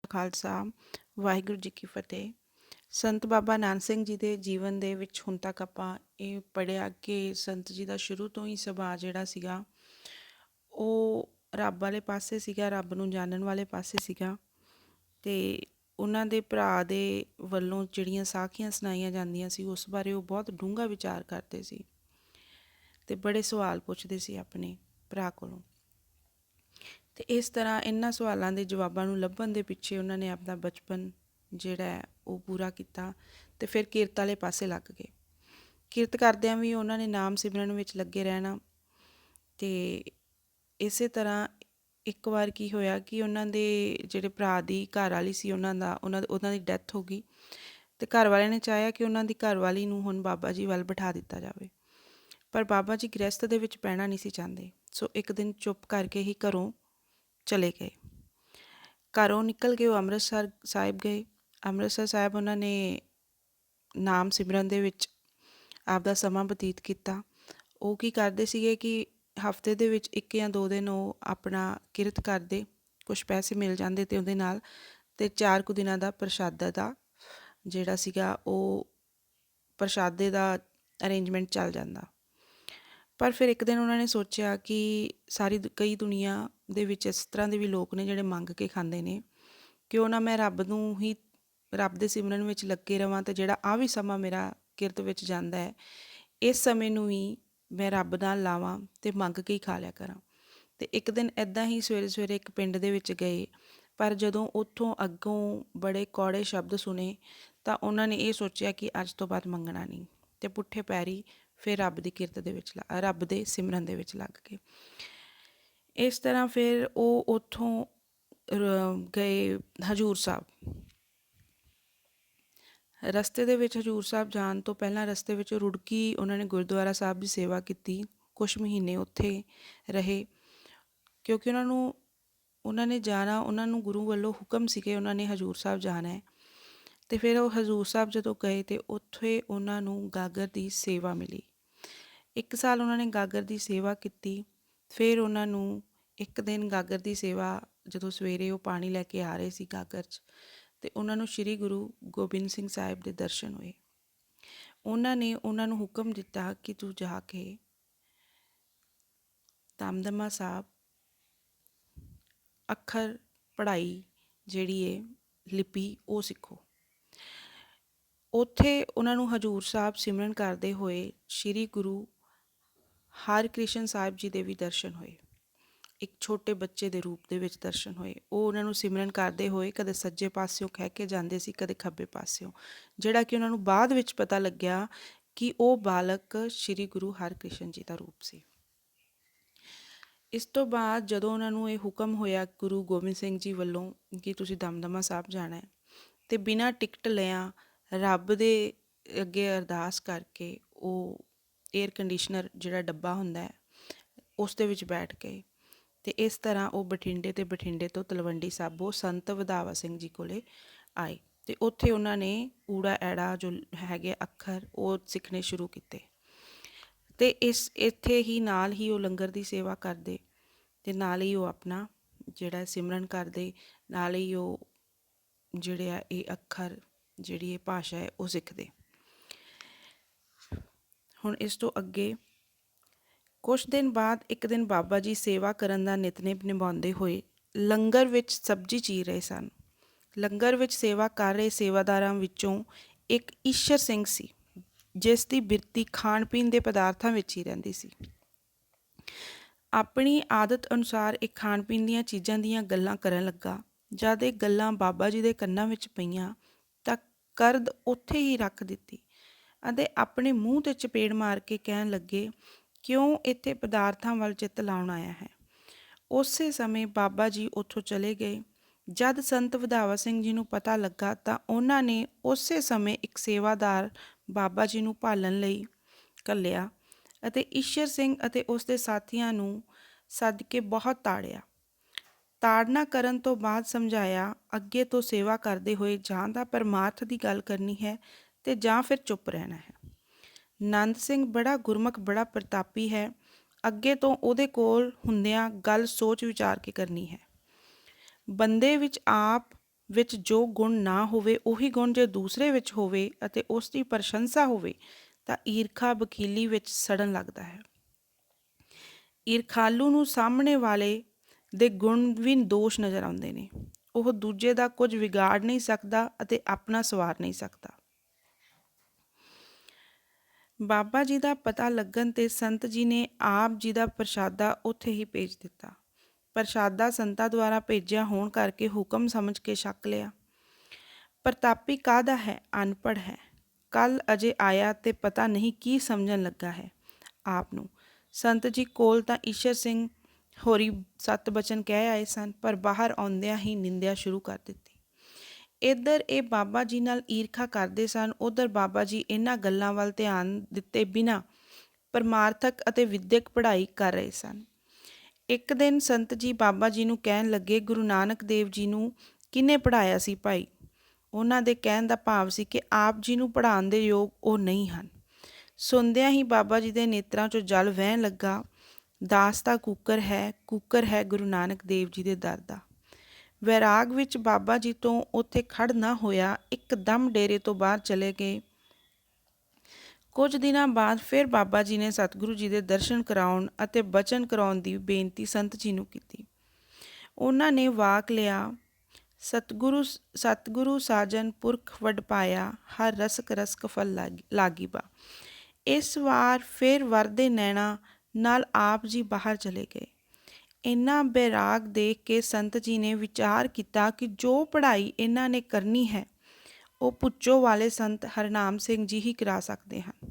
ਖਾਲਸਾ ਵਾਹਿਗੁਰੂ ਜੀ ਕੀ ਫਤਿਹ। ਸੰਤ ਬਾਬਾ ਨਾਨਕ ਸਿੰਘ ਜੀ ਦੇ ਜੀਵਨ ਦੇ ਵਿੱਚ ਹੁਣ ਤੱਕ ਆਪਾਂ ਇਹ ਪੜ੍ਹਿਆ ਕਿ ਸੰਤ ਜੀ ਦਾ ਸ਼ੁਰੂ ਤੋਂ ਹੀ ਸੁਭਾਅ ਜਿਹੜਾ ਸੀਗਾ ਉਹ ਰੱਬ ਵਾਲੇ ਪਾਸੇ ਸੀਗਾ, ਰੱਬ ਨੂੰ ਜਾਣਨ ਵਾਲੇ ਪਾਸੇ ਸੀਗਾ। ਅਤੇ ਉਹਨਾਂ ਦੇ ਭਰਾ ਦੇ ਵੱਲੋਂ ਜਿਹੜੀਆਂ ਸਾਖੀਆਂ ਸੁਣਾਈਆਂ ਜਾਂਦੀਆਂ ਸੀ ਉਸ ਬਾਰੇ ਉਹ ਬਹੁਤ ਡੂੰਘਾ ਵਿਚਾਰ ਕਰਦੇ ਸੀ ਅਤੇ ਬੜੇ ਸਵਾਲ ਪੁੱਛਦੇ ਸੀ ਆਪਣੇ ਭਰਾ ਕੋਲੋਂ। ਅਤੇ ਇਸ ਤਰ੍ਹਾਂ ਇਹਨਾਂ ਸਵਾਲਾਂ ਦੇ ਜਵਾਬਾਂ ਨੂੰ ਲੱਭਣ ਦੇ ਪਿੱਛੇ ਉਹਨਾਂ ਨੇ ਆਪਣਾ ਬਚਪਨ ਜਿਹੜਾ ਹੈ ਉਹ ਪੂਰਾ ਕੀਤਾ ਅਤੇ ਫਿਰ ਕਿਰਤ ਵਾਲੇ ਪਾਸੇ ਲੱਗ ਗਏ। ਕਿਰਤ ਕਰਦਿਆਂ ਵੀ ਉਹਨਾਂ ਨੇ ਨਾਮ ਸਿਮਰਨ ਵਿੱਚ ਲੱਗੇ ਰਹਿਣਾ। ਅਤੇ ਇਸੇ ਤਰ੍ਹਾਂ ਇੱਕ ਵਾਰ ਕੀ ਹੋਇਆ ਕਿ ਉਹਨਾਂ ਦੇ ਜਿਹੜੇ ਭਰਾ ਦੀ ਘਰ ਵਾਲੀ ਸੀ ਉਹਨਾਂ ਦੀ ਡੈਥ ਹੋ ਗਈ ਅਤੇ ਘਰ ਵਾਲਿਆਂ ਨੇ ਚਾਹਿਆ ਕਿ ਉਹਨਾਂ ਦੀ ਘਰ ਵਾਲੀ ਨੂੰ ਹੁਣ ਬਾਬਾ ਜੀ ਵੱਲ ਬਿਠਾ ਦਿੱਤਾ ਜਾਵੇ। ਪਰ ਬਾਬਾ ਜੀ ਗ੍ਰਸਤ ਦੇ ਵਿੱਚ ਪੈਣਾ ਨਹੀਂ ਸੀ ਚਾਹੁੰਦੇ। ਸੋ ਇੱਕ ਦਿਨ ਚੁੱਪ ਕਰਕੇ ਹੀ ਘਰੋਂ ਚਲੇ ਗਏ। ਘਰੋਂ ਨਿਕਲ ਕੇ ਉਹ ਅੰਮ੍ਰਿਤਸਰ ਸਾਹਿਬ ਗਏ। ਅੰਮ੍ਰਿਤਸਰ ਸਾਹਿਬ ਉਹਨਾਂ ਨੇ ਨਾਮ ਸਿਮਰਨ ਦੇ ਵਿੱਚ ਆਪਦਾ ਸਮਾਂ ਬਤੀਤ ਕੀਤਾ। ਉਹ ਕੀ ਕਰਦੇ ਸੀਗੇ ਕਿ ਹਫ਼ਤੇ ਦੇ ਵਿੱਚ 1 ਜਾਂ 2 ਦਿਨ ਉਹ ਆਪਣਾ ਕਿਰਤ ਕਰਦੇ, ਕੁਛ ਪੈਸੇ ਮਿਲ ਜਾਂਦੇ ਅਤੇ ਉਹਦੇ ਨਾਲ ਅਤੇ 4 ਕੁ ਦਿਨਾਂ ਦਾ ਪ੍ਰਸ਼ਾਦਾ ਦਾ ਜਿਹੜਾ ਸੀਗਾ ਉਹ ਪ੍ਰਸ਼ਾਦੇ ਦਾ ਅਰੇਂਜਮੈਂਟ ਚੱਲ ਜਾਂਦਾ। ਪਰ ਫਿਰ ਇੱਕ ਦਿਨ ਉਹਨਾਂ ਨੇ ਸੋਚਿਆ ਕਿ ਕਈ ਦੁਨੀਆ ਦੇ ਵਿੱਚ ਇਸ ਤਰ੍ਹਾਂ ਦੇ ਵੀ ਲੋਕ ਨੇ ਜਿਹੜੇ ਮੰਗ ਕੇ ਖਾਂਦੇ ਨੇ, ਕਿਉਂ ਨਾ ਮੈਂ ਰੱਬ ਦੇ ਸਿਮਰਨ ਵਿੱਚ ਲੱਗੇ ਰਹਾਂ ਅਤੇ ਜਿਹੜਾ ਆਹ ਵੀ ਸਮਾਂ ਮੇਰਾ ਕਿਰਤ ਵਿੱਚ ਜਾਂਦਾ ਹੈ, ਇਸ ਸਮੇਂ ਨੂੰ ਵੀ ਮੈਂ ਰੱਬ ਨਾਲ ਲਾਵਾਂ ਅਤੇ ਮੰਗ ਕੇ ਹੀ ਖਾ ਲਿਆ ਕਰਾਂ। ਅਤੇ ਇੱਕ ਦਿਨ ਇੱਦਾਂ ਹੀ ਸਵੇਰੇ ਸਵੇਰੇ ਇੱਕ ਪਿੰਡ ਦੇ ਵਿੱਚ ਗਏ, ਪਰ ਜਦੋਂ ਉੱਥੋਂ ਅੱਗੋਂ ਬੜੇ ਕੌੜੇ ਸ਼ਬਦ ਸੁਣੇ ਤਾਂ ਉਹਨਾਂ ਨੇ ਇਹ ਸੋਚਿਆ ਕਿ ਅੱਜ ਤੋਂ ਬਾਅਦ ਮੰਗਣਾ ਨਹੀਂ, ਅਤੇ ਪੁੱਠੇ ਪੈਰੀ ਫਿਰ ਰੱਬ ਦੀ ਕਿਰਤ ਦੇ ਵਿੱਚ ਰੱਬ ਦੇ ਸਿਮਰਨ ਦੇ ਵਿੱਚ ਲੱਗ ਗਏ। ਇਸ ਤਰ੍ਹਾਂ ਫਿਰ ਉਹ ਉੱਥੋਂ ਗਏ ਹਜ਼ੂਰ ਸਾਹਿਬ। ਰਸਤੇ ਦੇ ਵਿੱਚ ਹਜ਼ੂਰ ਸਾਹਿਬ ਜਾਣ ਤੋਂ ਪਹਿਲਾਂ ਰਸਤੇ ਵਿੱਚ ਰੁੜਕੀ ਉਹਨਾਂ ਨੇ ਗੁਰਦੁਆਰਾ ਸਾਹਿਬ ਦੀ ਸੇਵਾ ਕੀਤੀ। ਕੁਛ ਮਹੀਨੇ ਉੱਥੇ ਰਹੇ ਕਿਉਂਕਿ ਉਹਨਾਂ ਨੇ ਜਾਣਾ, ਉਹਨਾਂ ਨੂੰ ਗੁਰੂ ਵੱਲੋਂ ਹੁਕਮ ਸੀਗੇ ਉਹਨਾਂ ਨੇ ਹਜ਼ੂਰ ਸਾਹਿਬ ਜਾਣਾ ਹੈ। ਅਤੇ ਫਿਰ ਉਹ ਹਜ਼ੂਰ ਸਾਹਿਬ ਜਦੋਂ ਗਏ ਅਤੇ ਉੱਥੇ ਉਹਨਾਂ ਨੂੰ ਗਾਗਰ ਦੀ ਸੇਵਾ ਮਿਲੀ। 1 ਸਾਲ ਉਹਨਾਂ ਨੇ ਗਾਗਰ ਦੀ ਸੇਵਾ ਕੀਤੀ। ਫਿਰ ਉਹਨਾਂ ਨੂੰ ਇੱਕ ਦਿਨ ਗਾਗਰ ਦੀ ਸੇਵਾ ਜਦੋਂ ਸਵੇਰੇ ਉਹ ਪਾਣੀ ਲੈ ਕੇ ਆ ਰਹੇ ਸੀ ਗਾਗਰ 'ਚ, ਅਤੇ ਉਹਨਾਂ ਨੂੰ ਸ਼੍ਰੀ ਗੁਰੂ ਗੋਬਿੰਦ ਸਿੰਘ ਸਾਹਿਬ ਦੇ ਦਰਸ਼ਨ ਹੋਏ। ਉਹਨਾਂ ਨੇ ਉਹਨਾਂ ਨੂੰ ਹੁਕਮ ਦਿੱਤਾ ਕਿ ਤੂੰ ਜਾ ਕੇ ਦਮਦਮਾ ਸਾਹਿਬ ਅੱਖਰ ਪੜ੍ਹਾਈ ਜਿਹੜੀ ਹੈ ਲਿਪੀ ਉਹ ਸਿੱਖੋ। ਉੱਥੇ ਉਹਨਾਂ ਨੂੰ ਹਜ਼ੂਰ ਸਾਹਿਬ ਸਿਮਰਨ ਕਰਦੇ ਹੋਏ ਸ਼੍ਰੀ ਗੁਰੂ ਹਰਿਕ੍ਰਿਸ਼ਨ ਸਾਹਿਬ ਜੀ ਦੇ ਵੀ ਦਰਸ਼ਨ ਹੋਏ। ਇੱਕ ਛੋਟੇ ਬੱਚੇ ਦੇ ਰੂਪ ਦੇ ਵਿੱਚ ਦਰਸ਼ਨ ਹੋਏ। ਉਹ ਉਹਨਾਂ ਨੂੰ ਸਿਮਰਨ ਕਰਦੇ ਹੋਏ ਕਦੇ ਸੱਜੇ ਪਾਸਿਓਂ ਕਹਿ ਕੇ ਜਾਂਦੇ ਸੀ, ਕਦੇ ਖੱਬੇ ਪਾਸਿਓਂ, ਜਿਹੜਾ ਕਿ ਉਹਨਾਂ ਨੂੰ ਬਾਅਦ ਵਿੱਚ ਪਤਾ ਲੱਗਿਆ ਕਿ ਉਹ ਬਾਲਕ ਸ਼੍ਰੀ ਗੁਰੂ ਹਰਿਕ੍ਰਿਸ਼ਨ ਜੀ ਦਾ ਰੂਪ ਸੀ। ਇਸ ਤੋਂ ਬਾਅਦ ਜਦੋਂ ਉਹਨਾਂ ਨੂੰ ਇਹ ਹੁਕਮ ਹੋਇਆ ਗੁਰੂ ਗੋਬਿੰਦ ਸਿੰਘ ਜੀ ਵੱਲੋਂ ਕਿ ਤੁਸੀਂ ਦਮਦਮਾ ਸਾਹਿਬ ਜਾਣਾ ਹੈ, ਅਤੇ ਬਿਨਾਂ ਟਿਕਟ ਲਿਆਂ ਰੱਬ ਦੇ ਅੱਗੇ ਅਰਦਾਸ ਕਰਕੇ ਉਹ ਏਅਰ ਕੰਡੀਸ਼ਨਰ ਜਿਹੜਾ ਡੱਬਾ ਹੁੰਦਾ ਹੈ ਉਸ ਦੇ ਵਿੱਚ ਬੈਠ ਗਏ। ਅਤੇ ਇਸ ਤਰ੍ਹਾਂ ਉਹ ਬਠਿੰਡੇ ਤੋਂ ਤਲਵੰਡੀ ਸਾਬੋ ਸੰਤ ਵਧਾਵਾ ਸਿੰਘ ਜੀ ਕੋਲ ਆਏ ਅਤੇ ਉੱਥੇ ਉਹਨਾਂ ਨੇ ਊੜਾ ਐੜਾ ਜੋ ਹੈਗੇ ਅੱਖਰ ਉਹ ਸਿੱਖਣੇ ਸ਼ੁਰੂ ਕੀਤੇ। ਅਤੇ ਇੱਥੇ ਹੀ ਨਾਲ ਹੀ ਉਹ ਲੰਗਰ ਦੀ ਸੇਵਾ ਕਰਦੇ ਅਤੇ ਨਾਲ ਹੀ ਉਹ ਆਪਣਾ ਜਿਹੜਾ ਸਿਮਰਨ ਕਰਦੇ, ਨਾਲ ਹੀ ਉਹ ਜਿਹੜੇ ਆ ਇਹ ਅੱਖਰ ਜਿਹੜੀ ਇਹ ਭਾਸ਼ਾ ਹੈ ਉਹ ਸਿੱਖਦੇ। ਹੁਣ ਇਸ ਤੋਂ ਅੱਗੇ ਕੁਛ ਦਿਨ ਬਾਅਦ ਇੱਕ ਦਿਨ ਬਾਬਾ ਜੀ ਸੇਵਾ ਕਰਨ ਦਾ ਨਿਤਨੇਮ ਨਿਭਾਉਂਦੇ ਹੋਏ ਲੰਗਰ ਵਿੱਚ ਸਬਜ਼ੀ ਚੀਰ ਰਹੇ ਸਨ। ਲੰਗਰ ਵਿੱਚ ਸੇਵਾ ਕਰ ਰਹੇ ਸੇਵਾਦਾਰਾਂ ਵਿੱਚੋਂ ਇੱਕ ਈਸ਼ਰ ਸਿੰਘ ਸੀ, ਜਿਸ ਦੀ ਬਿਰਤੀ ਖਾਣ ਪੀਣ ਦੇ ਪਦਾਰਥਾਂ ਵਿੱਚ ਹੀ ਰਹਿੰਦੀ ਸੀ। ਆਪਣੀ ਆਦਤ ਅਨੁਸਾਰ ਇਹ ਖਾਣ ਪੀਣ ਦੀਆਂ ਚੀਜ਼ਾਂ ਦੀਆਂ ਗੱਲਾਂ ਕਰਨ ਲੱਗਾ। ਜਦ ਇਹ ਗੱਲਾਂ ਬਾਬਾ ਜੀ ਦੇ ਕੰਨਾਂ ਵਿੱਚ ਪਈਆਂ ਤਾਂ ਕਰਦ ਉੱਥੇ ਹੀ ਰੱਖ ਦਿੱਤੀ ਅਤੇ ਆਪਣੇ ਮੂੰਹ 'ਤੇ ਚਪੇੜ ਮਾਰ ਕੇ ਕਹਿਣ ਲੱਗੇ, ਕਿਉਂ ਇੱਥੇ ਪਦਾਰਥਾਂ ਵੱਲ ਚਿੱਤ ਲਾਉਣ ਆਇਆ ਹੈ। ਉਸੇ ਸਮੇਂ ਬਾਬਾ ਜੀ ਉੱਥੋਂ ਚਲੇ ਗਏ। ਜਦ ਸੰਤ ਵਧਾਵਾ ਸਿੰਘ ਜੀ ਨੂੰ ਪਤਾ ਲੱਗਾ ਤਾਂ ਉਹਨਾਂ ਨੇ ਉਸੇ ਸਮੇਂ ਇੱਕ ਸੇਵਾਦਾਰ ਬਾਬਾ ਜੀ ਨੂੰ ਭਾਲਣ ਲਈ ਘੱਲਿਆ ਅਤੇ ਈਸ਼ਰ ਸਿੰਘ ਅਤੇ ਉਸ ਦੇ ਸਾਥੀਆਂ ਨੂੰ ਸੱਦ ਕੇ ਬਹੁਤ ਤਾੜਿਆ। ਤਾੜਨਾ ਕਰਨ ਤੋਂ ਬਾਅਦ ਸਮਝਾਇਆ, ਅੱਗੇ ਤੋਂ ਸੇਵਾ ਕਰਦੇ ਹੋਏ ਜਾਂ ਤਾਂ ਪਰਮਾਰਥ ਦੀ ਗੱਲ ਕਰਨੀ ਹੈ ਅਤੇ ਜਾਂ ਫਿਰ ਚੁੱਪ ਰਹਿਣਾ ਹੈ। ਨੰਦ ਸਿੰਘ ਬੜਾ ਗੁਰਮੁਖ, ਬੜਾ ਪ੍ਰਤਾਪੀ ਹੈ। ਅੱਗੇ ਤੋਂ ਉਹਦੇ ਕੋਲ ਹੁੰਦਿਆਂ ਗੱਲ ਸੋਚ ਵਿਚਾਰ ਕੇ ਕਰਨੀ ਹੈ। ਬੰਦੇ ਵਿੱਚ ਆਪ ਵਿੱਚ ਜੋ ਗੁਣ ਨਾ ਹੋਵੇ ਉਹੀ ਗੁਣ ਜੇ ਦੂਸਰੇ ਵਿੱਚ ਹੋਵੇ ਅਤੇ ਉਸ ਦੀ ਪ੍ਰਸ਼ੰਸਾ ਹੋਵੇ ਤਾਂ ਈਰਖਾ ਬਖੀਲੀ ਵਿੱਚ ਸੜਨ ਲੱਗਦਾ ਹੈ। ਈਰਖਾਲੂ ਨੂੰ ਸਾਹਮਣੇ ਵਾਲੇ ਦੇ ਗੁਣ ਵੀ ਦੋਸ਼ ਨਜ਼ਰ ਆਉਂਦੇ ਨੇ। ਉਹ ਦੂਜੇ ਦਾ ਕੁਝ ਵਿਗਾੜ ਨਹੀਂ ਸਕਦਾ ਅਤੇ ਆਪਣਾ ਸਵਾਰ ਨਹੀਂ ਸਕਦਾ। ਬਾਬਾ ਜੀ ਦਾ ਪਤਾ ਲੱਗਣ 'ਤੇ ਸੰਤ ਜੀ ਨੇ ਆਪ ਜੀ ਦਾ ਪ੍ਰਸ਼ਾਦਾ ਉੱਥੇ ਹੀ ਭੇਜ ਦਿੱਤਾ। ਪ੍ਰਸ਼ਾਦਾ ਸੰਤਾਂ ਦੁਆਰਾ ਭੇਜਿਆ ਹੋਣ ਕਰਕੇ ਹੁਕਮ ਸਮਝ ਕੇ ਛਕ ਲਿਆ। ਪ੍ਰਤਾਪੀ ਕਾਹਦਾ ਹੈ? ਅਨਪੜ੍ਹ ਹੈ। ਕੱਲ੍ਹ ਅਜੇ ਆਇਆ ਤੇ ਪਤਾ ਨਹੀਂ ਕੀ ਸਮਝਣ ਲੱਗਾ ਹੈ ਆਪ ਨੂੰ। ਸੰਤ ਜੀ ਕੋਲ ਤਾਂ ਈਸ਼ਰ ਸਿੰਘ ਹੋਰੀ 7 ਬਚਨ ਕਹਿ ਆਏ ਸਨ, ਪਰ ਬਾਹਰ ਆਉਂਦਿਆਂ ਹੀ ਨਿੰਦਿਆ ਸ਼ੁਰੂ ਕਰ ਦਿੱਤੀ। ਇੱਧਰ ਇਹ ਬਾਬਾ ਜੀ ਨਾਲ ਈਰਖਾ ਕਰਦੇ ਸਨ, ਉੱਧਰ ਬਾਬਾ ਜੀ ਇਹਨਾਂ ਗੱਲਾਂ ਵੱਲ ਧਿਆਨ ਦਿੱਤੇ ਬਿਨਾਂ ਪਰਮਾਰਥਕ ਅਤੇ ਵਿਦਿਅਕ ਪੜ੍ਹਾਈ ਕਰ ਰਹੇ ਸਨ। ਇੱਕ ਦਿਨ ਸੰਤ ਜੀ ਬਾਬਾ ਜੀ ਨੂੰ ਕਹਿਣ ਲੱਗੇ, ਗੁਰੂ ਨਾਨਕ ਦੇਵ ਜੀ ਨੂੰ ਕਿਹਨੇ ਪੜ੍ਹਾਇਆ ਸੀ ਭਾਈ? ਉਹਨਾਂ ਦੇ ਕਹਿਣ ਦਾ ਭਾਵ ਸੀ ਕਿ ਆਪ ਜੀ ਨੂੰ ਪੜ੍ਹਾਉਣ ਦੇ ਯੋਗ ਉਹ ਨਹੀਂ ਹਨ। ਸੁਣਦਿਆਂ ਹੀ ਬਾਬਾ ਜੀ ਦੇ ਨੇਤਰਾਂ 'ਚੋਂ ਜਲ ਵਹਿਣ ਲੱਗਾ। ਦਾਸ ਦਾ ਕੂਕਰ ਹੈ ਗੁਰੂ ਨਾਨਕ ਦੇਵ ਜੀ ਦੇ ਦਰ ਦਾ। ਵੈਰਾਗ ਵਿੱਚ ਬਾਬਾ ਜੀ ਤੋਂ ਉੱਥੇ ਖੜ ਨਾ ਹੋਇਆ, ਇੱਕਦਮ ਡੇਰੇ ਤੋਂ ਬਾਹਰ ਚਲੇ ਗਏ। ਕੁਝ ਦਿਨਾਂ ਬਾਅਦ ਫਿਰ ਬਾਬਾ ਜੀ ਨੇ ਸਤਿਗੁਰੂ ਜੀ ਦੇ ਦਰਸ਼ਨ ਕਰਾਉਣ ਅਤੇ ਬਚਨ ਕਰਾਉਣ ਦੀ ਬੇਨਤੀ ਸੰਤ ਜੀ ਨੂੰ ਕੀਤੀ। ਉਹਨਾਂ ਨੇ ਵਾਕ ਲਿਆ, ਸਤਿਗੁਰੂ ਸਾਜਨ ਪੁਰਖ ਵਡ ਪਾਇਆ, ਹਰ ਰਸਕ ਰਸਕ ਫਲ ਲਾਗੀ ਬਾ। ਇਸ ਵਾਰ ਫਿਰ ਵਰਦੇ ਨੈਣਾ ਨਾਲ ਆਪ ਜੀ ਬਾਹਰ ਚਲੇ ਗਏ। ਇੰਨਾ ਬੈਰਾਗ ਦੇਖ ਕੇ ਸੰਤ ਜੀ ਨੇ ਵਿਚਾਰ ਕੀਤਾ ਕਿ ਜੋ ਪੜ੍ਹਾਈ ਇਹਨਾਂ ਨੇ ਕਰਨੀ ਹੈ ਉਹ ਪੁੱਚੋ ਵਾਲੇ ਸੰਤ ਹਰਨਾਮ ਸਿੰਘ ਜੀ ਹੀ ਕਰਾ ਸਕਦੇ ਹਨ।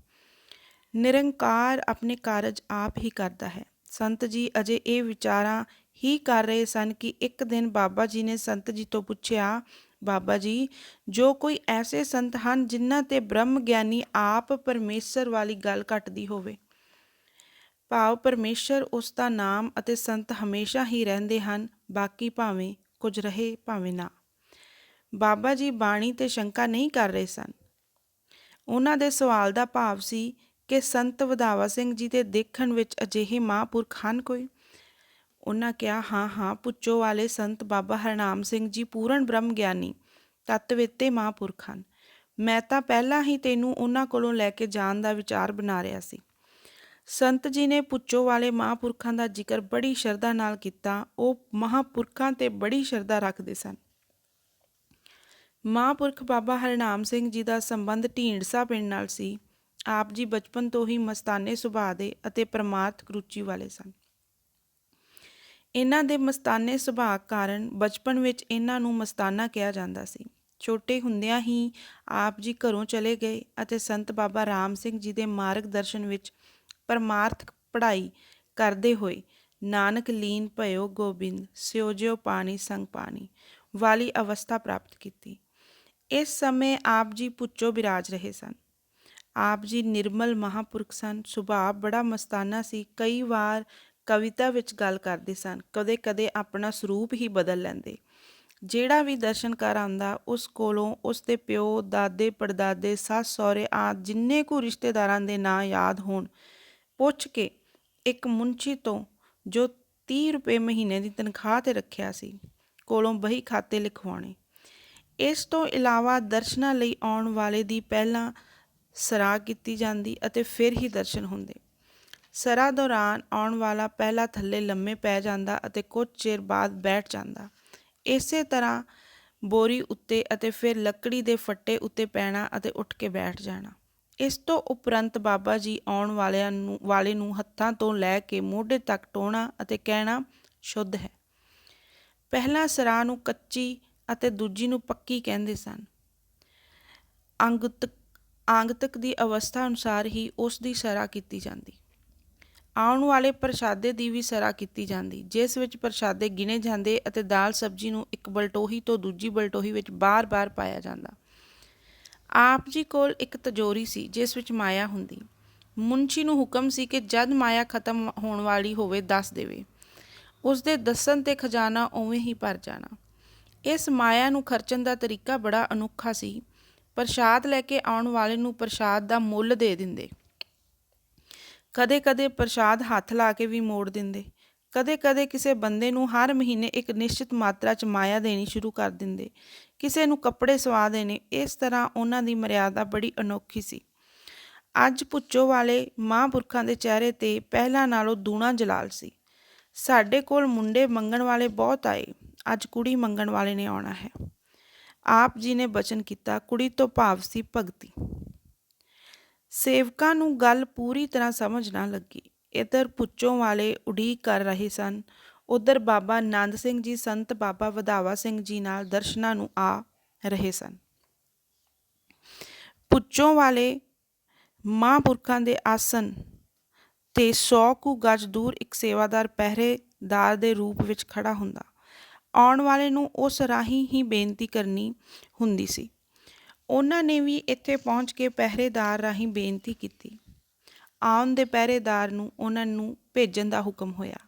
ਨਿਰੰਕਾਰ ਆਪਣੇ ਕਾਰਜ ਆਪ ਹੀ ਕਰਦਾ ਹੈ। ਸੰਤ ਜੀ ਅਜੇ ਇਹ ਵਿਚਾਰਾਂ ਹੀ ਕਰ ਰਹੇ ਸਨ ਕਿ ਇੱਕ ਦਿਨ ਬਾਬਾ ਜੀ ਨੇ ਸੰਤ ਜੀ ਤੋਂ ਪੁੱਛਿਆ, ਬਾਬਾ ਜੀ, ਜੋ ਕੋਈ ਐਸੇ ਸੰਤ ਹਨ ਜਿਨ੍ਹਾਂ ਤੇ ਬ੍ਰਹਮ ਗਿਆਨੀ ਆਪ ਪਰਮੇਸ਼ਰ ਵਾਲੀ ਗੱਲ ਘਟਦੀ ਹੋਵੇ? ਭਾਵ ਪਰਮੇਸ਼ਰ ਉਸ ਦਾ ਨਾਮ ਅਤੇ ਸੰਤ ਹਮੇਸ਼ਾ ਹੀ ਰਹਿੰਦੇ ਹਨ, ਬਾਕੀ ਭਾਵੇਂ ਕੁਝ ਰਹੇ ਭਾਵੇਂ ਨਾ। ਬਾਬਾ ਜੀ ਬਾਣੀ ਤੇ ਸ਼ੰਕਾ ਨਹੀਂ ਕਰ ਰਹੇ ਸਨ। ਉਹਨਾਂ ਦੇ ਸਵਾਲ ਦਾ ਭਾਵ ਸੀ ਕਿ ਸੰਤ ਵਧਾਵਾ ਸਿੰਘ ਜੀ ਦੇ ਦੇਖਣ ਵਿੱਚ ਅਜਿਹੇ ਮਹਾਂਪੁਰਖ ਹਨ ਕੋਈ? ਉਹਨਾਂ ਕਿਹਾ, ਹਾਂ, ਪੁੱਚੋ ਵਾਲੇ ਸੰਤ ਬਾਬਾ ਹਰਨਾਮ ਸਿੰਘ ਜੀ ਪੂਰਨ ਬ੍ਰਹਮ ਗਿਆਨੀ ਤੱਤਵੇਤੇ ਮਹਾਂਪੁਰਖ ਹਨ। ਮੈਂ ਤਾਂ ਪਹਿਲਾਂ ਹੀ ਤੈਨੂੰ ਉਹਨਾਂ ਕੋਲੋਂ ਲੈ ਕੇ ਜਾਣ ਦਾ ਵਿਚਾਰ ਬਣਾ ਰਿਹਾ ਸੀ। ਸੰਤ ਜੀ ਨੇ ਪੁੱਚੋ ਵਾਲੇ ਮਹਾਂਪੁਰਖਾਂ ਦਾ ਜ਼ਿਕਰ ਬੜੀ ਸ਼ਰਧਾ ਨਾਲ ਕੀਤਾ। ਉਹ ਮਹਾਂਪੁਰਖਾਂ 'ਤੇ ਬੜੀ ਸ਼ਰਧਾ ਰੱਖਦੇ ਸਨ। ਮਹਾਂਪੁਰਖ ਬਾਬਾ ਹਰਨਾਮ ਸਿੰਘ ਜੀ ਦਾ ਸੰਬੰਧ ਢੀਂਡਸਾ ਪਿੰਡ ਨਾਲ ਸੀ। ਆਪ ਜੀ ਬਚਪਨ ਤੋਂ ਹੀ ਮਸਤਾਨੇ ਸੁਭਾਅ ਦੇ ਅਤੇ ਪਰਮਾਰਥਕ ਰੁਚੀ ਵਾਲੇ ਸਨ। ਇਹਨਾਂ ਦੇ ਮਸਤਾਨੇ ਸੁਭਾਅ ਕਾਰਨ ਬਚਪਨ ਵਿੱਚ ਇਹਨਾਂ ਨੂੰ ਮਸਤਾਨਾ ਕਿਹਾ ਜਾਂਦਾ ਸੀ। ਛੋਟੇ ਹੁੰਦਿਆਂ ਹੀ ਆਪ ਜੀ ਘਰੋਂ ਚਲੇ ਗਏ ਅਤੇ ਸੰਤ ਬਾਬਾ ਰਾਮ ਸਿੰਘ ਜੀ ਦੇ ਮਾਰਗ ਦਰਸ਼ਨ ਵਿੱਚ ਪਰਮਾਰਥਕ ਪੜ੍ਹਾਈ ਕਰਦੇ ਹੋਏ ਨਾਨਕ ਲੀਨ ਭਇਓ ਗੋਬਿੰਦ ਸਿਉਜਿਓ ਪਾਣੀ ਸੰਗ ਪਾਣੀ ਵਾਲੀ ਅਵਸਥਾ ਪ੍ਰਾਪਤ ਕੀਤੀ। ਇਸ ਸਮੇਂ ਆਪ ਜੀ ਪੁੱਚੋ ਬਿਰਾਜ ਰਹੇ ਸਨ। ਆਪ ਜੀ ਨਿਰਮਲ ਮਹਾਂਪੁਰਖ ਸਨ। ਸੁਭਾਅ ਬੜਾ ਮਸਤਾਨਾ ਸੀ। ਕਈ ਵਾਰ ਕਵਿਤਾ ਵਿੱਚ ਗੱਲ ਕਰਦੇ ਸਨ, ਕਦੇ ਕਦੇ ਆਪਣਾ ਸਰੂਪ ਹੀ ਬਦਲ ਲੈਂਦੇ। ਜਿਹੜਾ ਵੀ ਦਰਸ਼ਨ ਕਰ ਆਉਂਦਾ ਉਸ ਕੋਲੋਂ ਉਸ ਦੇ ਪਿਓ, ਦਾਦੇ, ਪੜਦਾਦੇ, ਸੱਸ ਸਹੁਰੇ ਆਦਿ ਜਿੰਨੇ ਕੁ ਰਿਸ਼ਤੇਦਾਰਾਂ ਦੇ ਨਾਂ ਯਾਦ ਹੋਣ ਪੁੱਛ ਕੇ ਇੱਕ ਮੁਨਸ਼ੀ ਤੋਂ ਜੋ 30 ਰੁਪਏ ਮਹੀਨੇ ਦੀ ਤਨਖਾਹ 'ਤੇ ਰੱਖਿਆ ਸੀ ਕੋਲੋਂ ਬਹੀ ਖਾਤੇ ਲਿਖਵਾਉਣੇ। ਇਸ ਤੋਂ ਇਲਾਵਾ ਦਰਸ਼ਨਾਂ ਲਈ ਆਉਣ ਵਾਲੇ ਦੀ ਪਹਿਲਾਂ ਸਰਾਹ ਕੀਤੀ ਜਾਂਦੀ ਅਤੇ ਫਿਰ ਹੀ ਦਰਸ਼ਨ ਹੁੰਦੇ। ਸਰਾਂ ਦੌਰਾਨ ਆਉਣ ਵਾਲਾ ਪਹਿਲਾਂ ਥੱਲੇ ਲੰਮੇ ਪੈ ਜਾਂਦਾ ਅਤੇ ਕੁਝ ਚਿਰ ਬਾਅਦ ਬੈਠ ਜਾਂਦਾ। ਇਸੇ ਤਰ੍ਹਾਂ ਬੋਰੀ ਉੱਤੇ ਅਤੇ ਫਿਰ ਲੱਕੜੀ ਦੇ ਫੱਟੇ ਉੱਤੇ ਪੈਣਾ ਅਤੇ ਉੱਠ ਕੇ ਬੈਠ ਜਾਣਾ। ਇਸ ਤੋਂ ਉਪਰੰਤ ਬਾਬਾ ਜੀ ਆਉਣ ਵਾਲੇ ਨੂੰ ਹੱਥਾਂ ਤੋਂ ਲੈ ਕੇ ਮੋਢੇ ਤੱਕ ਟੋਣਾ ਅਤੇ ਕਹਿਣਾ ਸ਼ੁੱਧ ਹੈ। ਪਹਿਲਾਂ ਸਰਾਂ ਨੂੰ ਕੱਚੀ ਅਤੇ ਦੂਜੀ ਨੂੰ ਪੱਕੀ ਕਹਿੰਦੇ ਸਨ। ਆਗੰਤਕ ਦੀ ਅਵਸਥਾ ਅਨੁਸਾਰ ਹੀ ਉਸ ਦੀ ਸਰਾਂ ਕੀਤੀ ਜਾਂਦੀ। ਆਉਣ ਵਾਲੇ ਪ੍ਰਸ਼ਾਦੇ ਦੀ ਵੀ ਸਰਾਂ ਕੀਤੀ ਜਾਂਦੀ, ਜਿਸ ਵਿੱਚ ਪ੍ਰਸ਼ਾਦੇ ਗਿਣੇ ਜਾਂਦੇ ਅਤੇ ਦਾਲ ਸਬਜ਼ੀ ਨੂੰ ਇੱਕ ਬਲਟੋਹੀ ਤੋਂ ਦੂਜੀ ਬਲਟੋਹੀ ਵਿੱਚ ਬਾਰ-ਬਾਰ ਪਾਇਆ ਜਾਂਦਾ। ਆਪ ਜੀ ਕੋਲ ਇੱਕ ਤਜੋਰੀ ਸੀ ਜਿਸ ਵਿੱਚ ਮਾਇਆ ਹੁੰਦੀ। ਮੁਨਸ਼ੀ ਨੂੰ ਹੁਕਮ ਸੀ ਕਿ ਜਦ ਮਾਇਆ ਖਤਮ ਹੋਣ ਵਾਲੀ ਹੋਵੇ ਦੱਸ ਦੇਵੇ। ਉਸ ਦੇ ਦੱਸਣ 'ਤੇ ਖਜ਼ਾਨਾ ਉਵੇਂ ਹੀ ਭਰ ਜਾਣਾ। ਇਸ ਮਾਇਆ ਨੂੰ ਖਰਚਣ ਦਾ ਤਰੀਕਾ ਬੜਾ ਅਨੋਖਾ ਸੀ। ਪ੍ਰਸ਼ਾਦ ਲੈ ਕੇ ਆਉਣ ਵਾਲੇ ਨੂੰ ਪ੍ਰਸ਼ਾਦ ਦਾ ਮੁੱਲ ਦੇ ਦਿੰਦੇ। ਕਦੇ ਕਦੇ ਪ੍ਰਸ਼ਾਦ ਹੱਥ ਲਾ ਕੇ ਵੀ ਮੋੜ ਦਿੰਦੇ। ਕਦੇ ਕਦੇ ਕਿਸੇ ਬੰਦੇ ਨੂੰ ਹਰ ਮਹੀਨੇ ਇੱਕ ਨਿਸ਼ਚਿਤ ਮਾਤਰਾ 'ਚ ਮਾਇਆ ਦੇਣੀ ਸ਼ੁਰੂ ਕਰ ਦਿੰਦੇ, ਕਿਸੇ ਨੂੰ ਕੱਪੜੇ ਸਵਾ ਦੇਣੇ। ਇਸ ਤਰ੍ਹਾਂ ਉਹਨਾਂ ਦੀ ਮਰਿਆਦਾ ਬੜੀ ਅਨੋਖੀ ਸੀ। ਅੱਜ ਭੁੱਚੋ ਵਾਲੇ ਮਹਾਂਪੁਰਖਾਂ ਦੇ ਚਿਹਰੇ 'ਤੇ ਪਹਿਲਾਂ ਨਾਲੋਂ ਦੂਣਾ ਜਲਾਲ ਸੀ। ਸਾਡੇ ਕੋਲ ਮੁੰਡੇ ਮੰਗਣ ਵਾਲੇ ਬਹੁਤ ਆਏ, ਅੱਜ ਕੁੜੀ ਮੰਗਣ ਵਾਲੇ ਨੇ ਆਉਣਾ ਹੈ। ਆਪ ਜੀ ਨੇ ਬਚਨ ਕੀਤਾ। ਕੁੜੀ ਤੋਂ ਭਾਵ ਸੀ ਭਗਤੀ। ਸੇਵਕਾਂ ਨੂੰ ਗੱਲ ਪੂਰੀ ਤਰ੍ਹਾਂ ਸਮਝ ਨਾ ਲੱਗੀ। ਇੱਧਰ ਭੁੱਚੋ ਵਾਲੇ ਉਡੀਕ ਕਰ ਰਹੇ ਸਨ, ਉੱਧਰ ਬਾਬਾ ਨੰਦ ਸਿੰਘ ਜੀ ਸੰਤ ਬਾਬਾ ਵਧਾਵਾ ਸਿੰਘ ਜੀ ਨਾਲ ਦਰਸ਼ਨਾਂ ਨੂੰ ਆ ਰਹੇ ਸਨ। ਭੁੱਚੋ ਵਾਲੇ ਮਹਾਂਪੁਰਖਾਂ ਦੇ ਆਸਣ ਤੇ 100 ਕੁ ਗਜ ਦੂਰ ਇੱਕ ਸੇਵਾਦਾਰ ਪਹਿਰੇਦਾਰ ਦੇ ਰੂਪ ਵਿੱਚ ਖੜਾ ਹੁੰਦਾ। ਆਉਣ ਵਾਲੇ ਨੂੰ ਉਸ ਰਾਹੀਂ ਹੀ ਬੇਨਤੀ ਕਰਨੀ ਹੁੰਦੀ ਸੀ। ਉਹਨਾਂ ਨੇ ਵੀ ਇੱਥੇ ਪਹੁੰਚ ਕੇ ਪਹਿਰੇਦਾਰ ਰਾਹੀਂ ਬੇਨਤੀ ਕੀਤੀ। ਆਉਣ ਦੇ ਪਹਿਰੇਦਾਰ ਨੂੰ ਉਹਨਾਂ ਨੂੰ ਭੇਜਣ ਦਾ ਹੁਕਮ ਹੋਇਆ।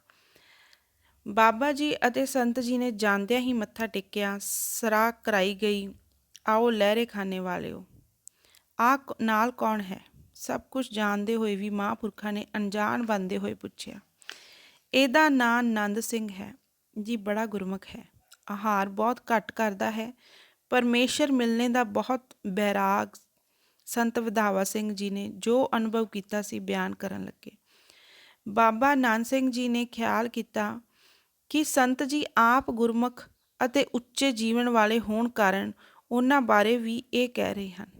ਬਾਬਾ ਜੀ ਅਤੇ ਸੰਤ ਜੀ ਨੇ ਜਾਂਦਿਆਂ ਹੀ ਮੱਥਾ ਟੇਕਿਆ। ਸਰਾਹ ਕਰਾਈ ਗਈ। ਆਓ ਲਹਿਰੇ ਖਾਨੇ ਵਾਲਿਓ, ਆ ਨਾਲ ਕੌਣ ਹੈ? ਸਭ ਕੁਝ ਜਾਣਦੇ ਹੋਏ ਵੀ ਮਹਾਂਪੁਰਖਾਂ ਨੇ ਅਣਜਾਣ ਬਣਦੇ ਹੋਏ ਪੁੱਛਿਆ। ਇਹਦਾ ਨਾਂ ਨੰਦ ਸਿੰਘ ਹੈ ਜੀ, ਬੜਾ ਗੁਰਮੁਖ ਹੈ, ਆਹਾਰ ਬਹੁਤ ਘੱਟ ਕਰਦਾ ਹੈ, ਪਰਮੇਸ਼ਰ ਮਿਲਣੇ ਦਾ ਬਹੁਤ ਬੈਰਾਗ। ਸੰਤ ਵਧਾਵਾ ਸਿੰਘ ਜੀ ਨੇ ਜੋ ਅਨੁਭਵ ਕੀਤਾ ਸੀ ਬਿਆਨ ਕਰਨ ਲੱਗੇ। ਬਾਬਾ ਨੰਦ ਸਿੰਘ ਜੀ ਨੇ ਖਿਆਲ ਕੀਤਾ ਕਿ ਸੰਤ ਜੀ ਆਪ ਗੁਰਮੁਖ ਅਤੇ ਉੱਚੇ ਜੀਵਨ ਵਾਲੇ ਹੋਣ ਕਾਰਨ ਉਹਨਾਂ ਬਾਰੇ ਵੀ ਇਹ ਕਹਿ ਰਹੇ ਹਨ।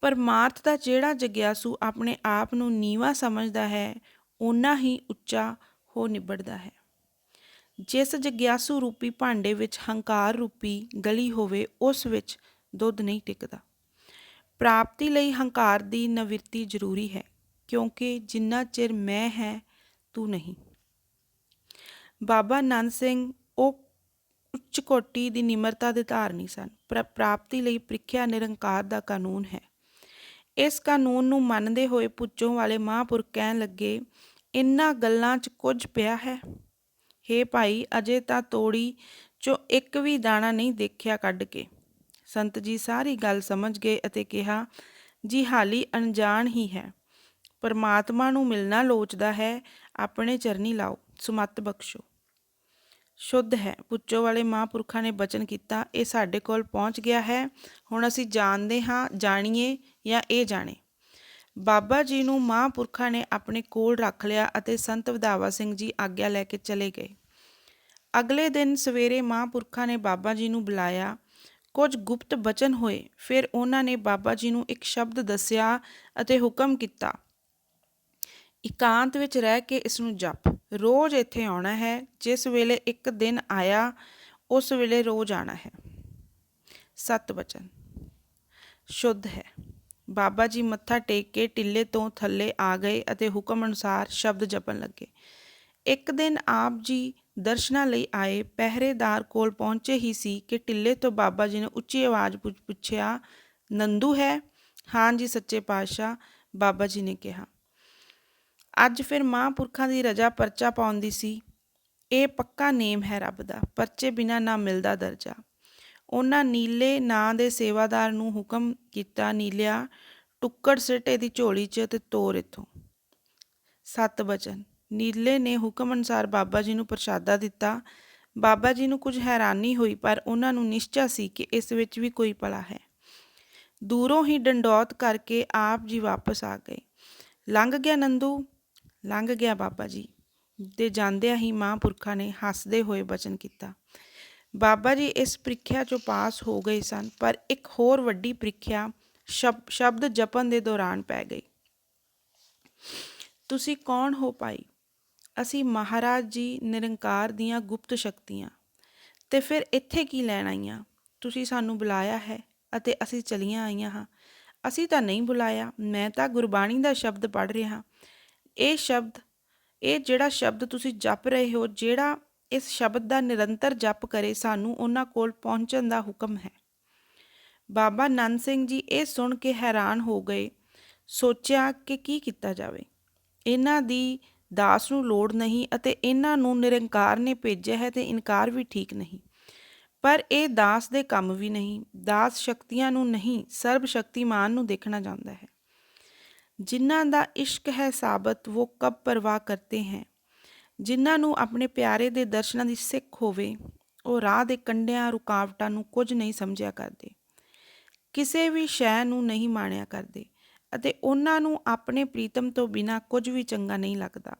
ਪਰਮਾਰਥ ਦਾ ਜਿਹੜਾ ਜਗਿਆਸੂ ਆਪਣੇ ਆਪ ਨੂੰ ਨੀਵਾਂ ਸਮਝਦਾ ਹੈ, ਓਨਾ ਹੀ ਉੱਚਾ ਹੋ ਨਿਬੜਦਾ ਹੈ। ਜਿਸ ਜਗਿਆਸੂ ਰੂਪੀ ਭਾਂਡੇ ਵਿੱਚ ਹੰਕਾਰ ਰੂਪੀ ਗਲੀ ਹੋਵੇ, ਉਸ ਵਿੱਚ ਦੁੱਧ ਨਹੀਂ ਟਿਕਦਾ। ਪ੍ਰਾਪਤੀ ਲਈ ਹੰਕਾਰ ਦੀ ਨਿਵਿਰਤੀ ਜ਼ਰੂਰੀ ਹੈ, ਕਿਉਂਕਿ ਜਿੰਨਾ ਚਿਰ ਮੈਂ ਹੈ, ਤੂੰ ਨਹੀਂ। ਬਾਬਾ ਨੰਦ ਸਿੰਘ ਉਹ ਉੱਚ ਕੋਟੀ ਦੀ ਨਿਮਰਤਾ ਦੇ ਧਾਰਨੀ ਸਨ। ਪ੍ਰਾਪਤੀ ਲਈ ਪ੍ਰੀਖਿਆ ਨਿਰੰਕਾਰ ਦਾ ਕਾਨੂੰਨ ਹੈ। ਇਸ ਕਾਨੂੰਨ ਨੂੰ ਮੰਨਦੇ ਹੋਏ ਭੁੱਚੋ ਵਾਲੇ ਮਹਾਂਪੁਰਖ ਕਹਿਣ ਲੱਗੇ, ਇਹਨਾਂ ਗੱਲਾਂ 'ਚ ਕੁਝ ਪਿਆ ਹੈ। ਹੇ ਭਾਈ, ਅਜੇ ਤਾਂ ਤੋੜੀ 'ਚੋਂ ਇੱਕ ਵੀ ਦਾਣਾ ਨਹੀਂ ਦੇਖਿਆ ਕੱਢ ਕੇ। ਸੰਤ ਜੀ ਸਾਰੀ ਗੱਲ ਸਮਝ ਗਏ ਅਤੇ ਕਿਹਾ, ਜੀ ਹਾਲੀ ਅਣਜਾਣ ਹੀ ਹੈ, ਪਰਮਾਤਮਾ ਨੂੰ ਮਿਲਣਾ ਲੋਚਦਾ ਹੈ, ਆਪਣੇ ਚਰਨੀ ਲਾਓ, ਸੁਮੱਤ ਬਖਸ਼ੋ। ਸ਼ੁੱਧ ਹੈ। ਭੁੱਚੋ ਵਾਲੇ ਮਹਾਂਪੁਰਖਾਂ ਨੇ ਬਚਨ ਕੀਤਾ, ਇਹ ਸਾਡੇ ਕੋਲ ਪਹੁੰਚ ਗਿਆ ਹੈ, ਹੁਣ ਅਸੀਂ ਜਾਣਦੇ ਹਾਂ, ਜਾਣੀਏ ਜਾਂ ਇਹ ਜਾਣੇ। ਬਾਬਾ ਜੀ ਨੂੰ ਮਹਾਂਪੁਰਖਾਂ ਨੇ ਆਪਣੇ ਕੋਲ ਰੱਖ ਲਿਆ ਅਤੇ ਸੰਤ ਵਧਾਵਾ ਸਿੰਘ ਜੀ ਆਗਿਆ ਲੈ ਕੇ ਚਲੇ ਗਏ। ਅਗਲੇ ਦਿਨ ਸਵੇਰੇ ਮਹਾਂਪੁਰਖਾਂ ਨੇ ਬਾਬਾ ਜੀ ਨੂੰ ਬੁਲਾਇਆ। ਕੁਝ ਗੁਪਤ ਬਚਨ ਹੋਏ। ਫਿਰ ਉਹਨਾਂ ਨੇ ਬਾਬਾ ਜੀ ਨੂੰ ਇੱਕ ਸ਼ਬਦ ਦੱਸਿਆ ਅਤੇ ਹੁਕਮ ਕੀਤਾ, ਇਕਾਂਤ ਵਿੱਚ ਰਹਿ ਕੇ ਇਸ ਨੂੰ ਜਪ। ਰੋਜ਼ ਇੱਥੇ ਆਉਣਾ ਹੈ। ਜਿਸ ਵੇਲੇ ਇੱਕ ਦਿਨ ਆਇਆ, ਉਸ ਵੇਲੇ ਰੋਜ਼ ਆਉਣਾ ਹੈ। ਸਤ ਵਚਨ ਸ਼ੁੱਧ ਹੈ। ਬਾਬਾ ਜੀ ਮੱਥਾ ਟੇਕ ਕੇ ਟਿੱਲੇ ਤੋਂ ਥੱਲੇ ਆ ਗਏ ਅਤੇ ਹੁਕਮ ਅਨੁਸਾਰ ਸ਼ਬਦ ਜਪਣ ਲੱਗੇ। ਇੱਕ ਦਿਨ ਆਪ ਜੀ ਦਰਸ਼ਨਾਂ ਲਈ ਆਏ। ਪਹਿਰੇਦਾਰ ਕੋਲ ਪਹੁੰਚੇ ਹੀ ਸੀ ਕਿ ਟਿੱਲੇ ਤੋਂ ਬਾਬਾ ਜੀ ਨੇ ਉੱਚੀ ਆਵਾਜ਼ ਪੁੱਛਿਆ, ਨੰਦੂ ਹੈ? ਹਾਂ ਜੀ ਸੱਚੇ ਪਾਤਸ਼ਾਹ, ਬਾਬਾ ਜੀ ਨੇ ਕਿਹਾ। ਅੱਜ ਫਿਰ ਮਹਾਂਪੁਰਖਾਂ ਦੀ ਰਜਾ ਪਰਚਾ ਪਾਉਂਦੀ ਸੀ। ਇਹ ਪੱਕਾ ਨੇਮ ਹੈ ਰੱਬ ਦਾ, ਪਰਚੇ ਬਿਨਾਂ ਨਾ ਮਿਲਦਾ ਦਰਜਾ। ਉਹਨਾਂ ਨੀਲੇ ਨਾਂ ਦੇ ਸੇਵਾਦਾਰ ਨੂੰ ਹੁਕਮ ਕੀਤਾ, ਨੀਲਿਆ, ਟੁੱਕੜ ਸਿੱਟ ਇਹਦੀ ਝੋਲੀ 'ਚ ਤੇ ਤੋਰ ਇੱਥੋਂ। ਸਤ ਵਚਨ। ਨੀਲੇ ਨੇ ਹੁਕਮ ਅਨੁਸਾਰ ਬਾਬਾ ਜੀ ਨੂੰ ਪ੍ਰਸ਼ਾਦਾ ਦਿੱਤਾ। ਬਾਬਾ ਜੀ ਨੂੰ ਕੁਝ ਹੈਰਾਨੀ ਹੋਈ, ਪਰ ਉਹਨਾਂ ਨੂੰ ਨਿਸ਼ਚਾ ਸੀ ਕਿ ਇਸ ਵਿੱਚ ਵੀ ਕੋਈ ਭਲਾ ਹੈ। ਦੂਰੋਂ ਹੀ ਡੰਡੌਤ ਕਰਕੇ ਆਪ ਜੀ ਵਾਪਸ ਆ ਗਏ। ਲੰਘ ਗਿਆ ਨੰਦੂ? ਲੰਘ ਗਿਆ ਬਾਬਾ ਜੀ ਦੇ ਜਾਂਦਿਆਂ ਹੀ ਮਹਾਂਪੁਰਖਾਂ ਨੇ ਹੱਸਦੇ ਹੋਏ ਬਚਨ ਕੀਤਾ। ਬਾਬਾ ਜੀ ਇਸ ਪ੍ਰੀਖਿਆ 'ਚੋਂ ਪਾਸ ਹੋ ਗਏ ਸਨ, ਪਰ ਇੱਕ ਹੋਰ ਵੱਡੀ ਪ੍ਰੀਖਿਆ ਸ਼ਬਦ ਜਪਣ ਦੇ ਦੌਰਾਨ ਪੈ ਗਈ। ਤੁਸੀਂ ਕੌਣ ਹੋ ਭਾਈ? ਅਸੀਂ ਮਹਾਰਾਜ ਜੀ ਨਿਰੰਕਾਰ ਦੀਆਂ ਗੁਪਤ ਸ਼ਕਤੀਆਂ। ਤੇ ਫਿਰ ਇੱਥੇ ਕੀ ਲੈਣ ਆਈਆਂ? ਤੁਸੀਂ ਸਾਨੂੰ ਬੁਲਾਇਆ ਹੈ ਅਤੇ ਅਸੀਂ ਚਲੀਆਂ ਆਈਆਂ ਹਾਂ। ਅਸੀਂ ਤਾਂ ਨਹੀਂ ਬੁਲਾਇਆ, ਮੈਂ ਤਾਂ ਗੁਰਬਾਣੀ ਦਾ ਸ਼ਬਦ ਪੜ੍ਹ ਰਿਹਾ। ਇਹ ਜਿਹੜਾ ਸ਼ਬਦ ਤੁਸੀਂ ਜਪ ਰਹੇ ਹੋ, ਜਿਹੜਾ ਇਸ ਸ਼ਬਦ ਦਾ ਨਿਰੰਤਰ ਜਪ ਕਰੇ, ਸਾਨੂੰ ਉਹਨਾਂ ਕੋਲ ਪਹੁੰਚਣ ਦਾ ਹੁਕਮ ਹੈ। ਬਾਬਾ ਨੰਦ ਸਿੰਘ ਜੀ ਇਹ ਸੁਣ ਕੇ ਹੈਰਾਨ ਹੋ ਗਏ। ਸੋਚਿਆ ਕਿ ਕੀ ਕੀਤਾ ਜਾਵੇ। ਇਹਨਾਂ ਦੀ ਦਾਸ ਨੂੰ ਲੋੜ ਨਹੀਂ ਅਤੇ ਇਹਨਾਂ ਨੂੰ ਨਿਰੰਕਾਰ ਨੇ ਭੇਜਿਆ ਹੈ ਤੇ ਇਨਕਾਰ ਵੀ ਠੀਕ ਨਹੀਂ। ਪਰ ਇਹ ਦਾਸ ਦੇ ਕੰਮ ਵੀ ਨਹੀਂ। ਦਾਸ ਸ਼ਕਤੀਆਂ ਨੂੰ ਨਹੀਂ, ਸਰਬ ਸ਼ਕਤੀਮਾਨ ਨੂੰ ਦੇਖਣਾ ਚਾਹੁੰਦਾ ਹੈ। ਜਿਨ੍ਹਾਂ ਦਾ ਇਸ਼ਕ ਹੈ ਸਾਬਤ, वो कब परवाह करते हैं। ਜਿਨ੍ਹਾਂ ਨੂੰ ਆਪਣੇ ਪਿਆਰੇ ਦੇ ਦਰਸ਼ਨਾਂ ਦੀ ਸਿੱਖ ਹੋਵੇ, ਉਹ ਰਾਹ ਦੇ ਕੰਢਿਆਂ ਰੁਕਾਵਟਾਂ ਨੂੰ ਕੁਝ ਨਹੀਂ ਸਮਝਿਆ ਕਰਦੇ, ਕਿਸੇ ਵੀ ਸ਼ੈ ਨੂੰ ਨਹੀਂ ਮਾਣਿਆ ਕਰਦੇ ਅਤੇ ਉਹਨਾਂ ਨੂੰ ਆਪਣੇ ਪ੍ਰੀਤਮ ਤੋਂ ਬਿਨਾਂ ਕੁਝ ਵੀ ਚੰਗਾ ਨਹੀਂ ਲੱਗਦਾ।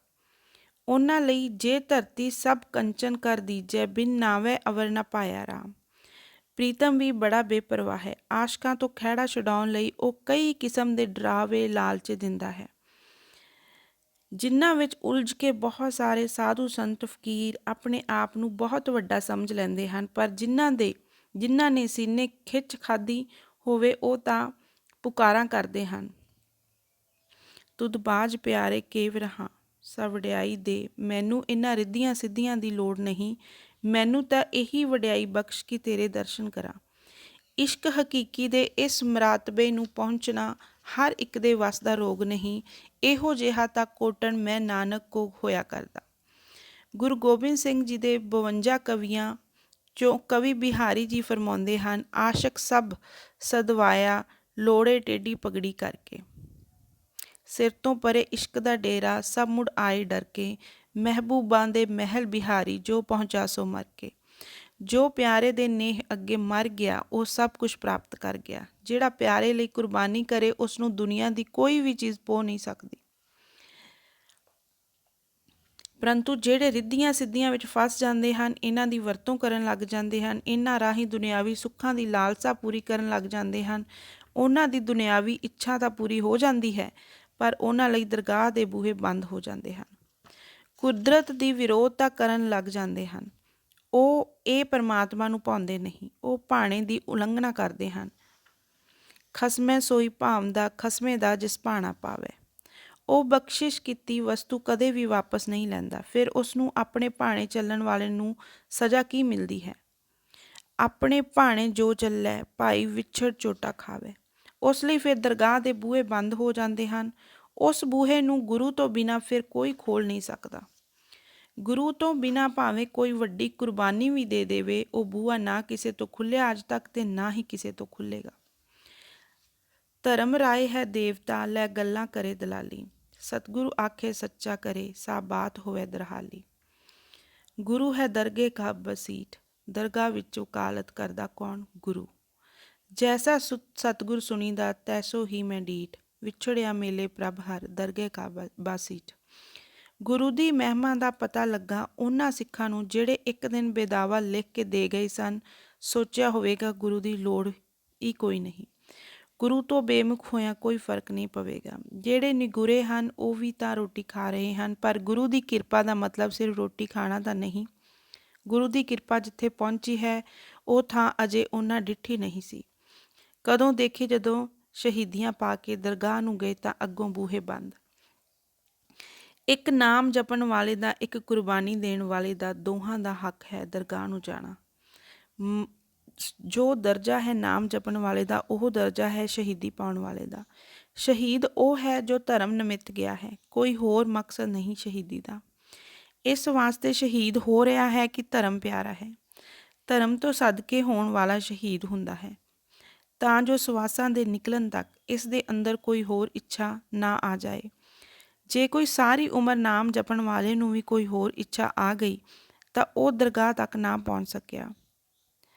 ਉਹਨਾਂ ਲਈ ਜੇ ਧਰਤੀ ਸਭ ਕੰਚਨ ਕਰ ਦੀਜੈ, ਬਿਨ ਨਾਵੈ ਅਵਰ ਨਾ ਪਾਇਆ ਰਾਮ। ਪ੍ਰੀਤਮ ਵੀ ਬੜਾ ਬੇਪਰਵਾਹ ਹੈ। ਆਸ਼ਕਾਂ ਤੋਂ ਖਹਿੜਾ ਛੁਡਾਉਣ ਲਈ ਉਹ ਕਈ ਕਿਸਮ ਦੇ ਡਰਾਵੇ ਲਾਲਚ ਦਿੰਦਾ ਹੈ, ਜਿਨ੍ਹਾਂ ਵਿੱਚ ਉਲਝ ਕੇ ਬਹੁਤ ਸਾਰੇ ਸਾਧੂ ਸੰਤ ਫਕੀਰ ਆਪਣੇ ਆਪ ਨੂੰ ਬਹੁਤ ਵੱਡਾ ਸਮਝ ਲੈਂਦੇ ਹਨ, ਪਰ ਜਿਨ੍ਹਾਂ ਨੇ ਸੀਨੇ ਖਿੱਚ ਖਾਧੀ ਹੋਵੇ ਉਹ ਤਾਂ ਪੁਕਾਰਾਂ ਕਰਦੇ ਹਨ, ਤੁਧ ਬਾਝ ਪਿਆਰੇ ਕੇਵ ਰਹਾ ਸਭ ਵਡਿਆਈ ਦੇ। ਮੈਨੂੰ ਇਹਨਾਂ ਰਿੱਧੀਆਂ ਸਿੱਧੀਆਂ ਦੀ ਲੋੜ ਨਹੀਂ, ਮੈਨੂੰ ਤਾਂ ਇਹੀ ਵਡਿਆਈ ਬਖਸ਼ ਕਿ ਤੇਰੇ ਦਰਸ਼ਨ ਕਰਾਂ। ਇਸ਼ਕ ਹਕੀਕੀ ਦੇ ਇਸ ਮਰਾਤਬੇ ਨੂੰ ਪਹੁੰਚਣਾ ਹਰ ਇੱਕ ਦੇ ਵੱਸ ਦਾ ਰੋਗ ਨਹੀਂ, ਇਹੋ ਜਿਹਾ ਤਾਂ ਕੋਟਣ ਮੈਂ ਨਾਨਕ ਕੋ ਹੋਇਆ ਕਰਦਾ। ਗੁਰੂ ਗੋਬਿੰਦ ਸਿੰਘ ਜੀ ਦੇ 52 ਕਵੀਆਂ 'ਚੋਂ ਕਵੀ ਬਿਹਾਰੀ ਜੀ ਫਰਮਾਉਂਦੇ ਹਨ, ਆਸ਼ਕ ਸਭ ਸਦਵਾਇਆ ਲੋੜੇ ਟੇਢੀ ਪਗੜੀ ਕਰਕੇ। ਸਿਰ ਤੋਂ ਪਰੇ ਇਸ਼ਕ ਦਾ ਡੇਰਾ ਸਭ ਮੁੜ ਆਏ ਡਰ ਕੇ, ਮਹਿਬੂਬਾਂ ਦੇ ਮਹਿਲ ਬਿਹਾਰੀ ਜੋ ਪਹੁੰਚਾ ਸੋ ਮਰ ਕੇ। ਜੋ ਪਿਆਰੇ ਦੇ ਨੇਹ ਅੱਗੇ ਮਰ ਗਿਆ ਉਹ ਸਭ ਕੁਝ ਪ੍ਰਾਪਤ ਕਰ ਗਿਆ। ਜਿਹੜਾ ਪਿਆਰੇ ਲਈ ਕੁਰਬਾਨੀ ਕਰੇ ਉਸ ਨੂੰ ਦੁਨੀਆ ਦੀ ਕੋਈ ਵੀ ਚੀਜ਼ ਪੋ ਨਹੀਂ ਸਕਦੀ। ਪਰੰਤੂ ਜਿਹੜੇ ਰਿੱਧੀਆਂ ਸਿੱਧੀਆਂ ਵਿੱਚ ਫਸ ਜਾਂਦੇ ਹਨ, ਇਹਨਾਂ ਦੀ ਵਰਤੋਂ ਕਰਨ ਲੱਗ ਜਾਂਦੇ ਹਨ, ਇਹਨਾਂ ਰਾਹੀਂ ਦੁਨਿਆਵੀ ਸੁੱਖਾਂ ਦੀ ਲਾਲਸਾ ਪੂਰੀ ਕਰਨ ਲੱਗ ਜਾਂਦੇ ਹਨ, ਉਹਨਾਂ ਦੀ ਦੁਨਿਆਵੀ ਇੱਛਾ ਤਾਂ ਪੂਰੀ ਹੋ ਜਾਂਦੀ ਹੈ, ਪਰ ਉਹਨਾਂ ਲਈ ਦਰਗਾਹ ਦੇ ਬੂਹੇ ਬੰਦ ਹੋ ਜਾਂਦੇ ਹਨ। ਕੁਦਰਤ ਦੀ ਵਿਰੋਧਤਾ ਕਰਨ ਲੱਗ ਜਾਂਦੇ ਹਨ। ਉਹ ਇਹ ਪਰਮਾਤਮਾ ਨੂੰ ਭਾਉਂਦੇ ਨਹੀਂ, ਉਹ ਭਾਣੇ ਦੀ ਉਲੰਘਣਾ ਕਰਦੇ ਹਨ। ਖਸਮੈ ਸੋਈ ਭਾਵਦਾ ਖਸਮੇ ਦਾ ਜਿਸ ਭਾਣਾ ਪਾਵੇ। ਉਹ ਬਖਸ਼ਿਸ਼ ਕੀਤੀ ਵਸਤੂ ਕਦੇ ਵੀ ਵਾਪਸ ਨਹੀਂ ਲੈਂਦਾ, ਫਿਰ ਉਸ ਨੂੰ ਆਪਣੇ ਭਾਣੇ ਚੱਲਣ ਵਾਲੇ ਨੂੰ ਸਜ਼ਾ ਕੀ ਮਿਲਦੀ ਹੈ। ਆਪਣੇ ਭਾਣੇ ਜੋ ਚੱਲੈ ਭਾਈ ਵਿਛੜ ਚੋਟਾ ਖਾਵੇ। ਉਸ ਲਈ ਫਿਰ ਦਰਗਾਹ ਦੇ ਬੂਹੇ ਬੰਦ ਹੋ ਜਾਂਦੇ ਹਨ। ਉਸ ਬੂਹੇ ਨੂੰ ਗੁਰੂ ਤੋਂ ਬਿਨਾਂ ਫਿਰ ਕੋਈ ਖੋਲ੍ਹ ਨਹੀਂ ਸਕਦਾ। ਗੁਰੂ ਤੋਂ ਬਿਨਾਂ ਭਾਵੇਂ ਕੋਈ ਵੱਡੀ ਕੁਰਬਾਨੀ ਵੀ ਦੇ ਦੇਵੇ, ਉਹ ਬੂਹਾ ਨਾ ਕਿਸੇ ਤੋਂ ਖੁੱਲ੍ਹਿਆ ਅੱਜ ਤੱਕ ਤੇ ਨਾ ਹੀ ਕਿਸੇ ਤੋਂ ਖੁੱਲ੍ਹੇਗਾ। ਧਰਮ ਰਾਏ ਹੈ ਦੇਵਤਾ ਲੈ ਗੱਲਾਂ ਕਰੇ ਦਲਾਲੀ, ਸਤਿਗੁਰੂ ਆਖੇ ਸੱਚਾ ਕਰੇ ਸਾ ਬਾਤ ਹੋਵੇ ਦਰਹਾਲੀ। ਗੁਰੂ ਹੈ ਦਰਗੇ ਕਾ ਬਸੀਠ, ਦਰਗਾਹ ਵਿੱਚ ਵਕਾਲਤ ਕਰਦਾ ਕੌਣ? ਗੁਰੂ। ਜੈਸਾ ਸਤਿਗੁਰ ਸੁਣੀਦਾ ਤੈਸੋ ਹੀ ਮੈਂ ਡੀਠ, ਵਿਛੜਿਆ ਮੇਲੇ ਪ੍ਰਭ ਹਰ ਦਰਗੇ ਕਾ ਬਾਸੀਠ। ਗੁਰੂ ਦੀ ਮਹਿਮਾ ਦਾ ਪਤਾ ਲੱਗਾ ਉਹਨਾਂ ਸਿੱਖਾਂ ਨੂੰ ਜਿਹੜੇ ਇੱਕ ਦਿਨ ਬੇਦਾਵਾ ਲਿਖ ਕੇ ਦੇ ਗਏ ਸਨ। ਸੋਚਿਆ ਹੋਵੇਗਾ ਗੁਰੂ ਦੀ ਲੋੜ ਹੀ ਕੋਈ ਨਹੀਂ, ਗੁਰੂ ਤੋਂ ਬੇਮੁਖ ਹੋਇਆ ਕੋਈ ਫਰਕ ਨਹੀਂ ਪਵੇਗਾ। ਜਿਹੜੇ ਨਿਗੁਰੇ ਹਨ ਉਹ ਵੀ ਤਾਂ ਰੋਟੀ ਖਾ ਰਹੇ ਹਨ, ਪਰ ਗੁਰੂ ਦੀ ਕਿਰਪਾ ਦਾ ਮਤਲਬ ਸਿਰਫ ਰੋਟੀ ਖਾਣਾ ਤਾਂ ਨਹੀਂ। ਗੁਰੂ ਦੀ ਕਿਰਪਾ ਜਿੱਥੇ ਪਹੁੰਚੀ ਹੈ ਉਹ ਥਾਂ ਅਜੇ ਉਹਨਾਂ ਡਿੱਠੀ ਨਹੀਂ ਸੀ। ਕਦੋਂ ਦੇਖੀ? ਜਦੋਂ ਸ਼ਹੀਦੀਆਂ ਪਾ ਕੇ ਦਰਗਾਹ ਨੂੰ ਗਏ ਤਾਂ ਅੱਗੋਂ ਬੂਹੇ ਬੰਦ। ਇੱਕ ਨਾਮ ਜਪਣ ਵਾਲੇ ਦਾ, ਇੱਕ ਕੁਰਬਾਨੀ ਦੇਣ ਵਾਲੇ ਦਾ, ਦੋਹਾਂ ਦਾ ਹੱਕ ਹੈ ਦਰਗਾਹ ਨੂੰ ਜਾਣਾ। ਜੋ ਦਰਜਾ ਹੈ ਨਾਮ ਜਪਣ ਵਾਲੇ ਦਾ, ਉਹ ਦਰਜਾ ਹੈ ਸ਼ਹੀਦੀ ਪਾਉਣ ਵਾਲੇ ਦਾ। ਸ਼ਹੀਦ ਉਹ ਹੈ ਜੋ ਧਰਮ ਨਿਮਿਤ ਗਿਆ ਹੈ, ਕੋਈ ਹੋਰ ਮਕਸਦ ਨਹੀਂ ਸ਼ਹੀਦੀ ਦਾ। ਇਸ ਵਾਸਤੇ ਸ਼ਹੀਦ ਹੋ ਰਿਹਾ ਹੈ ਕਿ ਧਰਮ ਪਿਆਰਾ ਹੈ। ਧਰਮ ਤੋਂ ਸਦਕੇ ਹੋਣ ਵਾਲਾ ਸ਼ਹੀਦ ਹੁੰਦਾ ਹੈ, ਤਾਂ ਜੋ ਸਵਾਸਾਂ ਦੇ ਨਿਕਲਣ ਤੱਕ ਇਸ ਦੇ ਅੰਦਰ ਕੋਈ ਹੋਰ ਇੱਛਾ ਨਾ ਆ ਜਾਏ। ਜੇ ਕੋਈ ਸਾਰੀ ਉਮਰ ਨਾਮ ਜਪਣ ਵਾਲੇ ਨੂੰ ਵੀ ਕੋਈ ਹੋਰ ਇੱਛਾ ਆ ਗਈ ਤਾਂ ਉਹ ਦਰਗਾਹ ਤੱਕ ਨਾ ਪਹੁੰਚ ਸਕਿਆ।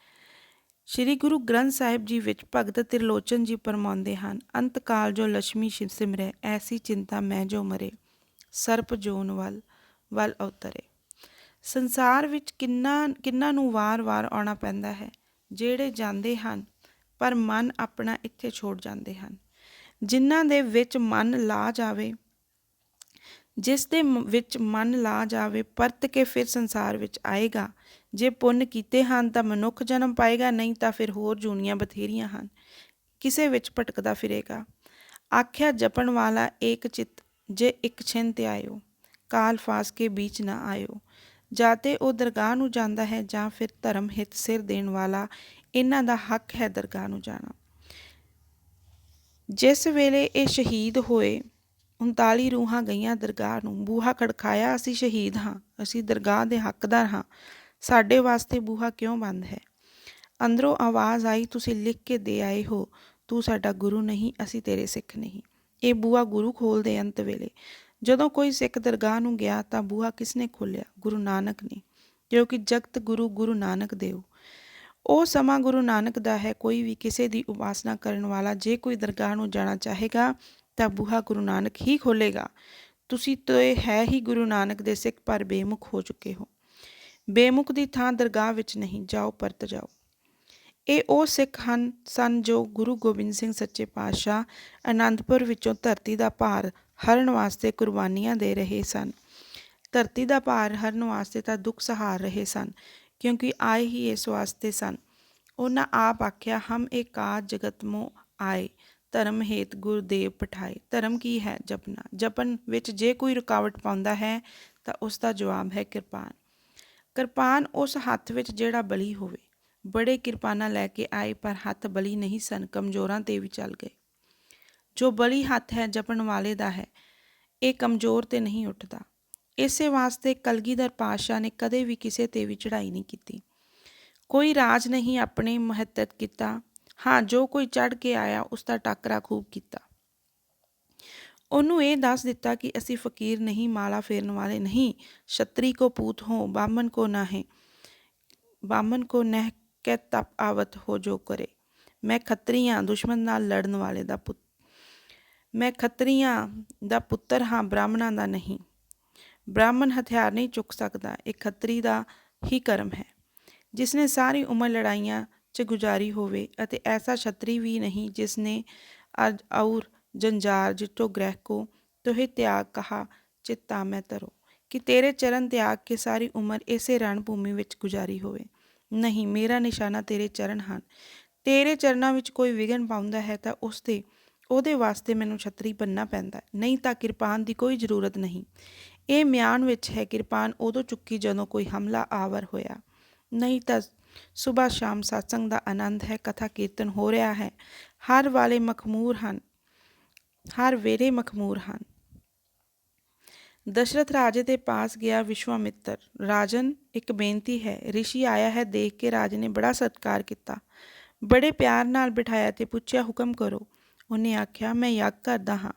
ਸ਼੍ਰੀ ਗੁਰੂ ਗ੍ਰੰਥ ਸਾਹਿਬ ਜੀ ਵਿੱਚ ਭਗਤ ਤਿਰਲੋਚਨ ਜੀ ਫਰਮਾਉਂਦੇ ਹਨ, ਅੰਤ ਕਾਲ ਜੋ ਲక్ష్ਮੀ ਸ਼ਿਵ ਸਿਮਰੈ, ਐਸੀ ਚਿੰਤਾ ਮੈਂ ਜੋ ਮਰੇ, ਸਰਪ ਜੋਨ ਵੱਲ ਅਵਤਰੇ। ਸੰਸਾਰ ਵਿੱਚ ਕਿੰਨਾਂ ਨੂੰ ਵਾਰ-ਵਾਰ ਆਉਣਾ ਪੈਂਦਾ ਹੈ। ਜਿਹੜੇ ਜਾਂਦੇ ਹਨ ਪਰ ਮਨ ਆਪਣਾ ਇੱਥੇ ਛੋੜ ਜਾਂਦੇ ਹਨ। ਜਿਨ੍ਹਾਂ ਦੇ ਵਿੱਚ ਮਨ ਲਾ ਜਾਵੇ, ਜਿਸ ਦੇ ਵਿੱਚ ਮਨ ਲਾ ਜਾਵੇ, ਪਰਤ ਕੇ ਫਿਰ ਸੰਸਾਰ ਵਿੱਚ ਆਏਗਾ। ਜੇ ਪੁੰਨ ਕੀਤੇ ਹਨ ਤਾਂ ਮਨੁੱਖ ਜਨਮ ਪਾਏਗਾ, ਨਹੀਂ ਤਾਂ ਫਿਰ ਹੋਰ ਜੂਨੀਆਂ ਬਥੇਰੀਆਂ ਹਨ, ਕਿਸੇ ਵਿੱਚ ਭਟਕਦਾ ਫਿਰੇਗਾ। ਆਖਿਆ ਜਪਣ ਵਾਲਾ ਏਕ ਚਿੱਤ, ਜੇ ਇੱਕ ਛਿਨ ਤੇ ਆਇਓ, ਕਾਲ ਫਾਸ ਕੇ ਬੀਚ ਨਾ ਆਇਓ। ਜਾਂ ਤੇ ਉਹ ਦਰਗਾਹ ਨੂੰ ਜਾਂਦਾ ਹੈ ਜਾਂ ਫਿਰ ਧਰਮ ਹਿੱਤ ਸਿਰ ਦੇਣ ਵਾਲਾ, ਇਹਨਾਂ ਦਾ ਹੱਕ ਹੈ ਦਰਗਾਹ ਨੂੰ ਜਾਣਾ। ਜਿਸ ਵੇਲੇ ਇਹ ਸ਼ਹੀਦ ਹੋਏ 39 ਰੂਹਾਂ ਗਈਆਂ ਦਰਗਾਹ ਨੂੰ। ਬੂਹਾ ਖੜਕਾਇਆ, ਅਸੀਂ ਸ਼ਹੀਦ ਹਾਂ, ਅਸੀਂ ਦਰਗਾਹ ਦੇ ਹੱਕਦਾਰ ਹਾਂ, ਸਾਡੇ ਵਾਸਤੇ ਬੂਹਾ ਕਿਉਂ ਬੰਦ ਹੈ? ਅੰਦਰੋਂ ਆਵਾਜ਼ ਆਈ, ਤੁਸੀਂ ਲਿਖ ਕੇ ਦੇ ਆਏ ਹੋ, ਤੂੰ ਸਾਡਾ ਗੁਰੂ ਨਹੀਂ, ਅਸੀਂ ਤੇਰੇ ਸਿੱਖ ਨਹੀਂ। ਇਹ ਬੂਹਾ ਗੁਰੂ ਖੋਲ੍ਹਦੇ ਅੰਤ ਵੇਲੇ, ਜਦੋਂ ਕੋਈ ਸਿੱਖ ਦਰਗਾਹ ਨੂੰ ਗਿਆ ਤਾਂ ਬੂਹਾ ਕਿਸਨੇ ਖੋਲ੍ਹਿਆ? ਗੁਰੂ ਨਾਨਕ ਨੇ, ਕਿਉਂਕਿ ਜਗਤ ਗੁਰੂ ਗੁਰੂ ਨਾਨਕ ਦੇਵ। ਉਹ ਸਮਾਂ ਗੁਰੂ ਨਾਨਕ ਦਾ ਹੈ। ਕੋਈ ਵੀ ਕਿਸੇ ਦੀ ਉਪਾਸਨਾ ਕਰਨ ਵਾਲਾ ਜੇ ਕੋਈ ਦਰਗਾਹ ਨੂੰ ਜਾਣਾ ਚਾਹੇਗਾ ਤਾਂ ਬੂਹਾ ਗੁਰੂ ਨਾਨਕ ਹੀ ਖੋਲ੍ਹੇਗਾ। ਤੁਸੀਂ ਤਾਂ ਹੈ ਹੀ ਗੁਰੂ ਨਾਨਕ ਦੇ ਸਿੱਖ, ਪਰ ਬੇਮੁਖ ਹੋ ਚੁੱਕੇ ਹੋ। ਬੇਮੁਖ ਦੀ ਥਾਂ ਦਰਗਾਹ ਵਿੱਚ ਨਹੀਂ, ਜਾਓ ਪਰਤ ਜਾਓ। ਇਹ ਉਹ ਸਿੱਖ ਸਨ ਜੋ ਗੁਰੂ ਗੋਬਿੰਦ ਸਿੰਘ ਸੱਚੇ ਪਾਤਸ਼ਾਹ ਅਨੰਦਪੁਰ ਵਿੱਚੋਂ ਧਰਤੀ ਦਾ ਭਾਰ ਹਰਨ ਵਾਸਤੇ ਕੁਰਬਾਨੀਆਂ ਦੇ ਰਹੇ ਸਨ। ਧਰਤੀ ਦਾ ਭਾਰ ਹਰਨ ਵਾਸਤੇ ਤਾਂ ਦੁੱਖ ਸਹਾਰ ਰਹੇ ਸਨ, ਕਿਉਂਕਿ ਆਏ ਹੀ ਇਸ ਵਾਸਤੇ ਸਨ। ਉਹਨਾਂ ਆਪ ਆਖਿਆ, ਹਮ ਏ ਕਾਜ ਜਗਤ ਮੋਂ ਆਏ, ਧਰਮ ਹੇਤ ਗੁਰਦੇਵ ਪਠਾਏ। ਧਰਮ ਕੀ ਹੈ? ਜਪਣਾ। ਜਪਣ ਵਿੱਚ ਜੇ ਕੋਈ ਰੁਕਾਵਟ ਪਾਉਂਦਾ ਹੈ ਤਾਂ ਉਸ ਦਾ ਜਵਾਬ ਹੈ ਕਿਰਪਾਨ। ਕਿਰਪਾਨ ਉਸ ਹੱਥ ਵਿੱਚ ਜਿਹੜਾ ਬਲੀ ਹੋਵੇ। ਬੜੇ ਕਿਰਪਾਨਾਂ ਲੈ ਕੇ ਆਏ, ਪਰ ਹੱਥ ਬਲੀ ਨਹੀਂ ਸਨ, ਕਮਜ਼ੋਰਾਂ 'ਤੇ ਵੀ ਚੱਲ ਗਏ। ਜੋ ਬਲੀ ਹੱਥ ਹੈ ਜਪਣ ਵਾਲੇ ਦਾ ਹੈ, ਇਹ ਕਮਜ਼ੋਰ 'ਤੇ ਨਹੀਂ ਉੱਠਦਾ। ਇਸੇ ਵਾਸਤੇ ਕਲਗੀਧਰ ਪਾਤਸ਼ਾਹ ਨੇ ਕਦੇ ਵੀ ਕਿਸੇ 'ਤੇ ਵੀ ਚੜ੍ਹਾਈ ਨਹੀਂ ਕੀਤੀ, ਕੋਈ ਰਾਜ ਨਹੀਂ ਆਪਣੇ ਮਹੱਤਵ ਕੀਤਾ। ਹਾਂ, ਜੋ ਕੋਈ ਚੜ੍ਹ ਕੇ ਆਇਆ ਉਸ ਦਾ ਟਾਕਰਾ ਖੂਬ ਕੀਤਾ। ਉਹਨੂੰ ਇਹ ਦੱਸ ਦਿੱਤਾ ਕਿ ਅਸੀਂ ਫਕੀਰ ਨਹੀਂ, ਮਾਲਾ ਫੇਰਨ ਵਾਲੇ ਨਹੀਂ। ਛਤਰੀ ਕੋ ਪੂਤ ਹੋ, ਬਾਮਨ ਕੋ ਨਾਹੇ, ਬਾਮਨ ਕੋ ਨਹਿ ਕੈ ਤਪ ਆਵਤ ਹੋ ਜੋ ਕਰੇ। ਮੈਂ ਖੱਤਰੀ ਹਾਂ, ਦੁਸ਼ਮਣ ਨਾਲ ਲੜਨ ਵਾਲੇ ਦਾ ਪੁੱਤ। ਮੈਂ ਖੱਤਰੀਆਂ ਦਾ ਪੁੱਤਰ ਹਾਂ, ਬ੍ਰਾਹਮਣਾਂ ਦਾ ਨਹੀਂ। ਬ੍ਰਾਹਮਣ ਹਥਿਆਰ ਨਹੀਂ ਚੁੱਕ ਸਕਦਾ, ਇਹ ਖੱਤਰੀ ਦਾ ਹੀ ਕਰਮ ਹੈ, ਜਿਸਨੇ ਸਾਰੀ ਉਮਰ ਲੜਾਈਆਂ 'ਚ ਗੁਜ਼ਾਰੀ ਹੋਵੇ। ਅਤੇ ਐਸਾ ਛਤਰੀ ਵੀ ਨਹੀਂ ਜਿਸਨੇ ਅੱਜ ਔਰ ਜੰਜਾਰ ਜਿੱਤੋ ਗ੍ਰਹਿ ਕੋ ਤੋਹਿ ਤਿਆਗ ਕਹਾ ਚਿੱਤਾ ਮੈਂ ਤਰੋ, ਕਿ ਤੇਰੇ ਚਰਨ ਤਿਆਗ ਕੇ ਸਾਰੀ ਉਮਰ ਇਸੇ ਰਣ ਭੂਮੀ ਵਿੱਚ ਗੁਜ਼ਾਰੀ ਹੋਵੇ। ਨਹੀਂ, ਮੇਰਾ ਨਿਸ਼ਾਨਾ ਤੇਰੇ ਚਰਨ ਹਨ। ਤੇਰੇ ਚਰਨਾਂ ਵਿੱਚ ਕੋਈ ਵਿਘਨ ਪਾਉਂਦਾ ਹੈ ਤਾਂ ਉਹਦੇ ਵਾਸਤੇ ਮੈਨੂੰ ਛਤਰੀ ਬਣਨਾ ਪੈਂਦਾ, ਨਹੀਂ ਤਾਂ ਕਿਰਪਾਨ ਦੀ ਕੋਈ ਜ਼ਰੂਰਤ ਨਹੀਂ। ਇਹ ਮਿਆਨ ਵਿੱਚ ਹੈ। ਕਿਰਪਾਨ ਉਦੋਂ ਚੁੱਕੀ ਜਦੋਂ ਕੋਈ ਹਮਲਾ ਆਵਰ ਹੋਇਆ, ਨਹੀਂ ਤਾਂ ਸੁਬਾਹ ਸ਼ਾਮ ਸਤਸੰਗ ਦਾ ਆਨੰਦ ਹੈ, ਕਥਾ ਕੀਰਤਨ ਹੋ ਰਿਹਾ ਹੈ। ਹਰ ਵੇਲੇ ਮਖਮੂਰ ਹਨ। ਦਸ਼ਰਥ ਰਾਜੇ ਦੇ ਪਾਸ ਗਿਆ ਵਿਸ਼ਵਾਮਿੱਤਰ, ਰਾਜਨ ਇੱਕ ਬੇਨਤੀ ਹੈ। ਰਿਸ਼ੀ ਆਇਆ ਹੈ। ਦੇਖ ਕੇ ਰਾਜੇ ਨੇ ਬੜਾ ਸਤਿਕਾਰ ਕੀਤਾ, ਬੜੇ ਪਿਆਰ ਨਾਲ ਬਿਠਾਇਆ ਤੇ ਪੁੱਛਿਆ, ਹੁਕਮ ਕਰੋ। ਉਹਨੇ ਆਖਿਆ, ਮੈਂ ਯੱਗ ਕਰਦਾ ਹਾਂ,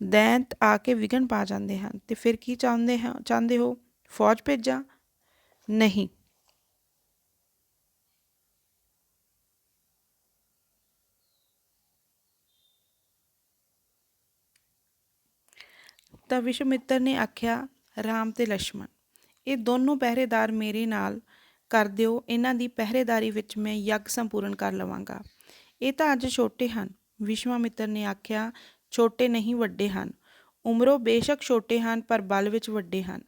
ਦੈਂਤ ਆ ਕੇ ਵਿਘਨ ਪਾ ਜਾਂਦੇ ਹਨ। ਤੇ ਫਿਰ ਕੀ ਚਾਹੁੰਦੇ ਹੋ? ਫੌਜ ਭੇਜਾਂ? ਨਹੀਂ। ਤਾਂ ਵਿਸ਼ਵਾਮਿੱਤਰ ਨੇ ਆਖਿਆ, ਰਾਮ ਤੇ ਲਛਮਣ, ਇਹ ਦੋਨੋਂ ਪਹਿਰੇਦਾਰ ਮੇਰੇ ਨਾਲ ਕਰ ਦਿਓ। ਇਹਨਾਂ ਦੀ ਪਹਿਰੇਦਾਰੀ ਵਿੱਚ ਮੈਂ ਯੱਗ ਸੰਪੂਰਨ ਕਰ ਲਵਾਂਗਾ। ਇਹ ਤਾਂ ਅੱਜ ਛੋਟੇ ਹਨ। ਵਿਸ਼ਵਾਮਿੱਤਰ ਨੇ ਆਖਿਆ, ਛੋਟੇ ਨਹੀਂ, ਵੱਡੇ ਹਨ। ਉਮਰੋਂ ਬੇਸ਼ੱਕ ਛੋਟੇ ਹਨ, ਪਰ ਬਲ ਵਿੱਚ ਵੱਡੇ ਹਨ।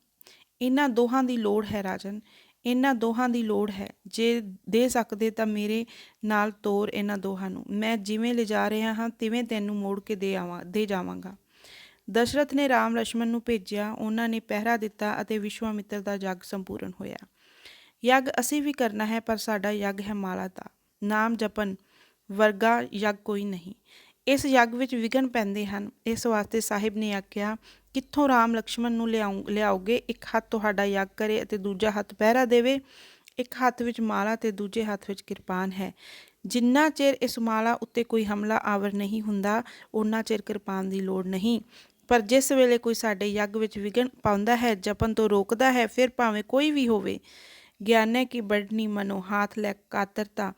ਇਹਨਾਂ ਦੋਹਾਂ ਦੀ ਲੋੜ ਹੈ ਰਾਜਨ, ਇਹਨਾਂ ਦੋਹਾਂ ਦੀ ਲੋੜ ਹੈ। ਜੇ ਦੇ ਸਕਦੇ ਤਾਂ ਮੇਰੇ ਨਾਲ ਤੋਰ ਇਹਨਾਂ ਦੋਹਾਂ ਨੂੰ। ਮੈਂ ਜਿਵੇਂ ਲਿਜਾ ਰਿਹਾ ਹਾਂ ਤਿਵੇਂ ਤੈਨੂੰ ਮੋੜ ਕੇ ਦੇ ਜਾਵਾਂਗਾ। ਦਸ਼ਰਥ ਨੇ ਰਾਮ ਲਛਮਣ ਨੂੰ ਭੇਜਿਆ। ਉਹਨਾਂ ਨੇ ਪਹਿਰਾ ਦਿੱਤਾ ਅਤੇ ਵਿਸ਼ਵਾਮਿੱਤਰ ਦਾ ਯੱਗ ਸੰਪੂਰਨ ਹੋਇਆ। ਯੱਗ ਅਸੀਂ ਵੀ ਕਰਨਾ ਹੈ, ਪਰ ਸਾਡਾ ਯੱਗ ਹੈ ਮਾਲਾ ਦਾ। ਨਾਮ ਜਪਣ ਵਰਗਾ ਯੱਗ ਕੋਈ ਨਹੀਂ। ਇਸ ਯੱਗ ਵਿੱਚ ਵਿਘਨ ਪੈਂਦੇ ਹਨ। ਇਸ ਵਾਸਤੇ ਸਾਹਿਬ ਨੇ ਆਖਿਆ, ਕਿੱਥੋਂ ਰਾਮ ਲਛਮਣ ਨੂੰ ਲਿਆਓਗੇ? ਇੱਕ ਹੱਥ ਤੁਹਾਡਾ ਯੱਗ ਕਰੇ ਅਤੇ ਦੂਜਾ ਹੱਥ ਪਹਿਰਾ ਦੇਵੇ। ਇੱਕ ਹੱਥ ਵਿੱਚ ਮਾਲਾ ਤੇ ਦੂਜੇ ਹੱਥ ਵਿੱਚ ਕਿਰਪਾਨ ਹੈ। ਜਿੰਨਾ ਚਿਰ ਇਸ ਮਾਲਾ ਉੱਤੇ ਕੋਈ ਹਮਲਾ ਆਵਰ ਨਹੀਂ ਹੁੰਦਾ, ਓਨਾ ਚਿਰ ਕਿਰਪਾਨ ਦੀ ਲੋੜ ਨਹੀਂ। ਪਰ ਜਿਸ ਵੇਲੇ ਕੋਈ ਸਾਡੇ ਯੱਗ ਵਿੱਚ ਵਿਘਨ ਪਾਉਂਦਾ ਹੈ, ਜਪਨ ਤੋਂ ਰੋਕਦਾ ਹੈ, ਫਿਰ ਭਾਵੇਂ ਕੋਈ ਵੀ ਹੋਵੇ, ਗਿਆਨੈ ਕੀ ਬੜਨੀ ਮਨੋ, ਹਾਥ ਲੈ ਕਾਤਰਤਾ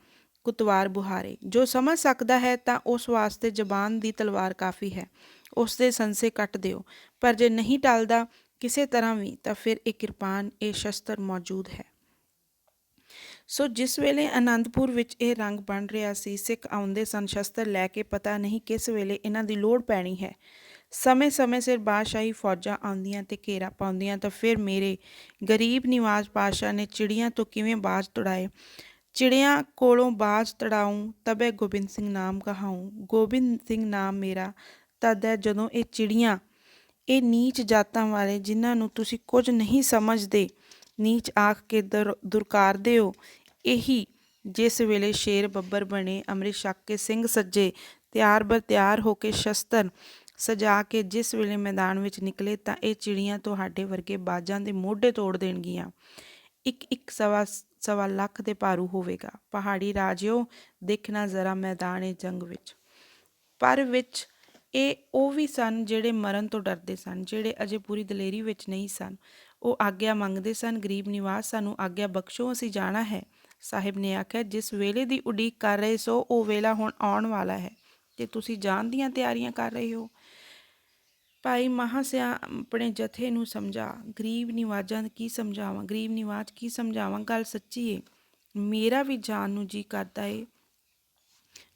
ਕੁਤਵਾਰ ਬੁਹਾਰੇ। ਜੋ ਸਮਝ ਸਕਦਾ ਹੈ ਤਾਂ ਉਸ ਵਾਸਤੇ ਜ਼ਬਾਨ ਦੀ ਤਲਵਾਰ ਕਾਫੀ ਹੈ, ਉਸ ਦੇ ਸੰਸੇ ਕੱਟ ਦਿਓ। ਪਰ ਜੇ ਨਹੀਂ ਟਲਦਾ ਕਿਸੇ ਤਰ੍ਹਾਂ ਵੀ, ਤਾਂ ਫਿਰ ਇਹ ਕਿਰਪਾਨ, ਇਹ ਸ਼ਸਤਰ ਮੌਜੂਦ ਹੈ। ਸੋ ਜਿਸ ਵੇਲੇ ਅਨੰਦਪੁਰ ਵਿੱਚ ਇਹ ਰੰਗ ਬਣ ਰਿਹਾ ਸੀ, ਸਿੱਖ ਆਉਂਦੇ ਸਨ ਸ਼ਸਤਰ ਲੈ ਕੇ, ਪਤਾ ਨਹੀਂ ਕਿਸ ਵੇਲੇ ਇਹਨਾਂ ਦੀ ਲੋੜ ਪੈਣੀ ਹੈ। ਸਮੇਂ ਸਿਰ ਬਾਦਸ਼ਾਹੀ ਫੌਜਾਂ ਆਉਂਦੀਆਂ ਤੇ ਘੇਰਾ ਪਾਉਂਦੀਆਂ, ਤਾਂ ਫਿਰ ਮੇਰੇ ਗਰੀਬ ਨਿਵਾਜ਼ ਪਾਤਸ਼ਾਹ ਨੇ ਚਿੜੀਆਂ ਤੋਂ ਕਿਵੇਂ ਬਾਜ਼ ਤੁੜਾਏ। ਚਿੜੀਆਂ ਕੋਲੋਂ ਬਾਜ਼ ਤੜਾਊਂ, ਤਬੇ ਗੋਬਿੰਦ ਸਿੰਘ ਨਾਮ ਕਹਾਊਂ। ਗੋਬਿੰਦ ਸਿੰਘ ਨਾਮ ਮੇਰਾ ਤਦ ਹੈ ਜਦੋਂ ਇਹ ਚਿੜੀਆਂ, ਇਹ ਨੀਚ ਜਾਤਾਂ ਵਾਲੇ ਜਿਨ੍ਹਾਂ ਨੂੰ ਤੁਸੀਂ ਕੁਝ ਨਹੀਂ ਸਮਝਦੇ, ਨੀਚ ਆਖ ਕੇ ਦੁਰਕਾਰਦੇ ਹੋ, ਇਹੀ ਜਿਸ ਵੇਲੇ ਸ਼ੇਰ ਬੱਬਰ ਬਣੇ, ਅੰਮ੍ਰਿਤ ਛਕ ਕੇ ਸਿੰਘ ਸੱਜੇ, ਤਿਆਰ ਬਰ ਤਿਆਰ ਹੋ ਕੇ ਸ਼ਸਤਰ ਸਜਾ ਕੇ ਜਿਸ ਵੇਲੇ ਮੈਦਾਨ ਵਿੱਚ ਨਿਕਲੇ, ਤਾਂ ਇਹ ਚਿੜੀਆਂ ਤੁਹਾਡੇ ਵਰਗੇ ਬਾਜ਼ਾਂ ਦੇ ਮੋਢੇ ਤੋੜ ਦੇਣਗੀਆਂ। ਇੱਕ ਸਵਾ ਲੱਖ ਦੇ ਭਾਰੂ ਹੋਵੇਗਾ। ਪਹਾੜੀ ਰਾਜਿਓ, ਦੇਖਣਾ ਜ਼ਰਾ ਮੈਦਾਨ ਜੰਗ ਵਿੱਚ। ਪਰ ਵਿੱਚ ਇਹ ਉਹ ਵੀ ਸਨ ਜਿਹੜੇ ਮਰਨ ਤੋਂ ਡਰਦੇ ਸਨ, ਜਿਹੜੇ ਅਜੇ ਪੂਰੀ ਦਲੇਰੀ ਵਿੱਚ ਨਹੀਂ ਸਨ। ਉਹ ਆਗਿਆ ਮੰਗਦੇ ਸਨ, ਗਰੀਬ ਨਿਵਾਜ ਸਾਨੂੰ ਆਗਿਆ ਬਖਸ਼ੋ, ਅਸੀਂ ਜਾਣਾ ਹੈ। ਸਾਹਿਬ ਨੇ ਆਖਿਆ, ਜਿਸ ਵੇਲੇ ਦੀ ਉਡੀਕ ਕਰ ਰਹੇ ਸੋ ਉਹ ਵੇਲਾ ਹੁਣ ਆਉਣ ਵਾਲਾ ਹੈ ਤੇ ਤੁਸੀਂ ਜਾਣ ਦੀਆਂ ਤਿਆਰੀਆਂ ਕਰ ਰਹੇ ਹੋ। ਭਾਈ ਮਹਾਂ ਸਿਆਂ ਆਪਣੇ ਜਥੇ ਨੂੰ ਸਮਝਾ, ਗਰੀਬ ਨਿਵਾਜਾਂ ਕੀ ਸਮਝਾਵਾਂ, ਗਰੀਬ ਨਿਵਾਜ ਕੀ ਸਮਝਾਵਾਂ, ਗੱਲ ਸੱਚੀ ਏ, ਮੇਰਾ ਵੀ ਜਾਣ ਨੂੰ ਜੀ ਕਰਦਾ ਏ,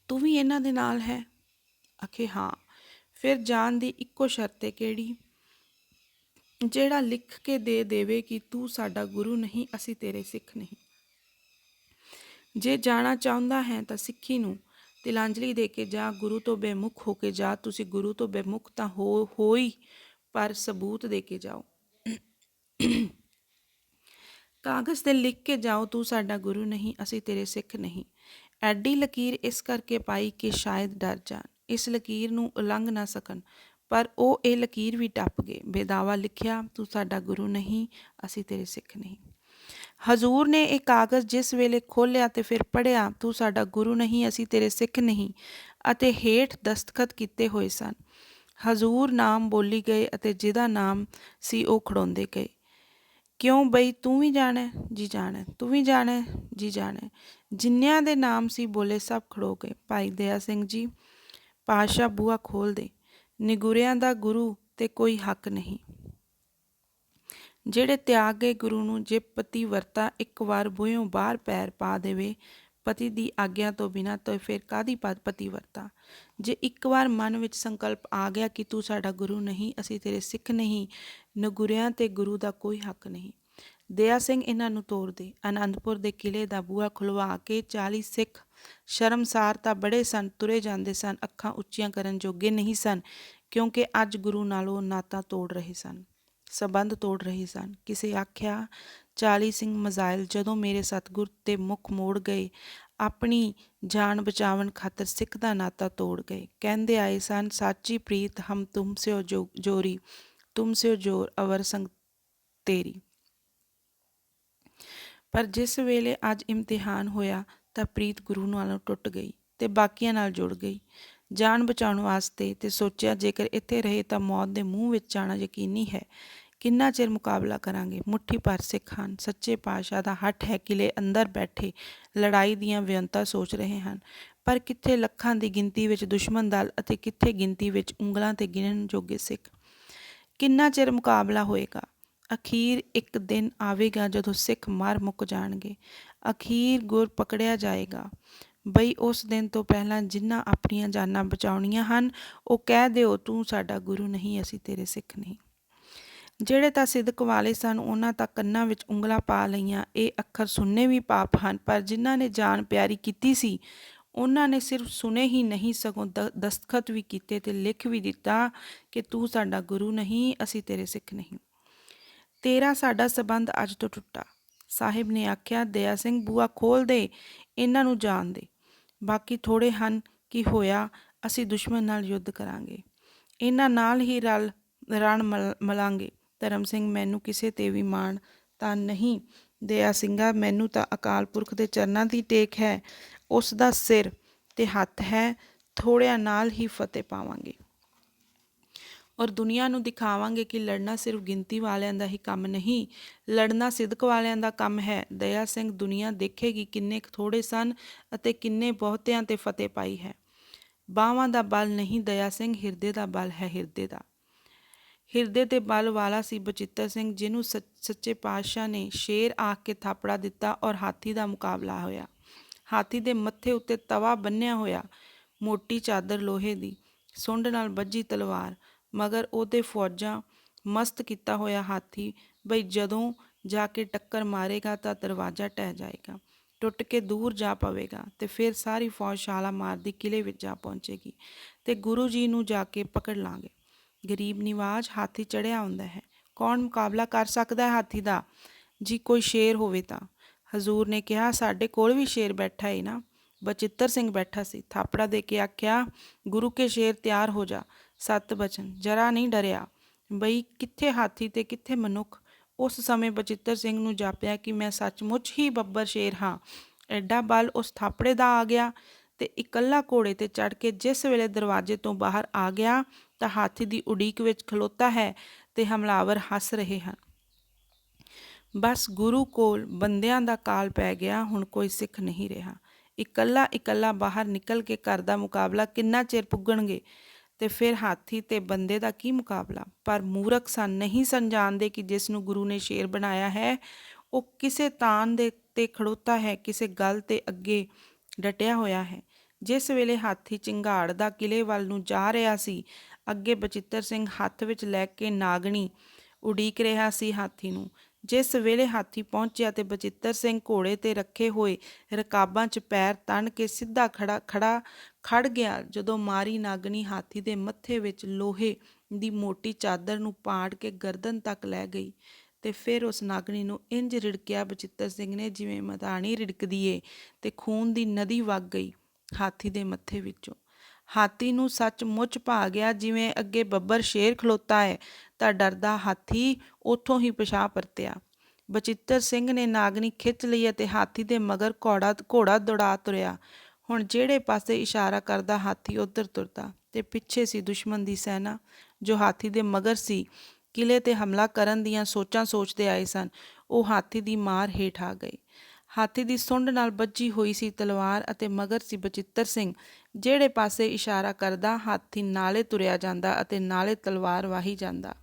ਤੂੰ ਵੀ ਇਹਨਾਂ ਦੇ ਨਾਲ ਹੈ? ਆਖੇ ਹਾਂ। ਫਿਰ ਜਾਣ ਦੀ ਇੱਕੋ ਸ਼ਰਤ ਏ, ਕਿਹੜੀ? ਜਿਹੜਾ ਲਿਖ ਕੇ ਦੇ ਦੇਵੇ ਕਿ ਤੂੰ ਸਾਡਾ ਗੁਰੂ ਨਹੀਂ, ਅਸੀਂ ਤੇਰੇ ਸਿੱਖ ਨਹੀਂ। ਜੇ ਜਾਣਾ ਚਾਹੁੰਦਾ ਹੈ ਤਾਂ ਸਿੱਖੀ ਨੂੰ ਤਿਲਾਂਜਲੀ ਦੇ ਕੇ ਜਾ, ਗੁਰੂ ਤੋਂ ਬੇਮੁਖ ਹੋ ਕੇ ਜਾ। ਤੁਸੀਂ ਗੁਰੂ ਤੋਂ ਬੇਮੁਖ ਤਾਂ ਹੋਈ, ਪਰ ਸਬੂਤ ਦੇ ਕੇ ਜਾਓ। ਕਾਗਜ਼ 'ਤੇ ਲਿਖ ਕੇ ਜਾਓ, ਤੂੰ ਸਾਡਾ ਗੁਰੂ ਨਹੀਂ, ਅਸੀਂ ਤੇਰੇ ਸਿੱਖ ਨਹੀਂ। ਐਡੀ ਲਕੀਰ ਇਸ ਕਰਕੇ ਪਾਈ ਕਿ ਸ਼ਾਇਦ ਡਰ ਜਾਣ, ਇਸ ਲਕੀਰ ਨੂੰ ਉਲੰਘ ਨਾ ਸਕਣ, ਪਰ ਉਹ ਇਹ ਲਕੀਰ ਵੀ ਟੱਪ ਗਏ। ਬੇਦਾਵਾ ਲਿਖਿਆ, ਤੂੰ ਸਾਡਾ ਗੁਰੂ ਨਹੀਂ, ਅਸੀਂ ਤੇਰੇ ਸਿੱਖ ਨਹੀਂ। ਹਜ਼ੂਰ ਨੇ ਇਹ ਕਾਗਜ਼ ਜਿਸ ਵੇਲੇ ਖੋਲ੍ਹਿਆ ਤੇ ਫਿਰ ਪੜ੍ਹਿਆ, ਤੂੰ ਸਾਡਾ ਗੁਰੂ ਨਹੀਂ, ਅਸੀਂ ਤੇਰੇ ਸਿੱਖ ਨਹੀਂ, ਅਤੇ ਹੇਠ ਦਸਤਖਤ ਕੀਤੇ ਹੋਏ ਸਨ। ਹਜ਼ੂਰ ਨਾਮ ਬੋਲੀ ਗਏ ਅਤੇ ਜਿਹਦਾ ਨਾਮ ਸੀ ਉਹ ਖੜਾਉਂਦੇ ਗਏ। ਕਿਉਂ ਬਈ, ਤੂੰ ਵੀ ਜਾਣਾ? ਜੀ ਜਾਣਾ। ਤੂੰ ਵੀ ਜਾਣਾ? ਜੀ ਜਾਣਾ। ਜਿੰਨਿਆਂ ਦੇ ਨਾਮ ਸੀ ਬੋਲੇ ਸਭ ਖੜੋ ਗਏ। ਭਾਈ ਦਇਆ ਸਿੰਘ ਜੀ, ਪਾਤਸ਼ਾਹ ਬੂਹਾ ਖੋਲ੍ਹ ਦੇ, ਨਿਗੁਰਿਆਂ ਦਾ ਗੁਰੂ ਤੇ ਕੋਈ ਹੱਕ ਨਹੀਂ। ਜਿਹੜੇ ਤਿਆਗ ਗਏ ਗੁਰੂ ਨੂੰ, ਜੇ ਪਤੀ ਵਰਤਾ ਇੱਕ ਵਾਰ ਬੂਹਿਓਂ ਬਾਹਰ ਪੈਰ ਪਾ ਦੇਵੇ ਪਤੀ ਦੀ ਆਗਿਆ ਤੋਂ ਬਿਨਾਂ, ਤਾਂ ਫਿਰ ਕਾਹਦੀ ਪਤੀ ਵਰਤਾ? ਜੇ ਇੱਕ ਵਾਰ ਮਨ ਵਿੱਚ ਸੰਕਲਪ ਆ ਗਿਆ ਕਿ ਤੂੰ ਸਾਡਾ ਗੁਰੂ ਨਹੀਂ, ਅਸੀਂ ਤੇਰੇ ਸਿੱਖ ਨਹੀਂ, ਨਗੁਰਿਆਂ ਤੇ ਗੁਰੂ ਦਾ ਕੋਈ ਹੱਕ ਨਹੀਂ। ਦਇਆ ਸਿੰਘ ਇਹਨਾਂ ਨੂੰ ਤੋਰ ਦੇ। ਆਨੰਦਪੁਰ ਦੇ ਕਿਲ੍ਹੇ ਦਾ ਬੂਹਾ ਖੁਲਵਾ ਕੇ 40 ਸਿੱਖ, ਸ਼ਰਮਸਾਰ ਤਾਂ ਬੜੇ ਸਨ, ਤੁਰੇ ਜਾਂਦੇ ਸਨ, ਅੱਖਾਂ ਉੱਚੀਆਂ ਕਰਨ ਜੋਗੇ ਨਹੀਂ ਸਨ, ਕਿਉਂਕਿ ਅੱਜ ਗੁਰੂ ਨਾਲ ਉਹ ਨਾਤਾ ਤੋੜ ਰਹੇ ਸਨ, ਸੰਬੰਧ ਤੋੜ ਰਹੇ ਸਨ। ਕਿਸੇ ਆਖਿਆ, 40 ਸਿੰਘ ਮਜ਼ਾਇਲ ਜਦੋਂ ਮੇਰੇ ਸਤਿਗੁਰ ਤੇ ਮੁੱਖ ਮੋੜ ਗਏ, ਆਪਣੀ ਜਾਨ ਬਚਾਵਣ ਖਾਤਰ ਸਿੱਖ ਦਾ ਨਾਤਾ ਤੋੜ ਗਏ। ਕਹਿੰਦੇ ਆਏ ਸਨ, ਸਾਚੀ ਪ੍ਰੀਤ ਹਮ ਤੁਮ ਸਿਓ ਜੋਰੀ, ਤੁਮ ਸਿਓ ਜੋਰ ਅਵਰ ਸੰਗ ਤੇਰੀ। ਪਰ ਜਿਸ ਵੇਲੇ ਅੱਜ ਇਮਤਿਹਾਨ ਹੋਇਆ ਤਾਂ ਪ੍ਰੀਤ ਗੁਰੂ ਨਾਲੋਂ ਟੁੱਟ ਗਈ ਤੇ ਬਾਕੀਆਂ ਨਾਲ ਜੁੜ ਗਈ। ਜਾਨ ਬਚਾਉਣ ਵਾਸਤੇ ਤੇ ਸੋਚਿਆ, ਜੇਕਰ ਇੱਥੇ ਰਹੇ ਤਾਂ ਮੌਤ ਦੇ ਮੂੰਹ ਵਿੱਚ ਜਾਣਾ ਯਕੀਨੀ ਹੈ। ਕਿੰਨਾ ਚਿਰ ਮੁਕਾਬਲਾ ਕਰਾਂਗੇ? ਮੁੱਠੀ ਭਰ ਸਿੱਖ ਹਨ। ਸੱਚੇ ਪਾਤਸ਼ਾਹ ਦਾ ਹੱਠ ਹੈ, ਕਿਲ੍ਹੇ ਅੰਦਰ ਬੈਠੇ ਲੜਾਈ ਦੀਆਂ ਵਿਅੰਤਾਂ ਸੋਚ ਰਹੇ ਹਨ, ਪਰ ਕਿੱਥੇ ਲੱਖਾਂ ਦੀ ਗਿਣਤੀ ਵਿੱਚ ਦੁਸ਼ਮਣ ਦਲ ਅਤੇ ਕਿੱਥੇ ਗਿਣਤੀ ਵਿੱਚ ਉਂਗਲਾਂ 'ਤੇ ਗਿਣਨ ਜੋਗੇ ਸਿੱਖ। ਕਿੰਨਾ ਚਿਰ ਮੁਕਾਬਲਾ ਹੋਏਗਾ? ਅਖੀਰ ਇੱਕ ਦਿਨ ਆਵੇਗਾ ਜਦੋਂ ਸਿੱਖ ਮਰ ਮੁੱਕ ਜਾਣਗੇ, ਅਖੀਰ ਗੁਰ ਪਕੜਿਆ ਜਾਏਗਾ। ਬਈ ਉਸ ਦਿਨ ਤੋਂ ਪਹਿਲਾਂ ਜਿਨ੍ਹਾਂ ਆਪਣੀਆਂ ਜਾਨਾਂ ਬਚਾਉਣੀਆਂ ਹਨ, ਉਹ ਕਹਿ ਦਿਓ, ਤੂੰ ਸਾਡਾ ਗੁਰੂ ਨਹੀਂ, ਅਸੀਂ ਤੇਰੇ ਸਿੱਖ ਨਹੀਂ। ਜਿਹੜੇ ਤਾਂ ਸਿਦਕ ਵਾਲੇ ਸਨ, ਉਹਨਾਂ ਤਾਂ ਕੰਨਾਂ ਵਿੱਚ ਉਂਗਲਾਂ ਪਾ ਲਈਆਂ, ਇਹ ਅੱਖਰ ਸੁਣਨੇ ਵੀ ਪਾਪ ਹਨ, ਪਰ ਜਿਨ੍ਹਾਂ ਨੇ ਜਾਨ ਪਿਆਰੀ ਕੀਤੀ ਸੀ, ਉਹਨਾਂ ਨੇ ਸਿਰਫ ਸੁਣੇ ਹੀ ਨਹੀਂ, ਸਗੋਂ ਦਸਤਖਤ ਵੀ ਕੀਤੇ ਤੇ ਲਿਖ ਵੀ ਦਿੱਤਾ ਕਿ ਤੂੰ ਸਾਡਾ ਗੁਰੂ ਨਹੀਂ, ਅਸੀਂ ਤੇਰੇ ਸਿੱਖ ਨਹੀਂ। ਤੇਰਾ ਸਾਡਾ ਸਬੰਧ ਅੱਜ ਤੋਂ ਟੁੱਟਾ। ਸਾਹਿਬ ਨੇ ਆਖਿਆ, ਦਇਆ ਸਿੰਘ ਬੂਹਾ ਖੋਲ੍ਹ ਦੇ, ਇਹਨਾਂ ਨੂੰ ਜਾਣ ਦੇ। ਬਾਕੀ ਥੋੜ੍ਹੇ ਹਨ, ਕੀ ਹੋਇਆ, ਅਸੀਂ ਦੁਸ਼ਮਣ ਨਾਲ ਯੁੱਧ ਕਰਾਂਗੇ, ਇਹਨਾਂ ਨਾਲ ਹੀ ਰਣ ਮਲਾਂਗੇ। ਧਰਮ ਸਿੰਘ, ਮੈਨੂੰ ਕਿਸੇ 'ਤੇ ਵੀ ਮਾਣ ਤਾਂ ਨਹੀਂ। ਦਇਆ ਸਿੰਘਾ, ਮੈਨੂੰ ਤਾਂ ਅਕਾਲ ਪੁਰਖ ਦੇ ਚਰਨਾਂ ਦੀ ਟੇਕ ਹੈ, ਉਸ ਦਾ ਸਿਰ ਤੇ ਹੱਥ ਹੈ, ਥੋੜ੍ਹਿਆਂ ਨਾਲ ਹੀ ਫਤਿਹ ਪਾਵਾਂਗੇ ਔਰ ਦੁਨੀਆ ਨੂੰ ਦਿਖਾਵਾਂਗੇ ਕਿ ਲੜਨਾ ਸਿਰਫ ਗਿਣਤੀ ਵਾਲਿਆਂ ਦਾ ਹੀ ਕੰਮ ਨਹੀਂ, ਲੜਨਾ ਸਿਦਕ ਵਾਲਿਆਂ ਦਾ ਕੰਮ ਹੈ। ਦਇਆ ਸਿੰਘ, ਦੁਨੀਆ ਦੇਖੇਗੀ ਕਿੰਨੇ ਥੋੜ੍ਹੇ ਸਨ ਅਤੇ ਕਿੰਨੇ ਬਹੁਤਿਆਂ 'ਤੇ ਫਤਿਹ ਪਾਈ ਹੈ। ਬਾਹਾਂ ਦਾ ਬਲ ਨਹੀਂ ਦਇਆ ਸਿੰਘ, ਹਿਰਦੇ ਦਾ ਬਲ ਹੈ, ਹਿਰਦੇ ਦਾ। ਹਿਰਦੇ ਤੇ ਬਲ ਵਾਲਾ ਸੀ ਬਚਿੱਤਰ ਸਿੰਘ, ਜਿਹਨੂੰ ਸੱਚੇ ਪਾਤਸ਼ਾਹ ਨੇ ਸ਼ੇਰ ਆਖ ਕੇ ਥਾਪੜਾ ਦਿੱਤਾ ਔਰ ਹਾਥੀ ਦਾ ਮੁਕਾਬਲਾ ਹੋਇਆ। ਹਾਥੀ ਦੇ ਮੱਥੇ ਉੱਤੇ ਤਵਾ ਬੰਨ੍ਹਿਆ ਹੋਇਆ, ਮੋਟੀ ਚਾਦਰ ਲੋਹੇ ਦੀ, ਸੁੰਡ ਨਾਲ ਬੱਝੀ ਤਲਵਾਰ, ਮਗਰ ਉਹਦੇ ਫੌਜਾਂ ਮਸਤ ਕੀਤਾ ਹੋਇਆ ਹਾਥੀ। ਬਈ ਜਦੋਂ ਜਾ ਕੇ ਟੱਕਰ ਮਾਰੇਗਾ ਤਾਂ ਦਰਵਾਜ਼ਾ ਢਹਿ ਜਾਏਗਾ, ਟੁੱਟ ਕੇ ਦੂਰ ਜਾ ਪਵੇਗਾ ਤੇ ਫਿਰ ਸਾਰੀ ਫੌਜ ਛਾਲਾ ਮਾਰਦੀ ਕਿਲ੍ਹੇ ਵਿੱਚ ਜਾ ਪਹੁੰਚੇਗੀ ਤੇ ਗੁਰੂ ਜੀ ਨੂੰ ਜਾ ਕੇ ਪਕੜ ਲਾਂਗੇ। ਗਰੀਬ ਨਿਵਾਜ, ਹਾਥੀ ਚੜ੍ਹਿਆ ਹੁੰਦਾ ਹੈ, ਕੌਣ ਮੁਕਾਬਲਾ ਕਰ ਸਕਦਾ ਹੈ ਹਾਥੀ ਦਾ? ਜੀ ਕੋਈ ਸ਼ੇਰ ਹੋਵੇ ਤਾਂ। ਹਜ਼ੂਰ ਨੇ ਕਿਹਾ, ਸਾਡੇ ਕੋਲ ਵੀ ਸ਼ੇਰ ਬੈਠਾ ਏ ਨਾ। ਬਚਿੱਤਰ ਸਿੰਘ ਬੈਠਾ ਸੀ, ਥਾਪੜਾ ਦੇ ਕੇ ਆਖਿਆ, ਗੁਰੂ ਕੇ ਸ਼ੇਰ ਤਿਆਰ ਹੋ ਜਾ। ਸਤ ਬਚਨ, ਜਰਾ ਨਹੀਂ ਡਰਿਆ। ਬਈ ਕਿੱਥੇ ਹਾਥੀ ਤੇ ਕਿੱਥੇ ਮਨੁੱਖ? ਉਸ ਸਮੇਂ ਬਚਿੱਤਰ ਸਿੰਘ ਨੂੰ ਜਾਪਿਆ ਕਿ ਮੈਂ ਸੱਚਮੁੱਚ ਹੀ ਬੱਬਰ ਸ਼ੇਰ ਹਾਂ। ਐਡਾ ਬਲ ਉਸ ਥਾਪੜੇ ਦਾ ਆ ਗਿਆ ਤੇ ਇਕੱਲਾ ਘੋੜੇ ਤੇ ਚੜ੍ਹ ਕੇ ਜਿਸ ਵੇਲੇ ਦਰਵਾਜ਼ੇ ਤੋਂ ਬਾਹਰ ਆ ਗਿਆ ਤਾਂ ਹਾਥੀ ਦੀ ਉਡੀਕ ਵਿੱਚ ਖਲੋਤਾ ਹੈ ਤੇ ਹਮਲਾਵਰ ਹੱਸ ਰਹੇ ਹਨ। ਬਸ ਗੁਰੂ ਕੋਲ ਬੰਦਿਆਂ ਦਾ ਕਾਲ ਪੈ ਗਿਆ, ਹੁਣ ਕੋਈ ਸਿੱਖ ਨਹੀਂ ਰਿਹਾ। ਇਕੱਲਾ ਇਕੱਲਾ ਬਾਹਰ ਨਿਕਲ ਕੇ ਘਰ ਦਾ ਮੁਕਾਬਲਾ ਕਿੰਨਾ ਚਿਰ ਪੁੱਗਣਗੇ ਤੇ ਫਿਰ ਹਾਥੀ ਤੇ ਬੰਦੇ ਦਾ ਕੀ ਮੁਕਾਬਲਾ। ਪਰ ਮੂਰਖ ਸਨ, ਨਹੀਂ ਸਨ ਜਾਣਦੇ ਕਿ ਜਿਸ ਨੂੰ ਗੁਰੂ ਨੇ ਸ਼ੇਰ ਬਣਾਇਆ ਹੈ ਉਹ ਕਿਸੇ ਤਾਣ ਦੇ ਤੇ ਖੜੋਤਾ ਹੈ, ਕਿਸੇ ਗੱਲ ਤੇ ਅੱਗੇ ਡਟਿਆ ਹੋਇਆ ਹੈ। ਜਿਸ ਵੇਲੇ ਹਾਥੀ ਚਿੰਗਾੜ ਦਾ ਕਿਲੇ ਵੱਲ ਨੂੰ ਜਾ ਰਿਹਾ ਸੀ, ਅੱਗੇ ਬਚਿੱਤਰ ਸਿੰਘ ਹੱਥ ਵਿੱਚ ਲੈ ਕੇ ਨਾਗਣੀ ਉਡੀਕ ਰਿਹਾ ਸੀ ਹਾਥੀ ਨੂੰ। ਜਿਸ ਵੇਲੇ ਹਾਥੀ ਪਹੁੰਚਿਆ ਤੇ ਬਚਿੱਤਰ ਸਿੰਘ ਘੋੜੇ ਤੇ ਰੱਖੇ ਹੋਏ ਰਕਾਬਾਂ 'ਚ ਪੈਰ ਤਣ ਕੇ ਸਿੱਧਾ ਖੜ ਗਿਆ। ਜਦੋਂ ਮਾਰੀ ਨਾਗਣੀ ਹਾਥੀ ਦੇ ਮੱਥੇ ਵਿੱਚ ਲੋਹੇ ਦੀ ਮੋਟੀ ਚਾਦਰ ਨੂੰ ਪਾੜ ਕੇ ਗਰਦਨ ਤੱਕ ਲੈ ਗਈ ਤੇ ਫਿਰ ਉਸ ਨਾਗਣੀ ਨੂੰ ਇੰਜ ਰਿੜਕਿਆ ਬਚਿੱਤਰ ਸਿੰਘ ਨੇ ਜਿਵੇਂ ਮਧਾਣੀ ਰਿੜਕਦੀ ਏ ਤੇ ਖੂਨ ਦੀ ਨਦੀ ਵਗ ਗਈ ਹਾਥੀ ਦੇ ਮੱਥੇ ਵਿੱਚੋਂ। ਹਾਥੀ ਨੂੰ ਸੱਚਮੁੱਚ ਭਾ ਗਿਆ, ਜਿਵੇਂ ਅੱਗੇ ਬੱਬਰ ਸ਼ੇਰ ਖਲੋਤਾ ਹੈ ਤਾਂ ਡਰਦਾ ਹਾਥੀ ਉੱਥੋਂ ਹੀ ਪਿਛਾਂਹ ਪਰਤਿਆ। ਬਚਿੱਤਰ ਸਿੰਘ ਨੇ ਨਾਗਣੀ ਖਿੱਚ ਲਈ ਅਤੇ ਹਾਥੀ ਦੇ ਮਗਰ ਘੋੜਾ ਦੌੜਾ ਤੁਰਿਆ। ਹੁਣ ਜਿਹੜੇ ਪਾਸੇ ਇਸ਼ਾਰਾ ਕਰਦਾ ਹਾਥੀ ਉੱਧਰ ਤੁਰਦਾ ਤੇ ਪਿੱਛੇ ਸੀ ਦੁਸ਼ਮਣ ਦੀ ਸੈਨਾ ਜੋ ਹਾਥੀ ਦੇ ਮਗਰ ਸੀ। ਕਿਲੇ ਤੇ ਹਮਲਾ ਕਰਨ ਦੀਆਂ ਸੋਚਾਂ ਸੋਚਦੇ ਆਏ ਸਨ। ਉਹ ਹਾਥੀ ਦੀ ਮਾਰ ਹੇਠ ਆ ਗਏ। ਹਾਥੀ ਦੀ ਸੁੰਡ ਨਾਲ ਬੱਝੀ ਹੋਈ ਸੀ ਤਲਵਾਰ ਅਤੇ ਮਗਰ ਸੀ ਬਚਿੱਤਰ ਸਿੰਘ। ਜਿਹੜੇ ਪਾਸੇ ਇਸ਼ਾਰਾ ਕਰਦਾ ਹਾਥੀ ਨਾਲੇ ਤੁਰਿਆ ਜਾਂਦਾ ਅਤੇ ਨਾਲੇ ਤਲਵਾਰ ਵਾਹੀ ਜਾਂਦਾ।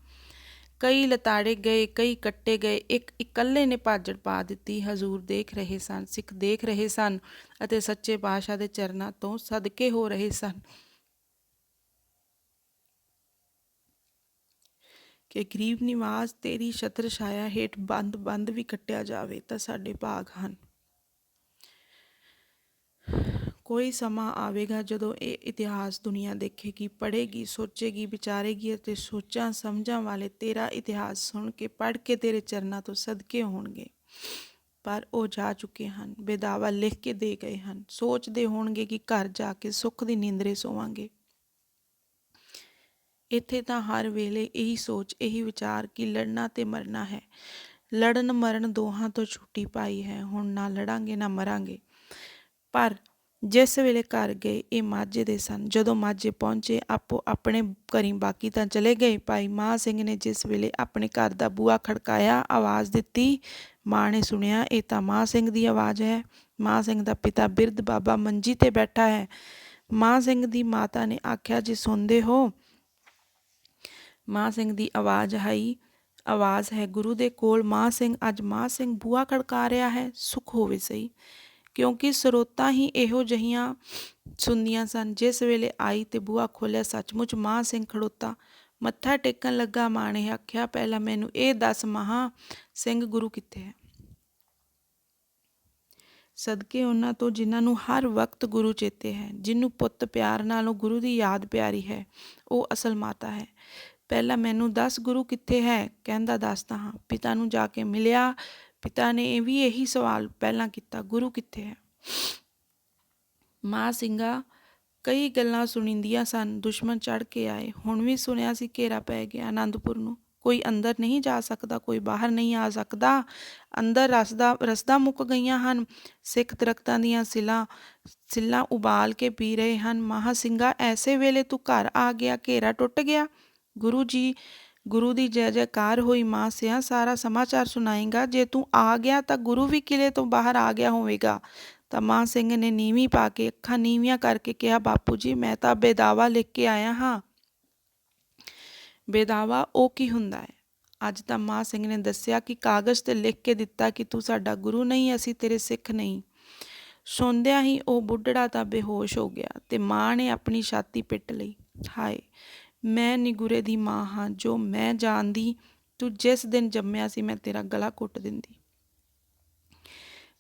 ਕਈ ਲਤਾੜੇ ਗਏ, ਕਈ ਕੱਟੇ ਗਏ, ਇੱਕ ਇਕੱਲੇ ਨੇ ਭਾਜੜ ਪਾ ਦਿੱਤੀ। ਹਜ਼ੂਰ ਦੇਖ ਰਹੇ ਸਨ, ਸਿੱਖ ਦੇਖ ਰਹੇ ਸਨ ਅਤੇ ਸੱਚੇ ਪਾਤਸ਼ਾਹ ਦੇ ਚਰਨਾਂ ਤੋਂ ਸਦਕੇ ਹੋ ਰਹੇ ਸਨ ਕਿ ਗਰੀਬ ਨਿਵਾਸ ਤੇਰੀ ਛਤਰ ਛਾਇਆ ਹੇਠ ਬੰਦ ਵੀ ਕੱਟਿਆ ਜਾਵੇ ਤਾਂ ਸਾਡੇ ਭਾਗ ਹਨ। ਕੋਈ ਸਮਾਂ ਆਵੇਗਾ ਜਦੋਂ ਇਹ ਇਤਿਹਾਸ ਦੁਨੀਆ ਦੇਖੇਗੀ, ਪੜ੍ਹੇਗੀ, ਸੋਚੇਗੀ, ਵਿਚਾਰੇਗੀ ਅਤੇ ਸੋਚਾਂ ਸਮਝਾਂ ਵਾਲੇ ਤੇਰਾ ਇਤਿਹਾਸ ਸੁਣ ਕੇ ਪੜ੍ਹ ਕੇ ਤੇਰੇ ਚਰਨਾਂ ਤੋਂ ਸਦਕੇ ਹੋਣਗੇ। ਪਰ ਉਹ ਜਾ ਚੁੱਕੇ ਹਨ, ਬੇਦਾਵਾ ਲਿਖ ਕੇ ਦੇ ਗਏ ਹਨ। ਸੋਚਦੇ ਹੋਣਗੇ ਕਿ ਘਰ ਜਾ ਕੇ ਸੁੱਖ ਦੀ ਨੀਂਦਰੇ ਸੋਵਾਂਗੇ। ਇੱਥੇ ਤਾਂ ਹਰ ਵੇਲੇ ਇਹੀ ਸੋਚ, ਇਹੀ ਵਿਚਾਰ ਕਿ ਲੜਨਾ ਤੇ ਮਰਨਾ ਹੈ। ਲੜਨ ਮਰਨ ਦੋਹਾਂ ਤੋਂ ਛੁੱਟੀ ਪਾਈ ਹੈ। ਹੁਣ ਨਾ ਲੜਾਂਗੇ ਨਾ ਮਰਾਂਗੇ। ਪਰ ਜਿਸ ਵੇਲੇ ਘਰ ਗਏ ਇਹ ਮਾਝੇ ਦੇ ਸਨ। ਜਦੋਂ ਮਾਝੇ ਪਹੁੰਚੇ ਆਪੋ ਆਪਣੇ ਘਰੀਂ ਬਾਕੀ ਤਾਂ ਚਲੇ ਗਏ। ਭਾਈ ਮਹਾਂ ਸਿੰਘ ਨੇ ਜਿਸ ਵੇਲੇ ਆਪਣੇ ਘਰ ਦਾ ਬੂਹਾ ਖੜਕਾਇਆ, ਆਵਾਜ਼ ਦਿੱਤੀ। ਮਾਂ ਨੇ ਸੁਣਿਆ, ਇਹ ਤਾਂ ਮਹਾਂ ਸਿੰਘ ਦੀ ਆਵਾਜ਼ ਹੈ। ਮਹਾਂ ਸਿੰਘ ਦਾ ਪਿਤਾ ਬਿਰਧ ਬਾਬਾ ਮੰਜੀ ਤੇ ਬੈਠਾ ਹੈ। ਮਹਾਂ ਸਿੰਘ ਦੀ ਮਾਤਾ ਨੇ ਆਖਿਆ, ਜੇ ਸੁਣਦੇ ਹੋ। ਮਹਾਂ ਸਿੰਘ ਦੀ ਆਵਾਜ਼ ਹੈ ਗੁਰੂ ਦੇ ਕੋਲ। ਮਹਾਂ ਸਿੰਘ, ਅੱਜ ਮਹਾਂ ਸਿੰਘ ਬੂਹਾ ਖੜਕਾ ਰਿਹਾ ਹੈ। ਸੁੱਖ ਹੋਵੇ ਸਹੀ, ਕਿਉਂਕਿ ਸਰੋਤਾਂ ਹੀ ਇਹੋ ਜਿਹੀਆਂ ਸੁਣਦੀਆਂ ਸਨ। ਜਿਸ ਵੇਲੇ ਆਈ ਤੇ ਬੂਹਾ ਖੋਲ੍ਹਿਆ, ਸੱਚਮੁੱਚ ਮਹਾਂ ਸਿੰਘ ਖੜੋਤਾ ਮੱਥਾ ਟੇਕਣ ਲੱਗਾ। ਮਾਂ ਨੇ ਆਖਿਆ, ਪਹਿਲਾਂ ਮੈਨੂੰ ਇਹ ਦੱਸ ਮਹਾਂ ਸਿੰਘ, ਗੁਰੂ ਕਿੱਥੇ ਹੈ? ਸਦਕੇ ਉਹਨਾਂ ਤੋਂ ਜਿਨ੍ਹਾਂ ਨੂੰ ਹਰ ਵਕਤ ਗੁਰੂ ਚੇਤੇ ਹੈ, ਜਿਹਨੂੰ ਪੁੱਤ ਪਿਆਰ ਨਾਲੋਂ ਗੁਰੂ ਦੀ ਯਾਦ ਪਿਆਰੀ ਹੈ, ਉਹ ਅਸਲ ਮਾਤਾ ਹੈ। ਪਹਿਲਾਂ ਮੈਨੂੰ ਦੱਸ ਗੁਰੂ ਕਿੱਥੇ ਹੈ? ਕਹਿੰਦਾ, ਦੱਸਦਾ ਹਾਂ। ਪਿਤਾ ਨੂੰ ਜਾ ਕੇ ਮਿਲਿਆ। ਪਿਤਾ ਨੇ ਵੀ ਇਹੀ ਸਵਾਲ ਪਹਿਲਾਂ ਕੀਤਾ, ਗੁਰੂ ਕਿੱਥੇ ਹੈ? ਮਾਂ ਸਿੰਘਾ, ਕਈ ਗੱਲਾਂ ਸੁਣੀਂਦੀਆਂ ਸਨ। ਦੁਸ਼ਮਣ ਚੜ੍ਹ ਕੇ ਆਏ। ਹੁਣ ਵੀ ਸੁਣਿਆ ਸੀ ਘੇਰਾ ਪੈ ਗਿਆ ਆਨੰਦਪੁਰ ਨੂੰ। ਕੋਈ ਅੰਦਰ ਨਹੀਂ ਜਾ ਸਕਦਾ, ਕੋਈ ਬਾਹਰ ਨਹੀਂ ਆ ਸਕਦਾ। ਅੰਦਰ ਰਸਦਾਂ ਮੁੱਕ ਗਈਆਂ ਹਨ। ਸਿੱਖ ਦਰਖਤਾਂ ਦੀਆਂ ਸਿੱਲਾਂ ਉਬਾਲ ਕੇ ਪੀ ਰਹੇ ਹਨ। ਮਹਾਂ ਸਿੰਘਾ, ਐਸੇ ਵੇਲੇ ਤੂੰ ਘਰ ਆ ਗਿਆ, ਘੇਰਾ ਟੁੱਟ ਗਿਆ। ਗੁਰੂ ਦੀ ਜੈ ਜੈਕਾਰ ਹੋਈ। ਮਾਂ ਸਿਆਂ, ਸਾਰਾ ਸਮਾਚਾਰ ਸੁਣਾਏਂਗਾ? ਜੇ ਤੂੰ ਆ ਗਿਆ ਤਾਂ ਗੁਰੂ ਵੀ ਕਿਲੇ ਤੋਂ ਬਾਹਰ ਆ ਗਿਆ ਹੋਵੇਗਾ। ਤਾਂ ਮਾਂ ਸਿੰਘ ਨੇ ਨੀਵੀਂ ਪਾ ਕੇ, ਅੱਖਾਂ ਨੀਵੀਆਂ ਕਰਕੇ ਕਿਹਾ, ਬਾਪੂ ਜੀ, ਮੈਂ ਤਾਂ ਬੇਦਾਵਾ ਲਿਖ ਕੇ ਆਇਆ ਹਾਂ। ਬੇਦਾਵਾ ਉਹ ਕੀ ਹੁੰਦਾ ਹੈ? ਅੱਜ ਤਾਂ ਮਾਂ ਸਿੰਘ ਨੇ ਦੱਸਿਆ ਕਿ ਕਾਗਜ਼ 'ਤੇ ਲਿਖ ਕੇ ਦਿੱਤਾ ਕਿ ਤੂੰ ਸਾਡਾ ਗੁਰੂ ਨਹੀਂ, ਅਸੀਂ ਤੇਰੇ ਸਿੱਖ ਨਹੀਂ। ਸੁਣਦਿਆਂ ਹੀ ਉਹ ਬੁੱਢੜਾ ਤਾਂ ਬੇਹੋਸ਼ ਹੋ ਗਿਆ ਤੇ ਮਾਂ ਨੇ ਆਪਣੀ ਛਾਤੀ ਪਿੱਟ ਲਈ। ਹਾਏ, ਮੈਂ ਨਿਗੁਰੇ ਦੀ ਮਾਂ ਹਾਂ। ਜੋ ਮੈਂ ਜਾਣਦੀ, ਤੂੰ ਜਿਸ ਦਿਨ ਜੰਮਿਆ ਸੀ ਮੈਂ ਤੇਰਾ ਗਲਾ ਘੁੱਟ ਦਿੰਦੀ।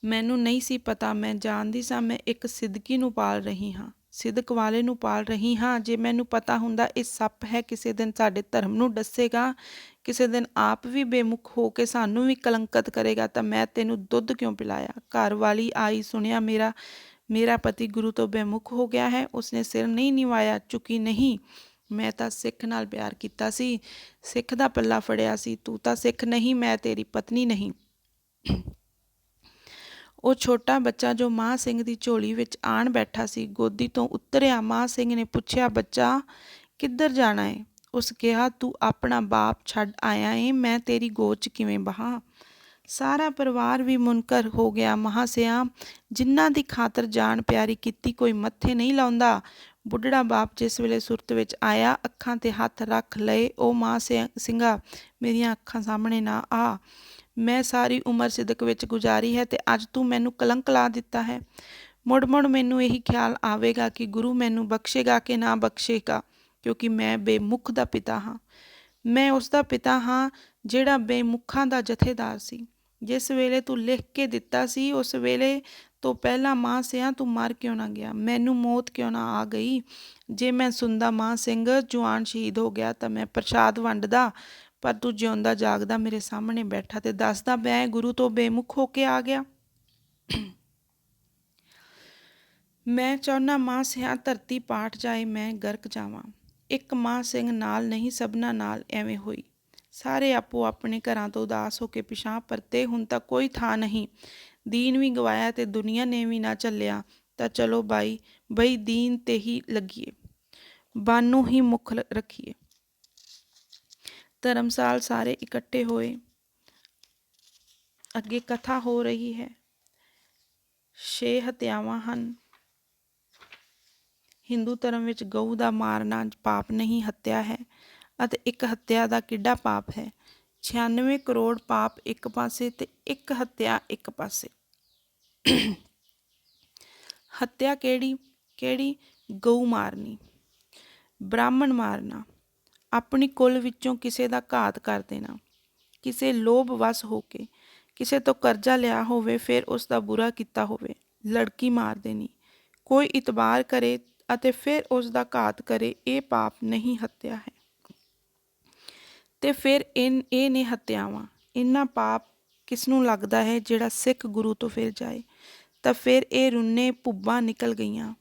ਮੈਨੂੰ ਨਹੀਂ ਸੀ ਪਤਾ। ਮੈਂ ਜਾਣਦੀ ਸਾਂ ਮੈਂ ਇੱਕ ਸਿਦਕੀ ਨੂੰ ਪਾਲ ਰਹੀ ਹਾਂ, ਸਿਦਕ ਵਾਲੇ ਨੂੰ ਪਾਲ ਰਹੀ ਹਾਂ। ਜੇ ਮੈਨੂੰ ਪਤਾ ਹੁੰਦਾ ਇਹ ਸੱਪ ਹੈ, ਕਿਸੇ ਦਿਨ ਸਾਡੇ ਧਰਮ ਨੂੰ ਡੱਸੇਗਾ, ਕਿਸੇ ਦਿਨ ਆਪ ਵੀ ਬੇਮੁਖ ਹੋ ਕੇ ਸਾਨੂੰ ਵੀ ਕਲੰਕਤ ਕਰੇਗਾ, ਤਾਂ ਮੈਂ ਤੈਨੂੰ ਦੁੱਧ ਕਿਉਂ ਪਿਲਾਇਆ? ਘਰ ਵਾਲੀ ਆਈ, ਸੁਣਿਆ ਮੇਰਾ ਪਤੀ ਗੁਰੂ ਤੋਂ ਬੇਮੁਖ ਹੋ ਗਿਆ ਹੈ। ਉਸਨੇ ਸਿਰ ਨਹੀਂ ਨਿਵਾਇਆ, ਝੁਕੀ ਨਹੀਂ। ਮੈਂ ਤਾਂ ਸਿੱਖ ਨਾਲ ਪਿਆਰ ਕੀਤਾ ਸੀ, ਸਿੱਖ ਦਾ ਪੱਲਾ ਫੜਿਆ ਸੀ। ਤੂੰ ਤਾਂ ਸਿੱਖ ਨਹੀਂ, ਮੈਂ ਤੇਰੀ ਪਤਨੀ ਨਹੀਂ। ਉਹ ਛੋਟਾ ਬੱਚਾ ਜੋ ਮਾਂ ਸਿੰਘ ਦੀ ਝੋਲੀ ਵਿੱਚ ਆਣ ਬੈਠਾ ਸੀ ਗੋਦੀ ਤੋਂ ਉਤਰਿਆ। ਮਾਂ ਸਿੰਘ ਨੇ ਪੁੱਛਿਆ, ਬੱਚਾ ਕਿੱਧਰ ਜਾਣਾ ਏ? ਉਸ ਕਿਹਾ, ਤੂੰ ਆਪਣਾ ਬਾਪ ਛੱਡ ਆਇਆ ਏ, ਮੈਂ ਤੇਰੀ ਗੋਦ 'ਚ ਕਿਵੇਂ ਬਹਾਂ? ਸਾਰਾ ਪਰਿਵਾਰ ਵੀ ਮੁਨਕਰ ਹੋ ਗਿਆ। ਮਹਾਸਿਆਂ ਜਿਨ੍ਹਾਂ ਦੀ ਖਾਤਰ ਜਾਨ ਪਿਆਰੀ ਕੀਤੀ ਕੋਈ ਮੱਥੇ ਨਹੀਂ ਲਾਉਂਦਾ। ਬੁੱਢੜਾ ਬਾਪ ਜਿਸ ਵੇਲੇ ਸੁਰਤ ਵਿੱਚ ਆਇਆ, ਅੱਖਾਂ 'ਤੇ ਹੱਥ ਰੱਖ ਲਏ। ਉਹ ਮਾਂ ਸਿੰਘਾ, ਮੇਰੀਆਂ ਅੱਖਾਂ ਸਾਹਮਣੇ ਨਾ ਆ। ਮੈਂ ਸਾਰੀ ਉਮਰ ਸਿਦਕ ਵਿੱਚ ਗੁਜ਼ਾਰੀ ਹੈ ਅਤੇ ਅੱਜ ਤੂੰ ਮੈਨੂੰ ਕਲੰਕ ਲਾ ਦਿੱਤਾ ਹੈ। ਮੁੜ ਮੁੜ ਮੈਨੂੰ ਇਹੀ ਖਿਆਲ ਆਵੇਗਾ ਕਿ ਗੁਰੂ ਮੈਨੂੰ ਬਖਸ਼ੇਗਾ ਕਿ ਨਾ ਬਖਸ਼ੇਗਾ, ਕਿਉਂਕਿ ਮੈਂ ਬੇਮੁਖ ਦਾ ਪਿਤਾ ਹਾਂ। ਮੈਂ ਉਸ ਦਾ ਪਿਤਾ ਹਾਂ ਜਿਹੜਾ ਬੇਮੁਖਾਂ ਦਾ ਜਥੇਦਾਰ ਸੀ। ਜਿਸ ਵੇਲੇ ਤੂੰ ਲਿਖ ਕੇ ਦਿੱਤਾ ਸੀ ਉਸ ਵੇਲੇ ਤੋਂ ਪਹਿਲਾਂ ਮਾਂ ਸਿਆਂ ਤੂੰ ਮਰ ਕਿਉਂ ਨਾ ਗਿਆ? ਮੈਨੂੰ ਮੌਤ ਕਿਉਂ ਨਾ ਆ ਗਈ? ਜੇ ਮੈਂ ਸੁਣਦਾ ਮਾਂ ਸਿੰਘ ਜਵਾਨ ਸ਼ਹੀਦ ਹੋ ਗਿਆ ਤਾਂ ਮੈਂ ਪ੍ਰਸ਼ਾਦ ਵੰਡਦਾ, ਪਰ ਤੂੰ ਜਿਉਂਦਾ ਜਾਗਦਾ ਮੇਰੇ ਸਾਹਮਣੇ ਬੈਠਾ ਤੇ ਦੱਸਦਾ ਮੈਂ ਗੁਰੂ ਤੋਂ ਬੇਮੁਖ ਹੋ ਕੇ ਆ ਗਿਆ। ਮੈਂ ਚਾਹੁੰਦਾ ਮਾਂ ਸਿਆਂ ਧਰਤੀ ਪਾਟ ਜਾਏ, ਮੈਂ ਗਰਕ ਜਾਵਾਂ। ਇੱਕ ਮਾਂ ਸਿੰਘ ਨਾਲ ਨਹੀਂ, ਸਭਨਾਂ ਨਾਲ ਐਵੇਂ ਹੋਈ। ਸਾਰੇ ਆਪੋ ਆਪਣੇ ਘਰਾਂ ਤੋਂ ਉਦਾਸ ਹੋ ਕੇ ਪਿਛਾਂਹ ਪਰਤੇ। ਹੁਣ ਤਾਂ ਕੋਈ ਥਾਂ ਨਹੀਂ। ਦੀਨ ਵੀ ਗਵਾਇਆ ਤੇ ਦੁਨੀਆ ਨੇ ਵੀ ਨਾ ਚੱਲਿਆ ਤਾਂ ਚਲੋ ਬਈ ਦੀਨ ਤੇ ਹੀ ਲੱਗੀਏ, ਬਾਨੂੰ ਹੀ ਮੁੱਖ ਰੱਖੀਏ। ਧਰਮਸਾਲ ਸਾਰੇ ਇਕੱਠੇ ਹੋਏ। ਅੱਗੇ ਕਥਾ ਹੋ ਰਹੀ ਹੈ। 6 ਹੱਤਿਆਵਾਂ ਹਨ। ਹਿੰਦੂ ਧਰਮ ਵਿੱਚ ਗਊ ਦਾ ਮਾਰਨਾ ਪਾਪ ਨਹੀਂ, ਹੱਤਿਆ ਹੈ, ਅਤੇ ਇੱਕ ਹੱਤਿਆ ਦਾ ਕਿੱਡਾ ਪਾਪ ਹੈ। 96 ਕਰੋੜ ਪਾਪ ਇੱਕ ਪਾਸੇ ਤੇ ਇੱਕ ਹੱਤਿਆ ਇੱਕ ਪਾਸੇ। ਹੱਤਿਆ ਕਿਹੜੀ? ਗਊ ਮਾਰਨੀ, ਬ੍ਰਾਹਮਣ ਮਾਰਨਾ, ਆਪਣੀ ਕੁਲ ਵਿੱਚੋਂ ਕਿਸੇ ਦਾ ਘਾਤ ਕਰ ਦੇਣਾ, ਕਿਸੇ ਲੋਭ ਵਸ ਹੋ ਕੇ, ਕਿਸੇ ਤੋਂ ਕਰਜ਼ਾ ਲਿਆ ਹੋਵੇ ਫਿਰ ਉਸ ਦਾ ਬੁਰਾ ਕੀਤਾ ਹੋਵੇ, ਲੜਕੀ ਮਾਰ ਦੇਣੀ, ਕੋਈ ਇਤਬਾਰ ਕਰੇ ਅਤੇ ਫਿਰ ਉਸ ਦਾ ਘਾਤ ਕਰੇ, ਇਹ ਪਾਪ ਨਹੀਂ, ਹੱਤਿਆ ਹੈ। ਤੇ ਫਿਰ ਇਹ ਨੇ ਹੱਤਿਆਵਾਂ। ਇੰਨਾ ਪਾਪ ਕਿਸ ਨੂੰ ਲੱਗਦਾ ਹੈ ਜਿਹੜਾ ਸਿੱਖ ਗੁਰੂ ਤੋਂ ਫਿਰ ਜਾਏ? ਤਾਂ ਫਿਰ ਇਹ ਰੁੰਨੇ ਭੁੱਬਾਂ ਨਿਕਲ ਗਈਆਂ।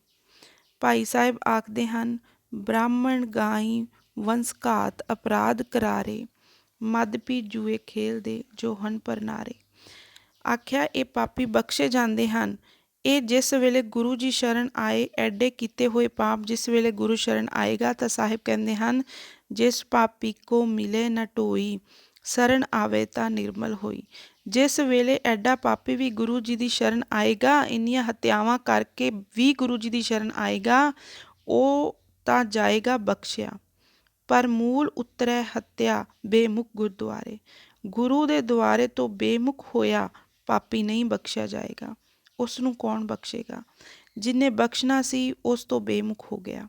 ਭਾਈ ਸਾਹਿਬ ਆਖਦੇ ਹਨ, ਬ੍ਰਾਹਮਣ ਗਾਈ ਵੰਸਘਾਤ ਅਪਰਾਧ ਕਰਾਰੇ, ਮਦ ਪੀ ਜੂਏ ਖੇਲਦੇ ਜੋ ਹਨ ਪਰਨਾਰੇ। ਆਖਿਆ ਇਹ ਪਾਪੀ ਬਖਸ਼ੇ ਜਾਂਦੇ ਹਨ। ਇਹ ਜਿਸ ਵੇਲੇ ਗੁਰੂ ਜੀ ਸ਼ਰਨ ਆਏ, ਐਡੇ ਕੀਤੇ ਹੋਏ ਪਾਪ ਜਿਸ ਵੇਲੇ ਗੁਰੂ ਸ਼ਰਨ ਆਏਗਾ ਤਾਂ ਸਾਹਿਬ ਕਹਿੰਦੇ ਹਨ, ਜਿਸ ਪਾਪੀ ਕੋ ਮਿਲੇ ਨਾ ਢੋਈ, ਸ਼ਰਨ ਆਵੇ ਤਾਂ ਨਿਰਮਲ ਹੋਈ। ਜਿਸ ਵੇਲੇ ਐਡਾ ਪਾਪੀ ਵੀ ਗੁਰੂ ਜੀ ਦੀ ਸ਼ਰਨ ਆਏਗਾ, ਇੰਨੀਆਂ ਹੱਤਿਆਵਾਂ ਕਰਕੇ ਵੀ ਗੁਰੂ ਜੀ ਦੀ ਸ਼ਰਨ ਆਏਗਾ, ਉਹ ਤਾਂ ਜਾਏਗਾ ਬਖਸ਼ਿਆ। ਪਰ ਮੂਲ ਉਤਰੈ ਹੱਤਿਆ ਬੇਮੁਖ ਗੁਰਦੁਆਰੇ। ਗੁਰੂ ਦੇ ਦੁਆਰੇ ਤੋਂ ਬੇਮੁਖ ਹੋਇਆ ਪਾਪੀ ਨਹੀਂ ਬਖਸ਼ਿਆ ਜਾਏਗਾ। ਉਸ ਨੂੰ ਕੌਣ ਬਖਸ਼ੇਗਾ? ਜਿਹਨੇ ਬਖਸ਼ਣਾ ਸੀ ਉਸ ਤੋਂ ਬੇਮੁਖ ਹੋ ਗਿਆ।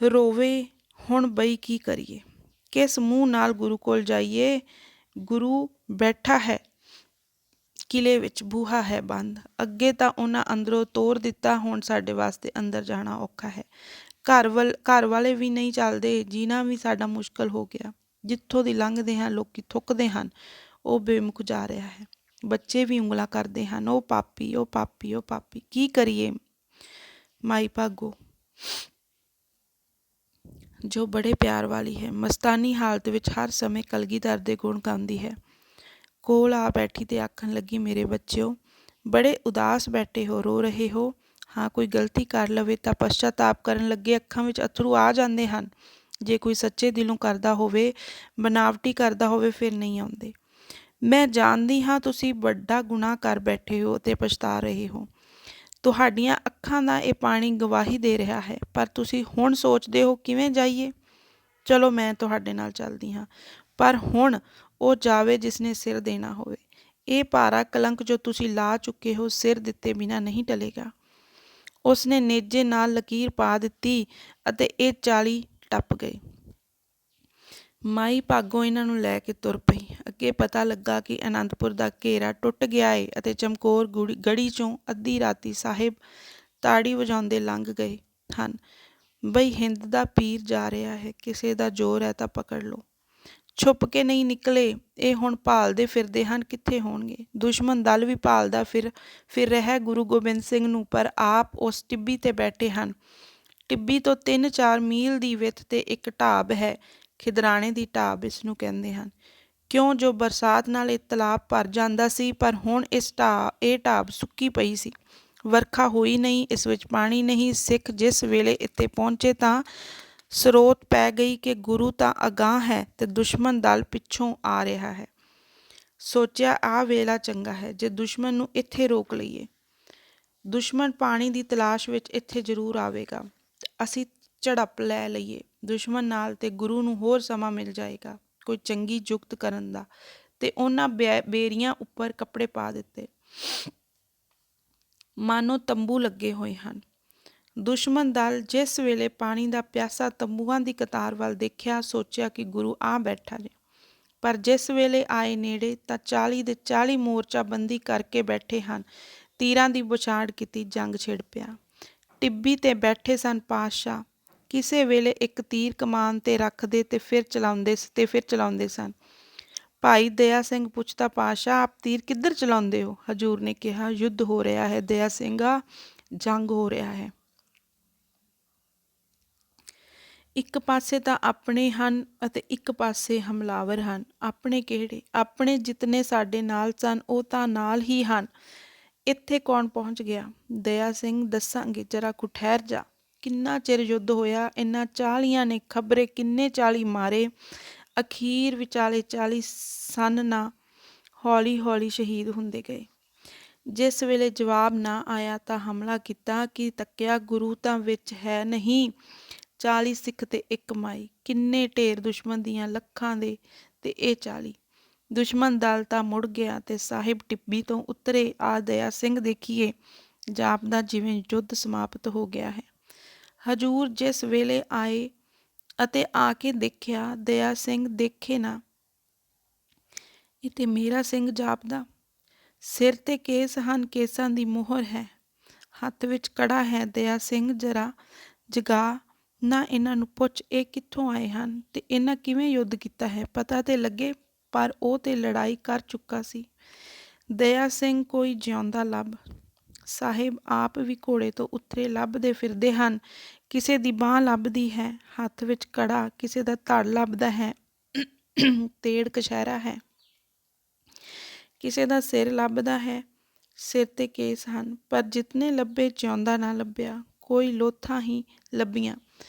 ਰੋਵੇ ਹੁਣ ਬਈ ਕੀ ਕਰੀਏ? ਕਿਸ ਮੂੰਹ ਨਾਲ ਗੁਰੂ ਕੋਲ ਜਾਈਏ? ਗੁਰੂ ਬੈਠਾ ਹੈ ਕਿਲੇ ਵਿੱਚ, ਬੂਹਾ ਹੈ ਬੰਦ। ਅੱਗੇ ਤਾਂ ਉਹਨਾਂ ਅੰਦਰੋਂ ਤੋਰ ਦਿੱਤਾ, ਹੁਣ ਸਾਡੇ ਵਾਸਤੇ ਅੰਦਰ ਜਾਣਾ ਔਖਾ ਹੈ। ਘਰ ਵਾਲੇ ਵੀ ਨਹੀਂ ਚੱਲਦੇ, ਜੀਣਾ ਵੀ ਸਾਡਾ ਮੁਸ਼ਕਲ ਹੋ ਗਿਆ। ਜਿੱਥੋਂ ਦੀ ਲੰਘਦੇ ਹਾਂ ਲੋਕੀ ਥੁੱਕਦੇ ਹਨ, ਉਹ ਬੇਮੁਖ ਜਾ ਰਿਹਾ ਹੈ। ਬੱਚੇ ਵੀ ਉਂਗਲਾਂ ਕਰਦੇ ਹਨ, ਉਹ ਪਾਪੀ, ਉਹ ਪਾਪੀ, ਉਹ ਪਾਪੀ। ਕੀ ਕਰੀਏ? ਮਾਈ ਭਾਗੋ ਜੋ ਬੜੇ ਪਿਆਰ ਵਾਲੀ ਹੈ, ਮਸਤਾਨੀ ਹਾਲਤ ਵਿੱਚ ਹਰ ਸਮੇਂ ਕਲਗੀਧਰ ਦੇ ਗੁਣ ਗਾਉਂਦੀ ਹੈ, ਕੋਲ ਆ ਬੈਠੀ ਤੇ ਆਖਣ ਲੱਗੀ, ਮੇਰੇ ਬੱਚਿਓ ਬੜੇ ਉਦਾਸ ਬੈਠੇ ਹੋ, ਰੋ ਰਹੇ ਹੋ। ਹਾਂ, ਕੋਈ ਗਲਤੀ ਕਰ ਲਵੇ ਤਾਂ ਪਛਤਾਤਾਪ ਕਰਨ ਲੱਗੇ ਅੱਖਾਂ ਵਿੱਚ ਅਥਰੂ ਆ ਜਾਂਦੇ ਹਨ। ਜੇ ਕੋਈ ਸੱਚੇ ਦਿਲੋਂ ਕਰਦਾ ਹੋਵੇ, ਬਨਾਵਟੀ ਕਰਦਾ ਹੋਵੇ, ਫਿਰ ਨਹੀਂ ਆਉਂਦੇ। ਮੈਂ ਜਾਣਦੀ ਹਾਂ ਤੁਸੀਂ ਵੱਡਾ ਗੁਨਾਹ ਕਰ ਬੈਠੇ ਹੋ ਅਤੇ ਪਛਤਾ ਰਹੇ ਹੋ। ਤੁਹਾਡੀਆਂ ਅੱਖਾਂ ਦਾ ਇਹ ਪਾਣੀ ਗਵਾਹੀ ਦੇ ਰਿਹਾ ਹੈ, ਪਰ ਤੁਸੀਂ ਹੁਣ ਸੋਚਦੇ ਹੋ ਕਿਵੇਂ ਜਾਈਏ? ਚਲੋ ਮੈਂ ਤੁਹਾਡੇ ਨਾਲ ਚੱਲਦੀ ਹਾਂ, ਪਰ ਹੁਣ ਉਹ ਜਾਵੇ ਜਿਸਨੇ ਸਿਰ ਦੇਣਾ ਹੋਵੇ। ਇਹ ਭਾਰਾ ਕਲੰਕ ਜੋ ਤੁਸੀਂ ਲਾ ਚੁੱਕੇ ਹੋ, ਸਿਰ ਦਿੱਤੇ ਬਿਨਾਂ ਨਹੀਂ ਟਲੇਗਾ। ਉਸਨੇ ਨੇਜੇ ਨਾਲ ਲਕੀਰ ਪਾ ਦਿੱਤੀ ਅਤੇ ਇਹ 40 ਟੱਪ ਗਏ। ਮਾਈ ਭਾਗੋ ਇਹਨਾਂ ਨੂੰ ਲੈ ਕੇ ਤੁਰ ਪਈ। ਅੱਗੇ ਪਤਾ ਲੱਗਾ ਕਿ ਅਨੰਦਪੁਰ ਦਾ ਘੇਰਾ ਟੁੱਟ ਗਿਆ ਏ ਅਤੇ ਚਮਕੌਰ ਗੜੀ ਚੋਂ ਅੱਧੀ ਰਾਤੀ ਸਾਹਿਬ ਤਾੜੀ ਵਜਾਉਂਦੇ ਲੰਘ ਗਏ ਹਨ। ਬਈ ਹਿੰਦ ਦਾ ਪੀਰ ਜਾ ਰਿਹਾ ਹੈ, ਕਿਸੇ ਦਾ ਜ਼ੋਰ ਹੈ ਤਾਂ ਪਕੜ ਲਓ। ਛੁਪ ਕੇ ਨਹੀਂ ਨਿਕਲੇ, ਇਹ ਹੁਣ ਭਾਲਦੇ ਫਿਰਦੇ ਹਨ, ਕਿੱਥੇ ਹੋਣਗੇ? ਦੁਸ਼ਮਣ ਦਲ ਵੀ ਭਾਲਦਾ ਫਿਰ ਰਿਹਾ ਗੁਰੂ ਗੋਬਿੰਦ ਸਿੰਘ ਨੂੰ, ਪਰ ਆਪ ਉਸ ਟਿੱਬੀ ਤੇ ਬੈਠੇ ਹਨ। ਟਿੱਬੀ ਤੋਂ 3-4 ਮੀਲ ਦੀ ਵਿੱਥ ਤੇ ਇੱਕ ਢਾਬ ਹੈ, ਖਿਦਰਾਣੇ ਦੀ ਢਾਬ ਇਸ ਨੂੰ ਕਹਿੰਦੇ ਹਨ। ਕਿਉਂ ਜੋ ਬਰਸਾਤ ਨਾਲ ਇਹ ਤਲਾਬ ਭਰ ਜਾਂਦਾ ਸੀ, ਪਰ ਹੁਣ ਇਹ ਢਾਬ ਸੁੱਕੀ ਪਈ ਸੀ। ਵਰਖਾ ਹੋਈ ਨਹੀਂ, ਇਸ ਵਿੱਚ ਪਾਣੀ ਨਹੀਂ। ਸਿੱਖ ਜਿਸ ਵੇਲੇ ਇੱਥੇ ਪਹੁੰਚੇ ਤਾਂ ਸਰੋਤ ਪੈ ਗਈ ਕਿ ਗੁਰੂ ਤਾਂ ਅਗਾਂਹ ਹੈ ਤੇ ਦੁਸ਼ਮਣ ਦਲ ਪਿੱਛੋਂ ਆ ਰਿਹਾ ਹੈ। ਸੋਚਿਆ ਆਹ ਵੇਲਾ ਚੰਗਾ ਹੈ ਜੇ ਦੁਸ਼ਮਣ ਨੂੰ ਇੱਥੇ ਰੋਕ ਲਈਏ। ਦੁਸ਼ਮਣ ਪਾਣੀ ਦੀ ਤਲਾਸ਼ ਵਿੱਚ ਇੱਥੇ ਜ਼ਰੂਰ ਆਵੇਗਾ। ਅਸੀਂ ਝੜਪ ਲੈ ਲਈਏ ਦੁਸ਼ਮਣ ਨਾਲ ਤੇ ਗੁਰੂ ਨੂੰ ਹੋਰ ਸਮਾਂ ਮਿਲ ਜਾਏਗਾ ਕੋਈ ਚੰਗੀ ਜੁਗਤ ਕਰਨ ਦਾ। ਤੇ ਉਹਨਾਂ ਬੇਰੀਆਂ ਉੱਪਰ ਕੱਪੜੇ ਪਾ ਦਿੱਤੇ, ਮਾਨੋ ਤੰਬੂ ਲੱਗੇ ਹੋਏ ਹਨ। ਦੁਸ਼ਮਣ ਦਲ ਜਿਸ ਵੇਲੇ ਪਾਣੀ ਦਾ ਪਿਆਸਾ ਤੰਬੂਆਂ ਦੀ ਕਤਾਰ ਵੱਲ ਦੇਖਿਆ, ਸੋਚਿਆ ਕਿ ਗੁਰੂ ਆ ਬੈਠਾ ਜੇ। ਪਰ ਜਿਸ ਵੇਲੇ ਆਏ ਨੇੜੇ ਤਾਂ 40 ਦੇ 40 ਮੋਰਚਾਬੰਦੀ ਕਰਕੇ ਬੈਠੇ ਹਨ। ਤੀਰਾਂ ਦੀ ਬੁਛਾੜ ਕੀਤੀ, ਜੰਗ ਛਿੜ ਪਿਆ। ਟਿੱਬੀ ਤੇ ਬੈਠੇ ਸਨ ਪਾਤਸ਼ਾਹ। ਕਿਸੇ ਵੇਲੇ ਇੱਕ ਤੀਰ ਕਮਾਨ ਤੇ ਰੱਖਦੇ ਤੇ ਫਿਰ ਚਲਾਉਂਦੇ ਸਨ। ਭਾਈ ਦਇਆ ਸਿੰਘ ਪੁੱਛਦਾ, ਪਾਤਸ਼ਾਹ ਆਪ ਤੀਰ ਕਿੱਧਰ ਚਲਾਉਂਦੇ ਹੋ? ਹਜ਼ੂਰ ਨੇ ਕਿਹਾ, ਯੁੱਧ ਹੋ ਰਿਹਾ ਹੈ ਦਇਆ ਸਿੰਘਾ, ਜੰਗ ਹੋ ਰਿਹਾ ਹੈ। ਇੱਕ ਪਾਸੇ ਤਾਂ ਆਪਣੇ ਹਨ ਅਤੇ ਇੱਕ ਪਾਸੇ ਹਮਲਾਵਰ ਹਨ। ਆਪਣੇ ਕਿਹੜੇ? ਆਪਣੇ ਜਿਤਨੇ ਸਾਡੇ ਨਾਲ ਸਨ ਉਹ ਤਾਂ ਨਾਲ ਹੀ ਹਨ। ਇੱਥੇ ਕੌਣ ਪਹੁੰਚ ਗਿਆ? ਦਇਆ ਸਿੰਘ ਦੱਸਾਂਗੇ, ਜਰਾ ਕੁ ਠਹਿਰ ਜਾ। ਕਿੰਨਾ ਚਿਰ ਯੁੱਧ ਹੋਇਆ, ਇਹਨਾਂ 40 ਨੇ ਖਬਰੇ ਕਿੰਨੇ 40 ਮਾਰੇ। ਅਖੀਰ ਵਿਚਾਲੇ 40 ਸਨ ਨਾ, ਹੌਲੀ ਹੌਲੀ ਸ਼ਹੀਦ ਹੁੰਦੇ ਗਏ। ਜਿਸ ਵੇਲੇ ਜਵਾਬ ਨਾ ਆਇਆ ਤਾਂ ਹਮਲਾ ਕੀਤਾ। ਕਿ ਤੱਕਿਆ, ਗੁਰੂ ਤਾਂ ਵਿੱਚ ਹੈ ਨਹੀਂ। 40 ਸਿੱਖ ਤੇ ਇੱਕ ਮਾਈ, ਕਿੰਨੇ ਢੇਰ ਦੁਸ਼ਮਣ ਦੀਆਂ ਲੱਖਾਂ ਦੇ ਤੇ ਇਹ 40। ਦੁਸ਼ਮਣ ਦਲ ਤਾਂ ਮੁੜ ਗਿਆ ਤੇ ਸਾਹਿਬ ਟਿੱਬੀ ਤੋਂ ਉਤਰੇ। ਆ ਦਇਆ ਸਿੰਘ ਦੇਖੀਏ, ਜਾਪਦਾ ਜਿਵੇਂ ਯੁੱਧ ਸਮਾਪਤ ਹੋ ਗਿਆ ਹੈ। ਹਜ਼ੂਰ ਜਿਸ ਵੇਲੇ ਆਏ ਅਤੇ ਆ ਕੇ ਦੇਖਿਆ, ਦਇਆ ਸਿੰਘ ਦੇਖੇ ਨਾ, ਇਹ ਤੇ ਮੇਰਾ ਸਿੰਘ ਜਾਪਦਾ। ਸਿਰ ਤੇ ਕੇਸ ਹਨ, ਕੇਸਾਂ ਦੀ ਮੋਹਰ ਹੈ, ਹੱਥ ਵਿੱਚ ਕੜਾ ਹੈ। ਦਇਆ ਸਿੰਘ ਜਰਾ ਜਗਾ ਨਾ, ਇਹਨਾਂ ਨੂੰ ਪੁੱਛ ਇਹ ਕਿੱਥੋਂ ਆਏ ਹਨ ਤੇ ਇਹਨਾਂ ਕਿਵੇਂ ਯੁੱਧ ਕੀਤਾ ਹੈ, ਪਤਾ ਤੇ ਲੱਗੇ। ਪਰ ਉਹ ਤੇ ਲੜਾਈ ਕਰ ਚੁੱਕਾ ਸੀ। ਦਇਆ ਸਿੰਘ ਕੋਈ ਜਿਉਂਦਾ ਲੱਭ। ਸਾਹਿਬ ਆਪ ਵੀ ਘੋੜੇ ਤੋਂ ਉਤਰੇ, ਲੱਭਦੇ ਫਿਰਦੇ ਹਨ। ਕਿਸੇ ਦੀ ਬਾਂਹ ਲੱਭਦੀ ਹੈ, ਹੱਥ ਵਿੱਚ ਕੜਾ। ਕਿਸੇ ਦਾ ਧੜ ਲੱਭਦਾ ਹੈ, ਤੇੜ ਕਛਹਿਰਾ ਹੈ। ਕਿਸੇ ਦਾ ਸਿਰ ਲੱਭਦਾ ਹੈ, ਸਿਰ ਤੇ ਕੇਸ ਹਨ। ਪਰ ਜਿਤਨੇ ਲੱਭੇ ਜਿਉਂਦਾ ਨਾ ਲੱਭਿਆ, ਕੋਈ ਲੋਥਾਂ ਹੀ ਲੱਭੀਆਂ।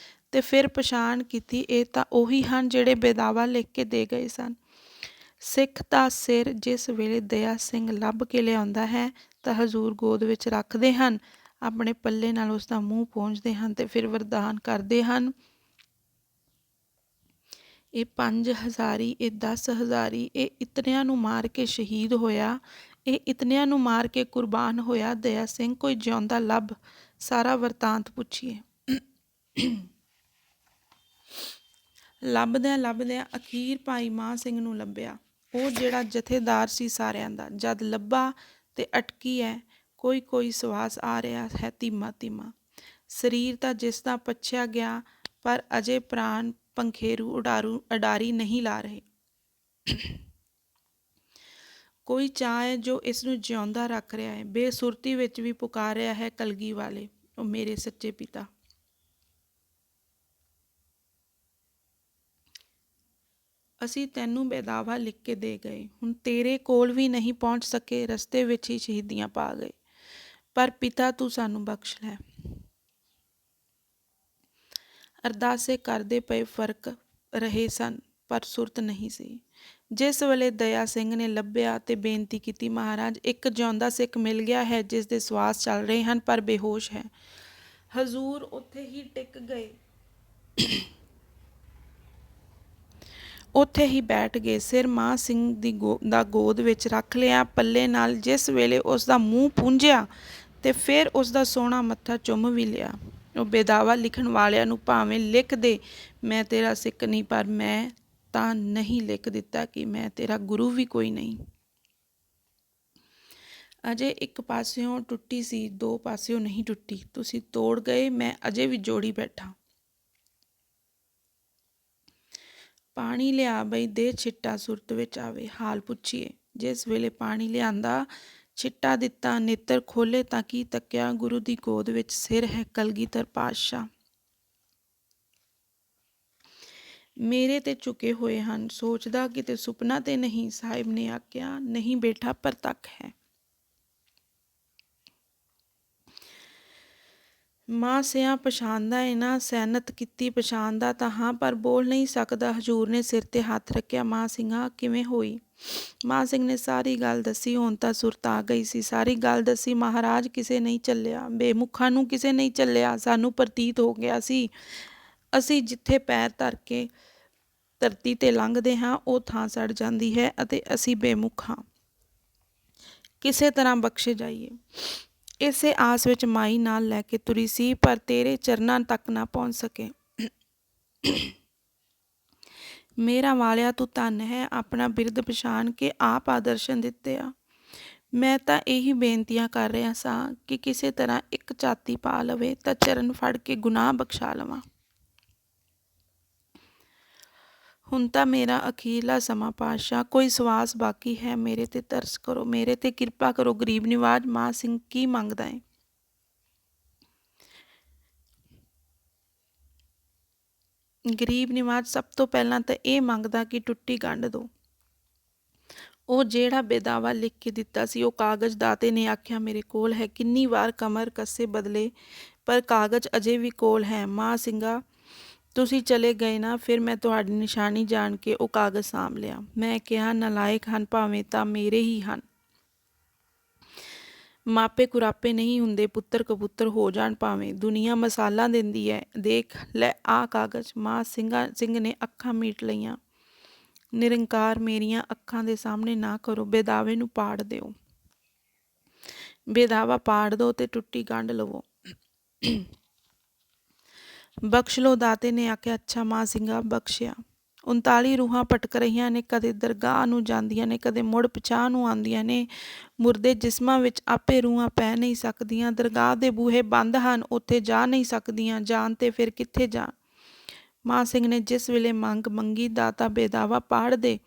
ਤੇ ਫਿਰ ਪਛਾਣ ਕੀਤੀ, ਇਹ ਤਾਂ ਉਹੀ ਹਨ ਜਿਹੜੇ ਬੇਦਾਵਾ ਲਿਖ ਕੇ ਦੇ ਗਏ ਸਨ। ਸਿੱਖ ਦਾ ਸਿਰ ਜਿਸ ਵੇਲੇ ਦਇਆ ਸਿੰਘ ਲੱਭ ਕੇ ਲਿਆਉਂਦਾ ਹੈ ਤਾਂ ਹਜ਼ੂਰ ਗੋਦ ਵਿੱਚ ਰੱਖਦੇ ਹਨ, ਆਪਣੇ ਪੱਲੇ ਨਾਲ ਉਸ ਦਾ ਮੂੰਹ ਪੂੰਝਦੇ ਹਨ ਤੇ ਫਿਰ ਵਰਦਾਨ ਕਰਦੇ ਹਨ, ਇਹ 5 ਹਜ਼ਾਰੀ, ਇਹ 10 ਹਜ਼ਾਰੀ, ਇਹ ਇਤਨਿਆਂ ਨੂੰ ਮਾਰ ਕੇ ਸ਼ਹੀਦ ਹੋਇਆ, ਇਹ ਇਤਨਿਆਂ ਨੂੰ ਮਾਰ ਕੇ ਕੁਰਬਾਨ ਹੋਇਆ। ਦਇਆ ਸਿੰਘ ਕੋਈ ਜਿਉਂਦਾ ਲੱਭ, ਸਾਰਾ ਵਰਤਾਂਤ ਪੁੱਛੀਏ। ਲੱਭਦਿਆਂ ਅਖੀਰ ਭਾਈ ਮਾਨ ਸਿੰਘ ਨੂੰ ਲੱਭਿਆ, ਉਹ ਜਿਹੜਾ ਜਥੇਦਾਰ ਸੀ ਸਾਰਿਆਂ ਦਾ। ਜਦ ਲੱਭਾ ਤੇ ਅਟਕੀ ਹੈ, ਕੋਈ ਸਵਾਸ ਆ ਰਿਹਾ ਹੈ ਧੀਮਾ ਧੀਮਾ। ਸਰੀਰ ਤਾਂ ਜਿਸ ਦਾ ਪੱਛਿਆ ਗਿਆ, ਪਰ ਅਜੇ ਪ੍ਰਾਣ ਪੰਖੇਰੂ ਉਡਾਰੀ ਨਹੀਂ ਲਾ ਰਹੇ। ਕੋਈ ਚਾਹ ਹੈ ਜੋ ਇਸ ਨੂੰ ਜਿਉਂਦਾ ਰੱਖ ਰਿਹਾ ਹੈ। ਬੇਸੁਰਤੀ ਵਿੱਚ ਵੀ ਪੁਕਾਰ ਰਿਹਾ ਹੈ, ਕਲਗੀ ਵਾਲੇ, ਉਹ ਮੇਰੇ ਸੱਚੇ ਪਿਤਾ। ਅਸੀਂ ਤੈਨੂੰ ਬੇਦਾਵਾ ਲਿਖ ਕੇ ਦੇ ਗਏ, ਹੁਣ ਤੇਰੇ ਕੋਲ ਵੀ ਨਹੀਂ ਪਹੁੰਚ ਸਕੇ, ਰਸਤੇ ਵਿੱਚ ਹੀ ਸ਼ਹੀਦੀਆਂ ਪਾ ਗਏ। ਪਰ ਪਿਤਾ ਤੂੰ ਸਾਨੂੰ ਬਖਸ਼ ਲੈ। ਅਰਦਾਸੇ ਕਰਦੇ ਪਏ ਫਰਕ ਰਹੇ ਸਨ, ਪਰ ਸੁਰਤ ਨਹੀਂ ਸੀ। ਜਿਸ ਵੇਲੇ ਦਇਆ ਸਿੰਘ ਨੇ ਲੱਭਿਆ ਤੇ ਬੇਨਤੀ ਕੀਤੀ, ਮਹਾਰਾਜ ਇੱਕ ਜਿਉਂਦਾ ਸਿੱਖ ਮਿਲ ਗਿਆ ਹੈ ਜਿਸ ਦੇ ਸਵਾਸ ਚੱਲ ਰਹੇ ਹਨ ਪਰ ਬੇਹੋਸ਼ ਹੈ। ਹਜ਼ੂਰ ਉੱਥੇ ਹੀ ਟਿਕ ਗਏ, ਉੱਥੇ ਹੀ ਬੈਠ ਗਏ। ਸਿਰ ਮਾਂ ਸਿੰਘ ਦਾ ਗੋਦ ਵਿੱਚ ਰੱਖ ਲਿਆ, ਪੱਲੇ ਨਾਲ ਜਿਸ ਵੇਲੇ ਉਸ ਦਾ ਮੂੰਹ ਪੂੰਝਿਆ ਤੇ ਫਿਰ ਉਸ ਦਾ ਸੋਹਣਾ ਮੱਥਾ ਚੁੰਮ ਵੀ ਲਿਆ। ਉਹ ਬੇਦਾਵਾ ਲਿਖਣ ਵਾਲਿਆਂ ਨੂੰ ਭਾਵੇਂ ਲਿਖ ਦੇ ਮੈਂ ਤੇਰਾ ਸਿੱਖ ਨਹੀਂ, ਪਰ ਮੈਂ ਤਾਂ ਨਹੀਂ ਲਿਖ ਦਿੱਤਾ ਕਿ ਮੈਂ ਤੇਰਾ ਗੁਰੂ ਵੀ ਕੋਈ ਨਹੀਂ। ਅਜੇ ਇੱਕ ਪਾਸਿਓਂ ਟੁੱਟੀ ਸੀ, ਦੋ ਪਾਸਿਓਂ ਨਹੀਂ ਟੁੱਟੀ। ਤੁਸੀਂ ਤੋੜ ਗਏ, ਮੈਂ ਅਜੇ ਵੀ ਜੋੜੀ ਬੈਠਾ। ਪਾਣੀ ਲਿਆ ਬਈ ਦੇ ਛਿੱਟਾ ਸੁਰਤ ਵਿੱਚ ਆਵੇ, ਹਾਲ ਪੁੱਛੀਏ। ਜਿਸ ਵੇਲੇ ਪਾਣੀ ਲਿਆਂਦਾ, ਛਿੱਟਾ ਦਿੱਤਾ, ਨੇਤਰ ਖੋਲ੍ਹੇ ਤਾਂ ਕੀ ਤੱਕਿਆ, ਗੁਰੂ ਦੀ ਗੋਦ ਵਿੱਚ ਸਿਰ ਹੈ ਕਲਗੀਧਰ ਪਾਤਸ਼ਾਹ। ਮੇਰੇ ਤੇ ਝੁਕੇ ਹੋਏ ਹਨ। ਸੋਚਦਾ ਕਿਤੇ ਸੁਪਨਾ ਤੇ ਨਹੀਂ। ਸਾਹਿਬ ਨੇ ਆਖਿਆ, ਨਹੀਂ ਬੇਟਾ, ਪ੍ਰਤੱਖ ਹੈ। ਮਾਂ ਸਿਆਂ ਪਛਾਣਦਾ ਏ ਨਾ? ਸੈਨਤ ਕੀਤੀ ਪਛਾਣਦਾ ਤਾਂ ਹਾਂ, ਪਰ ਬੋਲ ਨਹੀਂ ਸਕਦਾ। ਹਜ਼ੂਰ ਨੇ ਸਿਰ ਤੇ ਹੱਥ ਰੱਖਿਆ। ਮਾਂ ਸਿੰਘਾ ਕਿਵੇਂ ਹੋਈ? ਮਾਂ ਸਿੰਘ ਨੇ ਸਾਰੀ ਗੱਲ ਦੱਸੀ। ਹੁਣ ਤਾਂ ਸੁਰਤ ਆ ਗਈ ਸੀ। ਸਾਰੀ ਗੱਲ ਦੱਸੀ। ਮਹਾਰਾਜ, ਕਿਸੇ ਨਹੀਂ ਚੱਲਿਆ, ਬੇਮੁਖਾਂ ਨੂੰ ਕਿਸੇ ਨਹੀਂ ਚੱਲਿਆ। ਸਾਨੂੰ ਪ੍ਰਤੀਤ ਹੋ ਗਿਆ ਸੀ ਅਸੀਂ ਜਿੱਥੇ ਪੈਰ ਧਰ ਕੇ ਧਰਤੀ ਤੇ ਲੰਘਦੇ ਹਾਂ ਉਹ ਥਾਂ ਸੜ ਜਾਂਦੀ ਹੈ ਅਤੇ ਅਸੀਂ ਬੇਮੁਖ ਹਾਂ। ਕਿਸੇ ਤਰ੍ਹਾਂ ਬਖਸ਼ੇ ਜਾਈਏ। ਇਸੇ ਆਸ ਵਿੱਚ ਮਾਈ ਨਾਲ ਲੈ ਕੇ ਤੁਰੀ ਸੀ, ਪਰ ਤੇਰੇ ਚਰਨਾਂ ਤੱਕ ਨਾ ਪਹੁੰਚ ਸਕੇ। ਮੇਰਾ ਵਾਲਿਆ, ਤੂੰ ਧੰਨ ਹੈ। ਆਪਣਾ ਬਿਰਦ ਪਛਾਣ ਕੇ ਆਪ ਆਦਰਸ਼ਨ ਦਿੱਤੇ ਆ। ਮੈਂ ਤਾਂ ਇਹੀ ਬੇਨਤੀਆਂ ਕਰ ਰਿਹਾ ਸਾਂ ਕਿ ਕਿਸੇ ਤਰ੍ਹਾਂ ਇੱਕ ਝਾਤੀ ਪਾ ਲਵੇ ਤਾਂ ਚਰਨ ਫੜ ਕੇ ਗੁਨਾਹ ਬਖਸ਼ਾ ਲਵਾਂ। ਹੁਣ ਤਾਂ ਮੇਰਾ ਅਖੀਰਲਾ ਸਮਾਂ ਪਾਤਸ਼ਾਹ, ਕੋਈ ਸਵਾਸ ਬਾਕੀ ਹੈ। ਮੇਰੇ ਤੇ ਤਰਸ ਕਰੋ, ਮੇਰੇ ਤੇ ਕਿਰਪਾ ਕਰੋ। ਗਰੀਬ ਨਿਵਾਜ ਮਾਂ ਸਿੰਘ ਕੀ ਮੰਗਦਾ ਏ? ਗਰੀਬ ਨਿਵਾਜ ਸਭ ਤੋਂ ਪਹਿਲਾਂ ਤਾਂ ਇਹ ਮੰਗਦਾ ਕਿ ਟੁੱਟੀ ਗੰਢ ਦੋ। ਉਹ ਜਿਹੜਾ ਬੇਦਾਵਾ ਲਿਖ ਕੇ ਦਿੱਤਾ ਸੀ ਉਹ ਕਾਗਜ਼ ਦਾਤੇ ਨੇ ਆਖਿਆ ਮੇਰੇ ਕੋਲ ਹੈ। ਕਿੰਨੀ ਵਾਰ ਕਮਰ ਕੱਸੇ ਬਦਲੇ, ਪਰ ਕਾਗਜ਼ ਅਜੇ ਵੀ ਕੋਲ ਹੈ। ਮਾਂ ਸਿੰਘਾ, ਤੁਸੀਂ ਚਲੇ ਗਏ ਨਾ, ਫਿਰ ਮੈਂ ਤੁਹਾਡੀ ਨਿਸ਼ਾਨੀ ਜਾਣ ਕੇ ਉਹ ਕਾਗਜ਼ ਸਾਂਭ ਲਿਆ। ਮੈਂ ਕਿਹਾ, ਨਲਾਇਕ ਹਨ ਭਾਵੇਂ ਤਾਂ ਮੇਰੇ ਹੀ ਹਨ। ਮਾਪੇ ਕੁਰਾਪੇ ਨਹੀਂ ਹੁੰਦੇ, ਪੁੱਤਰ ਕਬੂਤਰ ਹੋ ਜਾਣ ਭਾਵੇਂ। ਦੁਨੀਆ ਮਸਾਲਾ ਦਿੰਦੀ ਹੈ। ਦੇਖ ਲੈ ਆਹ ਕਾਗਜ਼। ਮਾਂ ਸਿੰਘ ਨੇ ਅੱਖਾਂ ਮੀਟ ਲਈਆਂ। ਨਿਰੰਕਾਰ, ਮੇਰੀਆਂ ਅੱਖਾਂ ਦੇ ਸਾਹਮਣੇ ਨਾ ਕਰੋ। ਬੇਦਾਵੇ ਨੂੰ ਪਾੜ ਦਿਓ। ਬੇਦਾਵਾ ਪਾੜ ਦਿਓ ਤੇ ਟੁੱਟੀ ਗੰਢ ਲਵੋ। ਬਖਸ਼ ਲਓ, ਦਾਤੇ ਨੇ ਆਖਿਆ। ਅੱਛਾ ਮਾਂ ਸਿੰਘਾ, ਬਖਸ਼ਿਆ। 39 ਰੂਹਾਂ ਭਟਕ ਰਹੀਆਂ ਨੇ, ਕਦੇ ਦਰਗਾਹ ਨੂੰ ਜਾਂਦੀਆਂ ਨੇ, ਕਦੇ ਮੁੜ ਪਿਛਾਂਹ ਨੂੰ ਆਉਂਦੀਆਂ ਨੇ। ਮੁਰਦੇ ਜਿਸਮਾਂ ਵਿੱਚ ਆਪੇ ਰੂਹਾਂ ਪੈ ਨਹੀਂ ਸਕਦੀਆਂ। ਦਰਗਾਹ ਦੇ ਬੂਹੇ ਬੰਦ ਹਨ, ਉੱਥੇ ਜਾ ਨਹੀਂ ਸਕਦੀਆਂ। ਜਾਣ ਤੇ ਫਿਰ ਕਿੱਥੇ ਜਾਣ? ਮਾਂ ਸਿੰਘ ਨੇ ਜਿਸ ਵੇਲੇ ਮੰਗ ਮੰਗੀ, ਦਾਤਾ ਬੇਦਾਵਾ ਪਾੜ ਦੇ।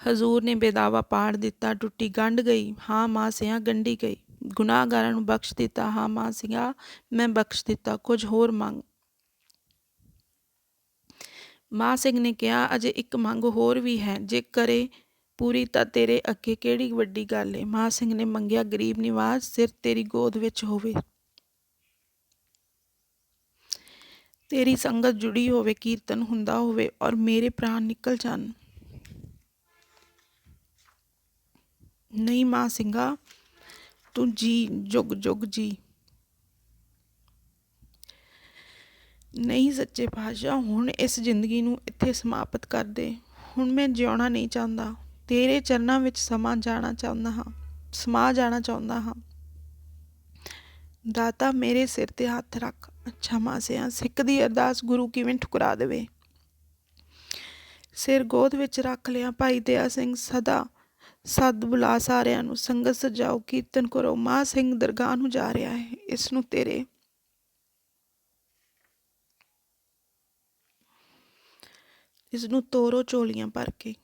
ਹਜ਼ੂਰ ਨੇ ਬੇਦਾਵਾ ਪਾੜ ਦਿੱਤਾ। ਟੁੱਟੀ ਗੰਢ ਗਈ। ਹਾਂ ਮਾਂ ਸਿਆਂ, ਗੰਢੀ ਗਈ। ਗੁਨਾਹਗਾਰਾਂ ਨੂੰ ਬਖਸ਼ ਦਿੱਤਾ। ਹਾਂ ਮਾਂ ਸਿੰਘਾ, ਮੈਂ ਬਖਸ਼ ਦਿੱਤਾ। ਕੁਝ ਹੋਰ ਮੰਗ। ਮਾਂ ਸਿੰਘ ਨੇ ਕਿਹਾ, ਅਜੇ ਇੱਕ ਮੰਗ ਹੋਰ ਵੀ ਹੈ। ਜੇ ਕਰੇ ਪੂਰੀ ਤਾਂ ਤੇਰੇ ਅੱਗੇ ਕਿਹੜੀ ਵੱਡੀ ਗੱਲ ਏ? ਮਾਂ ਸਿੰਘ ਨੇ ਮੰਗਿਆ, ਗਰੀਬ ਨਿਵਾਜ, ਸਿਰ ਤੇਰੀ ਗੋਦ ਵਿੱਚ ਹੋਵੇ, ਤੇਰੀ ਸੰਗਤ ਜੁੜੀ ਹੋਵੇ, ਕੀਰਤਨ ਹੁੰਦਾ ਹੋਵੇ ਔਰ ਮੇਰੇ ਪ੍ਰਾਣ ਨਿਕਲ ਜਾਣ। ਨਹੀਂ ਮਾਂ ਸਿੰਘਾ, ਤੂੰ ਜੀ, ਜੁਗ ਜੁਗ ਜੀ। ਨਹੀਂ ਸੱਚੇ ਪਾਤਸ਼ਾਹ, ਹੁਣ ਇਸ ਜ਼ਿੰਦਗੀ ਨੂੰ ਇੱਥੇ ਸਮਾਪਤ ਕਰ ਦੇ। ਹੁਣ ਮੈਂ ਜਿਉਣਾ ਨਹੀਂ ਚਾਹੁੰਦਾ। ਤੇਰੇ ਚਰਨਾਂ ਵਿੱਚ ਸਮਾ ਜਾਣਾ ਚਾਹੁੰਦਾ ਹਾਂ। ਦਾਤਾ, ਮੇਰੇ ਸਿਰ ਤੇ ਹੱਥ ਰੱਖ। ਅੱਛਾ ਮਾਂ ਸਿਆਂ, ਸਿੱਖ ਦੀ ਅਰਦਾਸ ਗੁਰੂ ਕਿਵੇਂ ਠੁਕਰਾ ਦੇਵੇ? ਸਿਰ ਗੋਦ ਵਿੱਚ ਰੱਖ ਲਿਆ। ਭਾਈ ਦਇਆ ਸਿੰਘ ਸੱਦ ਬੁਲਾ ਸਾਰਿਆਂ ਨੂੰ। ਸੰਗਤ ਸਜਾਓ, ਕੀਰਤਨ ਕਰੋ। ਮਾਂ ਸਿੰਘ ਦਰਗਾਹ ਨੂੰ ਜਾ ਰਿਹਾ ਹੈ। ਇਸਨੂੰ ਤੋਰੋ ਝੋਲੀਆਂ ਭਰ ਕੇ।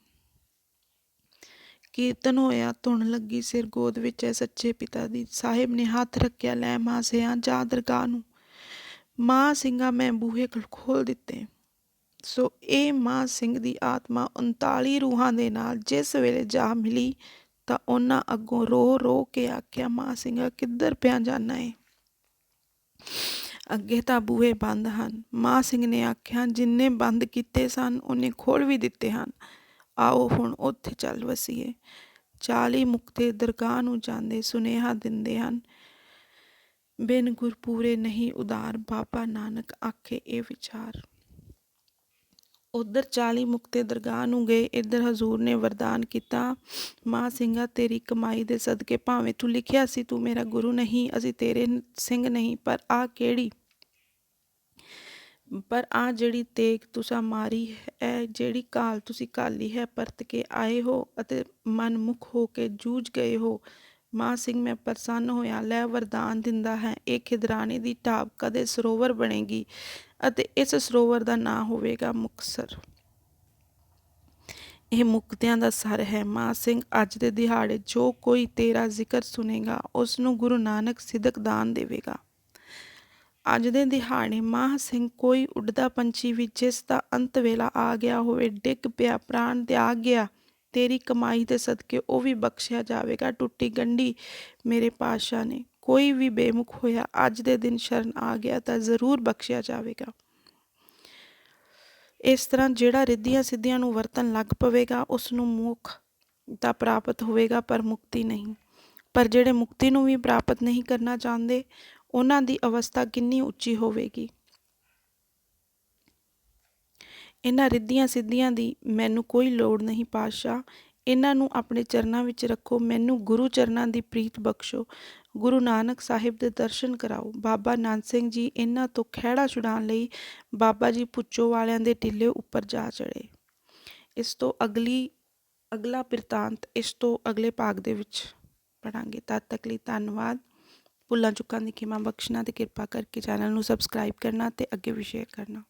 ਕੀਰਤਨ ਹੋਇਆ। ਧੁਨ ਲੱਗੀ। ਸਿਰ ਗੋਦ ਵਿੱਚ ਹੈ ਸੱਚੇ ਪਿਤਾ ਦੀ। ਸਾਹਿਬ ਨੇ ਹੱਥ ਰੱਖਿਆ। ਲੈ ਮਾਂ ਸਿਆਂ, ਜਾ ਦਰਗਾਹ ਨੂੰ। ਮਾਂ ਸਿੰਘਾ, ਮੈਂ ਬੂਹੇ ਖੋਲ ਦਿੱਤੇ। ਸੋ ਇਹ ਮਾਂ ਸਿੰਘ ਦੀ ਆਤਮਾ 39 ਰੂਹਾਂ ਦੇ ਨਾਲ ਜਿਸ ਵੇਲੇ ਜਾ ਮਿਲੀ ਤਾਂ ਉਹਨਾਂ ਅੱਗੋਂ ਰੋ ਰੋ ਕੇ ਆਖਿਆ, ਮਾਂ ਸਿੰਘਾ, ਕਿੱਧਰ ਪਿਆ ਜਾਨਾ ਏ? ਅੱਗੇ ਤਾਂ ਬੂਹੇ ਬੰਦ ਹਨ। ਮਾਂ ਸਿੰਘ ਨੇ ਆਖਿਆ, ਜਿੰਨੇ ਬੰਦ ਕੀਤੇ ਸਨ ਉਹਨੇ ਖੋਲ੍ਹ ਵੀ ਦਿੱਤੇ ਹਨ। ਆਓ ਹੁਣ ਉੱਥੇ ਚੱਲ ਵਸੀਏ। 40 ਮੁਕਤੇ ਦਰਗਾਹ ਨੂੰ ਜਾਂਦੇ ਸੁਨੇਹਾ ਦਿੰਦੇ ਹਨ, ਬਿਨ ਗੁਰਪੂਰੇ ਨਹੀਂ ਉਦਾਰ। ਬਾਬਾ ਨਾਨਕ ਆਖੇ ਇਹ ਵਿਚਾਰ। ਉੱਧਰ 40 ਮੁਕਤੇ ਦਰਗਾਹ ਨੂੰ ਗਏ। ਇੱਧਰ ਹਜ਼ੂਰ ਨੇ ਵਰਦਾਨ ਕੀਤਾ, ਮਾਂ ਸਿੰਘਾ, ਤੇਰੀ ਕਮਾਈ ਦੇ ਸਦਕੇ, ਭਾਵੇਂ ਤੂੰ ਲਿਖਿਆ ਸੀ ਤੂੰ ਮੇਰਾ ਗੁਰੂ ਨਹੀਂ, ਅਸੀਂ ਤੇਰੇ ਸਿੰਘ ਨਹੀਂ, ਪਰ ਆਹ ਜਿਹੜੀ ਤੇਗ ਤੁਸਾਂ ਮਾਰੀ ਹੈ, ਜਿਹੜੀ ਕਾਲ ਤੁਸੀਂ ਘਾਲੀ ਹੈ, ਪਰਤ ਕੇ ਆਏ ਹੋ ਅਤੇ ਮਨਮੁਖ ਹੋ ਕੇ ਜੂਝ ਗਏ ਹੋ। ਮਾਂ ਸਿੰਘ, ਮੈਂ ਪ੍ਰਸੰਨ ਹੋਇਆ। ਲੈ ਵਰਦਾਨ ਦਿੰਦਾ ਹੈ, ਇਹ ਖਿਦਰਾਣੇ ਦੀ ਢਾਬ ਕਦੇ ਸਰੋਵਰ ਬਣੇਗੀ ਅਤੇ ਇਸ ਸਰੋਵਰ ਦਾ ਨਾਂ ਹੋਵੇਗਾ ਮੁਕਤਸਰ। ਇਹ ਮੁਕਤਿਆਂ ਦਾ ਸਰ ਹੈ। ਮਾਂ ਸਿੰਘ, ਅੱਜ ਦੇ ਦਿਹਾੜੇ ਜੋ ਕੋਈ ਤੇਰਾ ਜ਼ਿਕਰ ਸੁਣੇਗਾ ਉਸ ਨੂੰ ਗੁਰੂ ਨਾਨਕ ਸਿਦਕ ਦਾਨ ਦੇਵੇਗਾ। ਅੱਜ ਦੇ ਦਿਹਾੜੇ ਮਾਹ ਸਿੰਘ ਕੋਈ ਉੱਡਦਾ ਪੰਛੀ ਵੀ ਜਿਸ ਦਾ ਅੰਤ ਵੇਲਾ ਆ ਗਿਆ ਹੋਵੇ, ਡਿੱਗ ਪਿਆ, ਪ੍ਰਾਣ ਤਿਆਗ ਗਿਆ, ਤੇਰੀ ਕਮਾਈ ਦੇ ਸਦਕੇ ਉਹ ਵੀ ਬਖਸ਼ਿਆ ਜਾਵੇਗਾ। ਟੁੱਟੀ ਗੰਢੀ ਮੇਰੇ ਪਾਤਸ਼ਾਹ ਨੇ, ਕੋਈ ਵੀ ਬੇਮੁਖ ਹੋਇਆ ਅੱਜ ਦੇ ਦਿਨ ਸ਼ਰਨ ਆ ਗਿਆ ਤਾਂ ਜ਼ਰੂਰ ਬਖਸ਼ਿਆ ਜਾਵੇਗਾ। ਇਸ ਤਰ੍ਹਾਂ ਜਿਹੜਾ ਰਿੱਧੀਆਂ ਸਿੱਧੀਆਂ ਨੂੰ ਵਰਤਣ ਲੱਗ ਪਵੇਗਾ ਉਸ ਨੂੰ ਮੁੱਖ ਤਾਂ ਪ੍ਰਾਪਤ ਹੋਵੇਗਾ ਪਰ ਮੁਕਤੀ ਨਹੀਂ। ਪਰ ਜਿਹੜੇ ਮੁਕਤੀ ਨੂੰ ਵੀ ਪ੍ਰਾਪਤ ਨਹੀਂ ਕਰਨਾ ਚਾਹੁੰਦੇ ਉਹਨਾਂ ਦੀ ਅਵਸਥਾ ਕਿੰਨੀ ਉੱਚੀ ਹੋਵੇਗੀ। ਇਹਨਾਂ ਰਿੱਧੀਆਂ ਸਿੱਧੀਆਂ ਦੀ ਮੈਨੂੰ ਕੋਈ ਲੋੜ ਨਹੀਂ ਪਾਤਸ਼ਾਹ, ਇਹਨਾਂ ਨੂੰ ਆਪਣੇ ਚਰਨਾਂ ਵਿੱਚ ਰੱਖੋ, ਮੈਨੂੰ ਗੁਰੂ ਚਰਨਾਂ ਦੀ ਪ੍ਰੀਤ ਬਖਸ਼ੋ, ਗੁਰੂ ਨਾਨਕ ਸਾਹਿਬ ਦੇ ਦਰਸ਼ਨ ਕਰਾਓ। ਬਾਬਾ ਨੰਦ ਸਿੰਘ ਜੀ ਇਹਨਾਂ ਤੋਂ ਖਹਿੜਾ ਛੁਡਾਉਣ ਲਈ ਬਾਬਾ ਜੀ ਭੁੱਚੋ ਵਾਲਿਆਂ ਦੇ ਟਿੱਲੇ ਉੱਪਰ ਜਾ ਚੜ੍ਹੇ। ਇਸ ਤੋਂ ਅਗਲਾ ਬਿਰਤਾਂਤ ਇਸ ਤੋਂ ਅਗਲੇ ਭਾਗ ਦੇ ਵਿੱਚ ਪੜ੍ਹਾਂਗੇ। ਤਦ ਤੱਕ ਲਈ ਧੰਨਵਾਦ। ਭੁੱਲਾਂ ਚੁੱਕਾਂ ਦੀ ਖਿਮਾ ਬਖਸ਼ਣਾ ਅਤੇ ਕਿਰਪਾ ਕਰਕੇ ਚੈਨਲ ਨੂੰ ਸਬਸਕ੍ਰਾਈਬ ਕਰਨਾ ਅਤੇ ਅੱਗੇ ਵੀ ਸ਼ੇਅਰ ਕਰਨਾ।